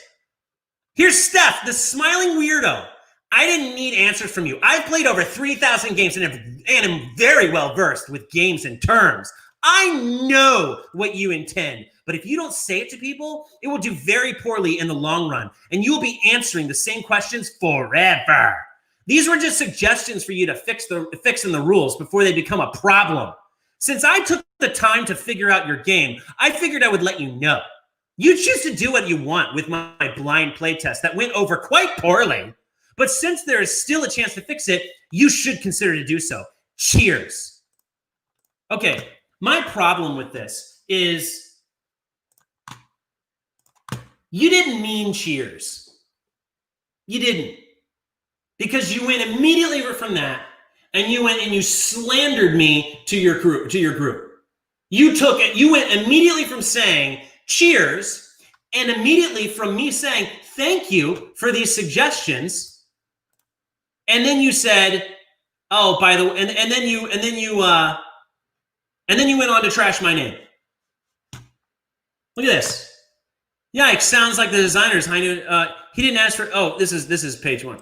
Here's Steph, the smiling weirdo. I didn't need answers from you. I've played over 3,000 games and am very well versed with games and terms. I know what you intend, but if you don't say it to people, it will do very poorly in the long run, and you will be answering the same questions forever. These were just suggestions for you to fix in the rules before they become a problem. Since I took the time to figure out your game, I figured I would let you know. You choose to do what you want with my blind playtest that went over quite poorly. But since there is still a chance to fix it, you should consider to do so. Cheers. Okay, my problem with this is you didn't mean cheers. You didn't. Because you went immediately from that and you went and you slandered me to your group. You went immediately from saying cheers and immediately from me saying thank you for these suggestions. And then you said, "Oh, by the way," and then you went on to trash my name. Look at this. Yikes! Sounds like the designers. He didn't ask for. Oh, this is page 1.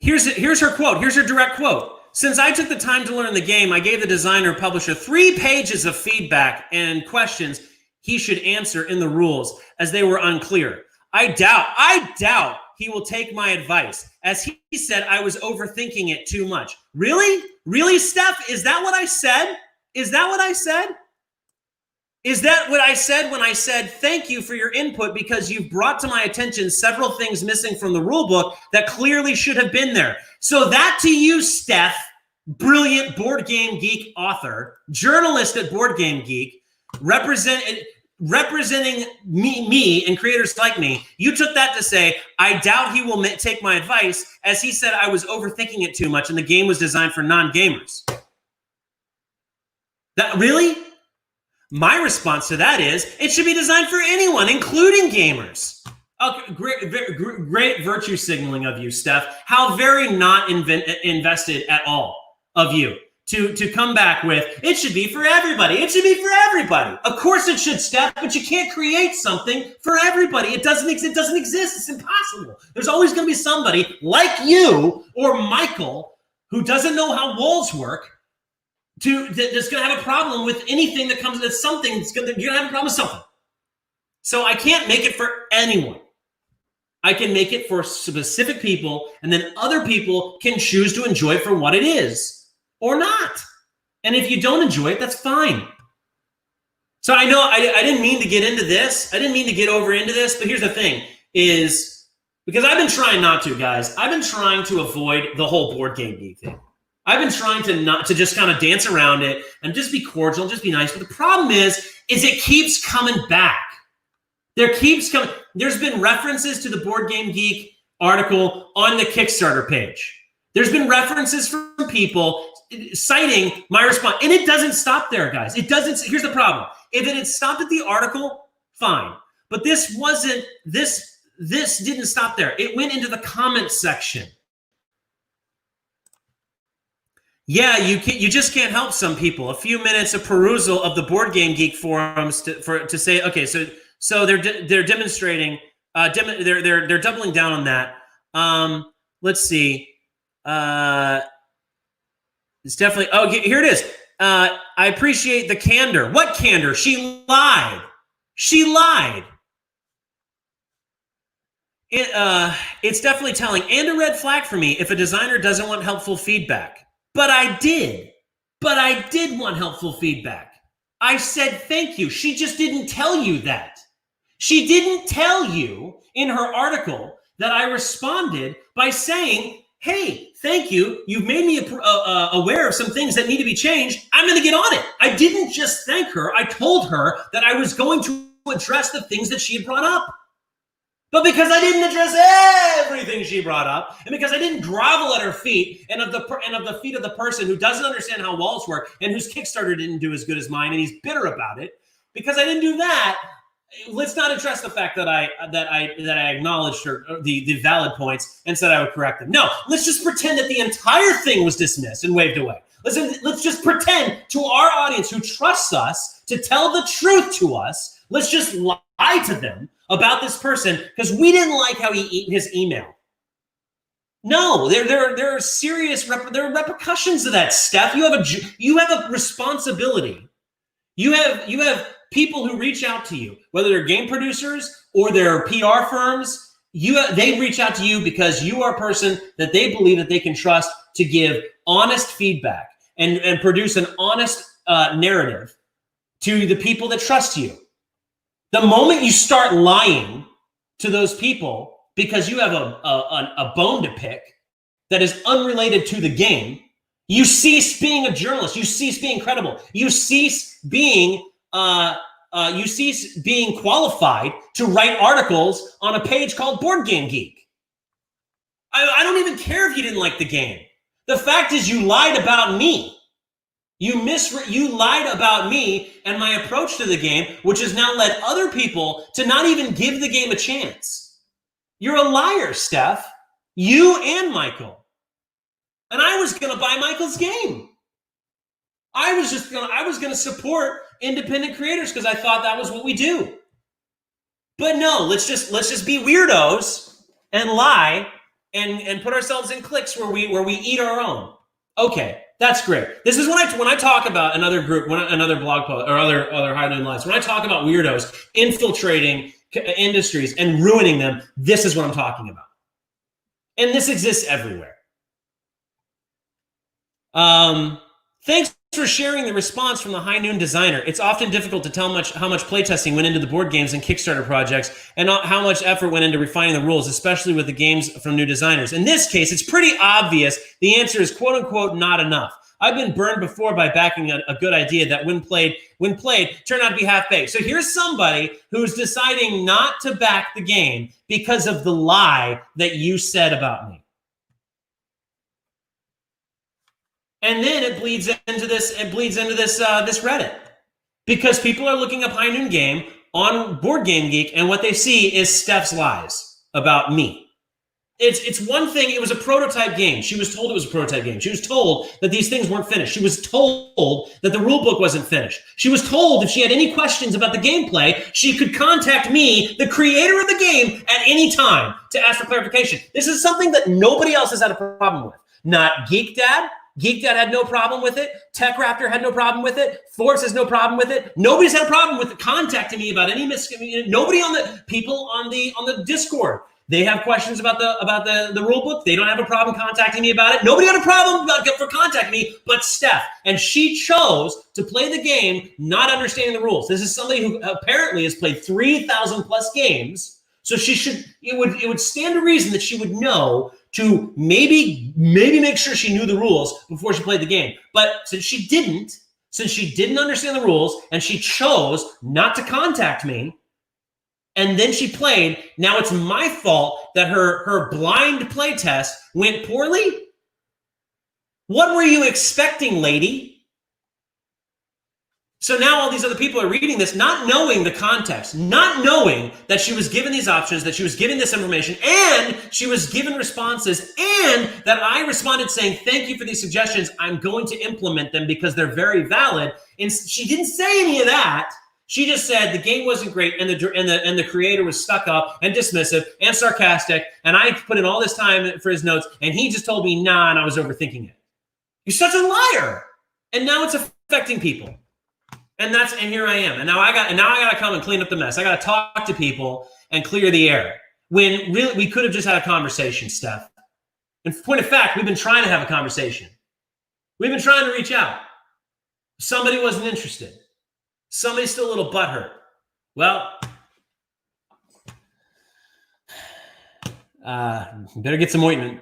Here's her quote. Here's her direct quote. Since I took the time to learn the game, I gave the designer publisher 3 pages of feedback and questions he should answer in the rules as they were unclear. I doubt he will take my advice. As he said, I was overthinking it too much. Really? Really, Steph? Is that what I said? Is that what I said? Is that what I said when I said, thank you for your input because you've brought to my attention several things missing from the rule book that clearly should have been there. So that to you, Steph, brilliant Board Game Geek author, journalist at Board Game Geek, representing me and creators like me, you took that to say, I doubt he will take my advice, as he said I was overthinking it too much and the game was designed for non-gamers. That really? My response to that is it should be designed for anyone, including gamers. Okay, great virtue signaling of you, Steph. How very not invested at all of you to come back with, it should be for everybody. It should be for everybody. Of course it should, Steph, but you can't create something for everybody. It doesn't exist. It's impossible. There's always going to be somebody like you or Michael who doesn't know how walls work that's going to have a problem with anything that comes. That's something. You're going to have a problem with something. So I can't make it for anyone. I can make it for specific people, and then other people can choose to enjoy it for what it is or not. And if you don't enjoy it, that's fine. So I know I didn't mean to get into this. I didn't mean to get over into this, but here's the thing is, because I've been trying not to, guys. I've been trying to avoid the whole board game geek thing. I've been trying to just kind of dance around it and just be cordial, just be nice. But the problem is it keeps coming back. There's been references to the Board Game Geek article on the Kickstarter page. There's been references from people citing my response. And it doesn't stop there, guys. It doesn't. Here's the problem. If it had stopped at the article, fine. But this didn't stop there. It went into the comments section. Yeah, you just can't help some people. A few minutes of perusal of the Board Game Geek forums to say, okay, so they're demonstrating, they're doubling down on that. Let's see. It's definitely, oh, here it is. I appreciate the candor. What candor? She lied. It's definitely telling, and a red flag for me if a designer doesn't want helpful feedback. But I did want helpful feedback. I said thank you. She just didn't tell you that. She didn't tell you in her article that I responded by saying, hey, thank you. You've made me aware of some things that need to be changed. I'm going to get on it. I didn't just thank her. I told her that I was going to address the things that she had brought up. But because I didn't address everything she brought up, and because I didn't grovel at her feet and of the feet of the person who doesn't understand how walls work and whose Kickstarter didn't do as good as mine, and he's bitter about it, because I didn't do that, let's not address the fact that I acknowledged her the valid points and said I would correct them. No, let's just pretend that the entire thing was dismissed and waved away. Let's just pretend to our audience who trusts us to tell the truth to us. Let's just lie to them about this person because we didn't like how he his email. No, there are serious there are repercussions to that, Steph. You have a responsibility. You have people who reach out to you, whether they're game producers or they're PR firms. They reach out to you because you are a person that they believe that they can trust to give honest feedback and produce an honest narrative to the people that trust you. The moment you start lying to those people because you have a bone to pick that is unrelated to the game, you cease being a journalist. You cease being credible. You cease being qualified to write articles on a page called Board Game Geek. I don't even care if you didn't like the game. The fact is you lied about me. You lied about me and my approach to the game, which has now led other people to not even give the game a chance. You're a liar, Steph. You and Michael. And I was going to buy Michael's game. I was going to support independent creators because I thought that was what we do. But no, let's just be weirdos and lie and put ourselves in cliques where we eat our own. Okay. That's great. This is when I talk about another group, another blog post, or other High Noon Lives. When I talk about weirdos infiltrating industries and ruining them, this is what I'm talking about. And this exists everywhere. Thanks for sharing the response from the High Noon designer. It's often difficult to tell how much playtesting went into the board games and Kickstarter projects and how much effort went into refining the rules, especially with the games from new designers. In this case, it's pretty obvious the answer is quote unquote not enough. I've been burned before by backing a good idea that when played turned out to be half-baked. So here's somebody who's deciding not to back the game because of the lie that you said about me. And then it bleeds into this Reddit. because people are looking up High Noon Game on Board Game Geek, and what they see is Steph's lies about me. It's one thing. It was a prototype game. She was told it was a prototype game. She was told that these things weren't finished. She was told that the rule book wasn't finished. She was told if she had any questions about the gameplay, she could contact me, the creator of the game, at any time to ask for clarification. This is something that nobody else has had a problem with. Not Geek Dad. Geek Dad had no problem with it. Tech Raptor had no problem with it. Force has no problem with it. Nobody's had a problem with contacting me about any nobody on the people on the Discord. They have questions about the rule book. They don't have a problem contacting me about it. Nobody had a problem for contacting me but Steph. And she chose to play the game not understanding the rules. This is somebody who apparently has played 3,000 plus games. So it would stand to reason that she would know to maybe make sure she knew the rules before she played the game. But since she didn't understand the rules and she chose not to contact me, and then she played, now it's my fault that her blind play test went poorly? What were you expecting, lady? So now all these other people are reading this, not knowing the context, not knowing that she was given these options, that she was given this information, and she was given responses, and that I responded saying, thank you for these suggestions. I'm going to implement them because they're very valid. And she didn't say any of that. She just said the game wasn't great, and the creator was stuck up and dismissive and sarcastic, and I put in all this time for his notes, and he just told me nah, and I was overthinking it. You're such a liar, and now it's affecting people, and here I am, and now I got to come and clean up the mess. I got to talk to people and clear the air when really we could have just had a conversation, Steph. In point of fact, we've been trying to have a conversation. We've been trying to reach out. Somebody wasn't interested. Somebody's still a little butthurt. Well, better get some ointment.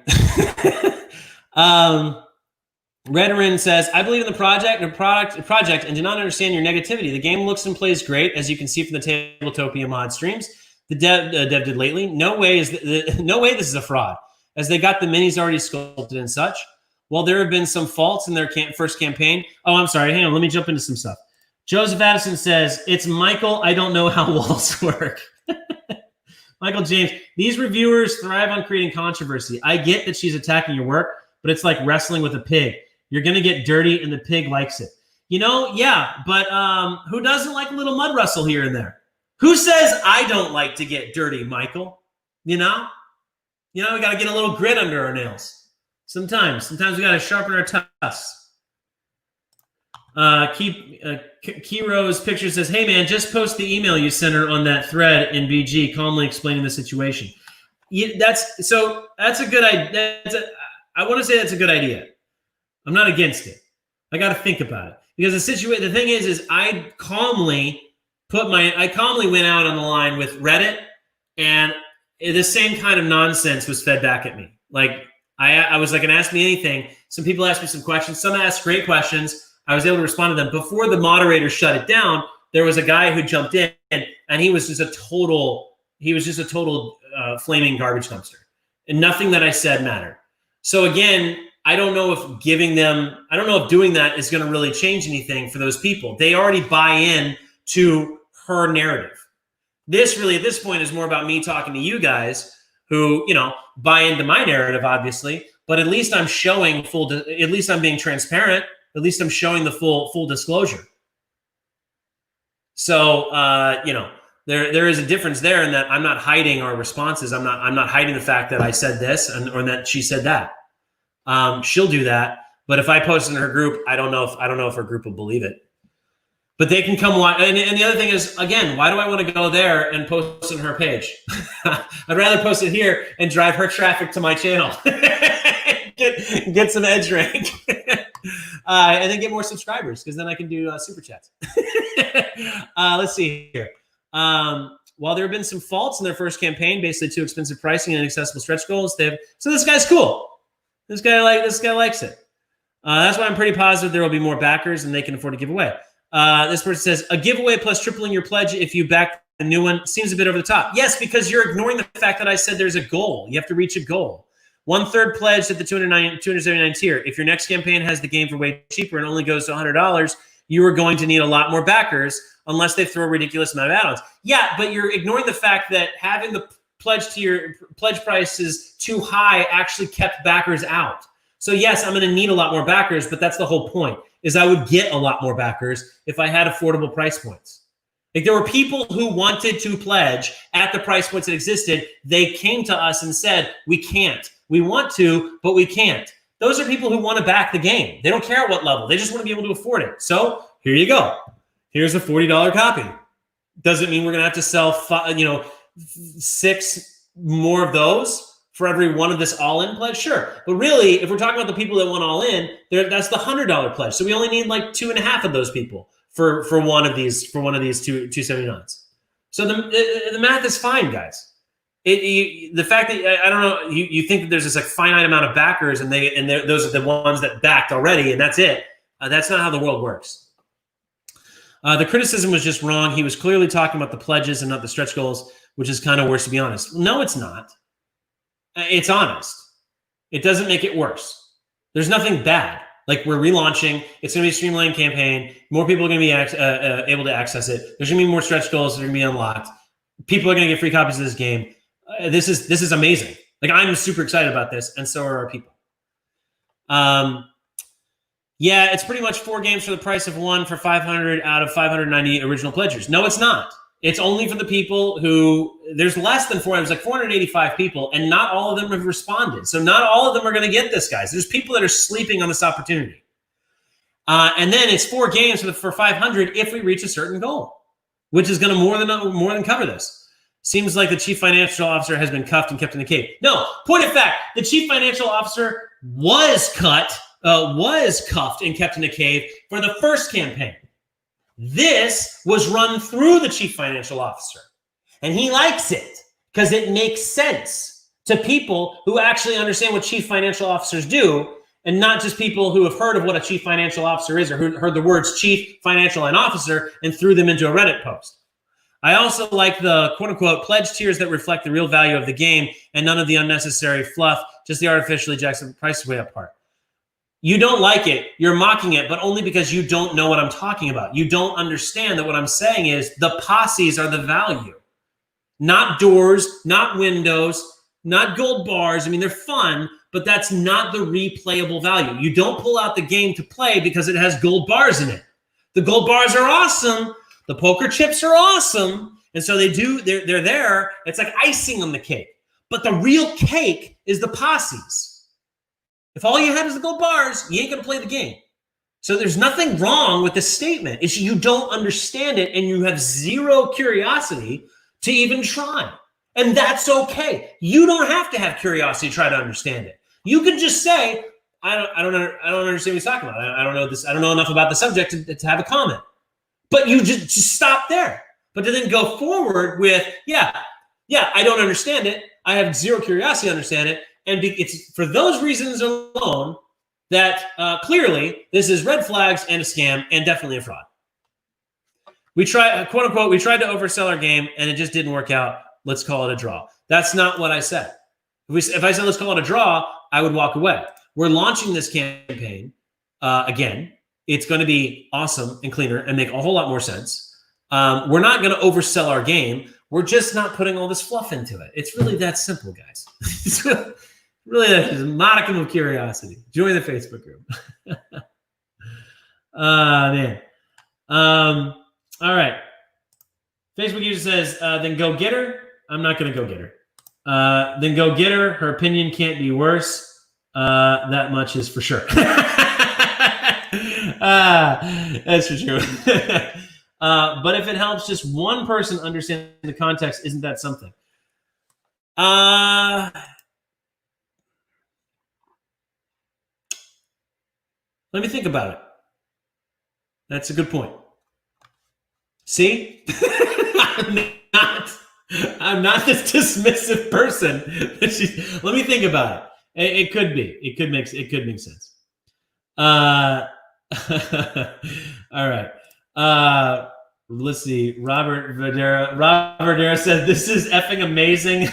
Redarin says, I believe in the project and do not understand your negativity. The game looks and plays great, as you can see from the Tabletopia mod streams the dev did lately. No way this is a fraud, as they got the minis already sculpted and such. While there have been some faults in their first campaign. Oh, I'm sorry. Hang on. Let me jump into some stuff. Joseph Addison says, it's Michael. I don't know how walls work. Michael James, these reviewers thrive on creating controversy. I get that she's attacking your work, but it's like wrestling with a pig. You're going to get dirty and the pig likes it. Yeah, but who doesn't like a little mud wrestle here and there? Who says I don't like to get dirty, Michael? We got to get a little grit under our nails. Sometimes we got to sharpen our tusks. Kiro's picture says, hey man, just post the email you sent her on that thread in BG, calmly explaining the situation. That's a good idea. I want to say that's a good idea. I'm not against it. I got to think about it because the thing is I calmly went out on the line with Reddit, and the same kind of nonsense was fed back at me. Like I was like, and ask me anything. Some people asked me some questions. Some asked great questions. I was able to respond to them. Before the moderator shut it down, there was a guy who jumped in, and he was just a total flaming garbage dumpster. And nothing that I said mattered. So again, I don't know if doing that is going to really change anything for those people. They already buy in to her narrative. This really, at this point, is more about me talking to you guys who, buy into my narrative, obviously, but at least I'm showing at least I'm being transparent. At least I'm showing the full disclosure. So, there is a difference there in that I'm not hiding our responses. I'm not hiding the fact that I said this or that she said that. She'll do that, but if I post in her group, I don't know if her group will believe it. But they can come watch. And the other thing is, again, why do I want to go there and post on her page? I'd rather post it here and drive her traffic to my channel. get some edge rank. And then get more subscribers, because then I can do super chats. Let's see here. While there have been some faults in their first campaign, basically too expensive pricing and inaccessible stretch goals, so this guy's cool. This guy likes it. That's why I'm pretty positive there will be more backers and they can afford to give away. This person says, a giveaway plus tripling your pledge if you back the new one seems a bit over the top. Yes, because you're ignoring the fact that I said there's a goal. You have to reach a goal. 1/3 pledged at the $279 tier. If your next campaign has the game for way cheaper and only goes to $100, you are going to need a lot more backers unless they throw a ridiculous amount of add-ons. Yeah, but you're ignoring the fact that having the pledge prices too high actually kept backers out. So yes, I'm going to need a lot more backers, but that's the whole point, is I would get a lot more backers if I had affordable price points. Like, there were people who wanted to pledge at the price points that existed. They came to us and said, we can't. We want to, but we can't. Those are people who want to back the game. They don't care at what level. They just want to be able to afford it. So here you go. Here's a $40 copy. Doesn't mean we're going to have to sell 6 more of those for every one of this all-in pledge? Sure. But really, if we're talking about the people that want all-in, that's the $100 pledge. So we only need like 2.5 of those people for one of these 279s. So the math is fine, guys. The fact that I don't know, you think that there's this like finite amount of backers and those are the ones that backed already and that's it. That's not how the world works. The criticism was just wrong. He was clearly talking about the pledges and not the stretch goals, which is kind of worse, to be honest. No, it's not. It's honest. It doesn't make it worse. There's nothing bad. Like, we're relaunching. It's going to be a streamlined campaign. More people are going to be able to access it. There's going to be more stretch goals that are going to be unlocked. People are going to get free copies of this game. This is amazing. Like, I'm super excited about this, and so are our people. Yeah, it's pretty much 4 games for the price of 1 for 500 out of 590 original pledgers. No, it's not. It's only for the people who, there's less than 400, there's like 485 people, and not all of them have responded. So not all of them are going to get this, guys. There's people that are sleeping on this opportunity. And then it's 4 games for 500 if we reach a certain goal, which is going to more than cover this. Seems like the chief financial officer has been cuffed and kept in the cave. No, point of fact, the chief financial officer was cuffed and kept in a cave for the first campaign. This was run through the chief financial officer, and he likes it because it makes sense to people who actually understand what chief financial officers do, and not just people who have heard of what a chief financial officer is or who heard the words chief financial and officer and threw them into a Reddit post. I also like the quote-unquote pledge tiers that reflect the real value of the game and none of the unnecessary fluff, just the artificially jacked price way up part. You don't like it, you're mocking it, but only because you don't know what I'm talking about. You don't understand that what I'm saying is the posses are the value. Not doors, not windows, not gold bars. I mean, they're fun, but that's not the replayable value. You don't pull out the game to play because it has gold bars in it. The gold bars are awesome. The poker chips are awesome. And so they're there. It's like icing on the cake. But the real cake is the posses. If all you had is the gold bars, you ain't going to play the game. So there's nothing wrong with this statement. It's you don't understand it and you have zero curiosity to even try. And that's okay. You don't have to have curiosity to try to understand it. You can just say, I don't understand what he's talking about. I don't know this. I don't know enough about the subject to have a comment. But you just stop there. But to then go forward with, yeah, I don't understand it. I have zero curiosity to understand it. And it's for those reasons alone that clearly this is red flags and a scam and definitely a fraud. We tried, quote unquote, we tried to oversell our game and it just didn't work out. Let's call it a draw. That's not what I said. If I said let's call it a draw, I would walk away. We're launching this campaign again. It's going to be awesome and cleaner and make a whole lot more sense. We're not going to oversell our game. We're just not putting all this fluff into it. It's really that simple, guys. It's really a modicum of curiosity. Join the Facebook group. Man. All right. Facebook user says, then go get her. I'm not going to go get her. Then go get her. Her opinion can't be worse. That much is for sure. That's for sure. But if it helps just one person understand the context, isn't that something? Let me think about it. That's a good point. See? I'm not this dismissive person. Let me think about it. It could be. It could make sense. All right. Let's see. Robert Verdera said, this is effing amazing.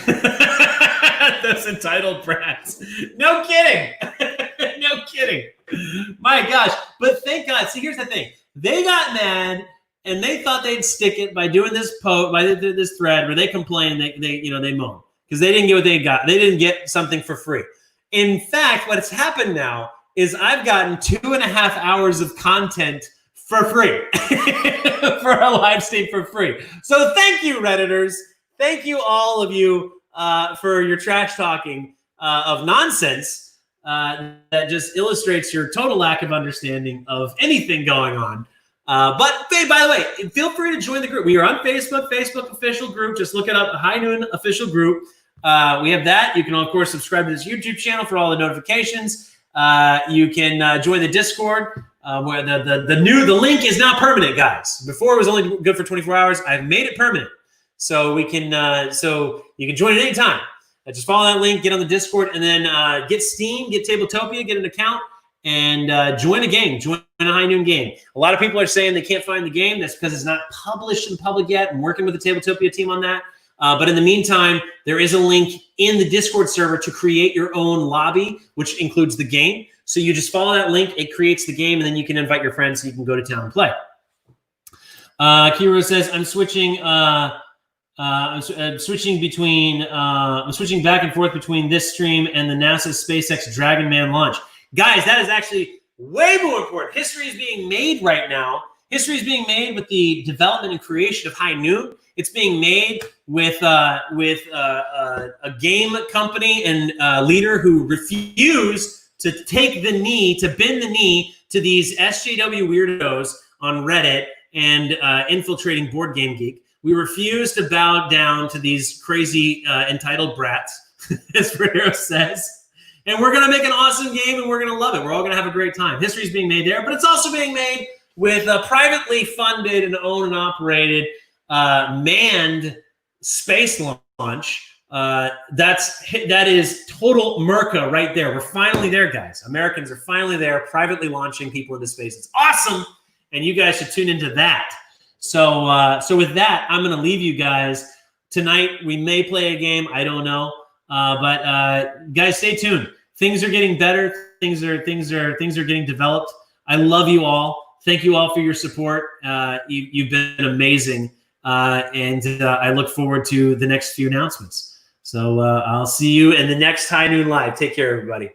Those entitled brats. No kidding. No kidding. My gosh. But thank God. See, here's the thing. They got mad and they thought they'd stick it by doing this this thread where they complain, they moan because they didn't get what they got. They didn't get something for free. In fact, what's happened now is I've gotten 2.5 hours of content for free for a live stream for free. So thank you, Redditors. Thank you, all of you, for your trash talking of nonsense that just illustrates your total lack of understanding of anything going on. But hey, by the way, feel free to join the group. We are on Facebook official group. Just look it up, High Noon official group. We have that. You can, of course, subscribe to this YouTube channel for all the notifications. You can join the Discord, where the link is now permanent, guys. Before it was only good for 24 hours. I've made it permanent, so we can so you can join at any time. Just follow that link, get on the Discord, and then get Steam, get Tabletopia, get an account, and join a game. Join a High Noon game. A lot of people are saying they can't find the game. That's because it's not published in the public yet. I'm working with the Tabletopia team on that. But in the meantime, there is a link in the Discord server to create your own lobby, which includes the game. So you just follow that link, it creates the game, and then you can invite your friends so you can go to town and play. Kiro says, I'm switching back and forth between this stream and the NASA SpaceX Dragon Man launch. Guys, that is actually way more important. History is being made right now. History is being made with the development and creation of High Noon. It's being made with a game company and leader who refused to bend the knee to these SJW weirdos on Reddit and infiltrating Board Game Geek. We refuse to bow down to these crazy entitled brats, as Ferrero says. And we're going to make an awesome game, and we're going to love it. We're all going to have a great time. History is being made there, but it's also being made with a privately funded and owned and operated manned space launch. That is total Merca right there. We're finally there, guys. Americans are finally there, privately launching people into space. It's awesome, and you guys should tune into that. So with that, I'm going to leave you guys. Tonight, we may play a game. I don't know. But guys, stay tuned. Things are getting better. Things are getting developed. I love you all. Thank you all for your support. You've been amazing. And I look forward to the next few announcements. So I'll see you in the next High Noon Live. Take care, everybody.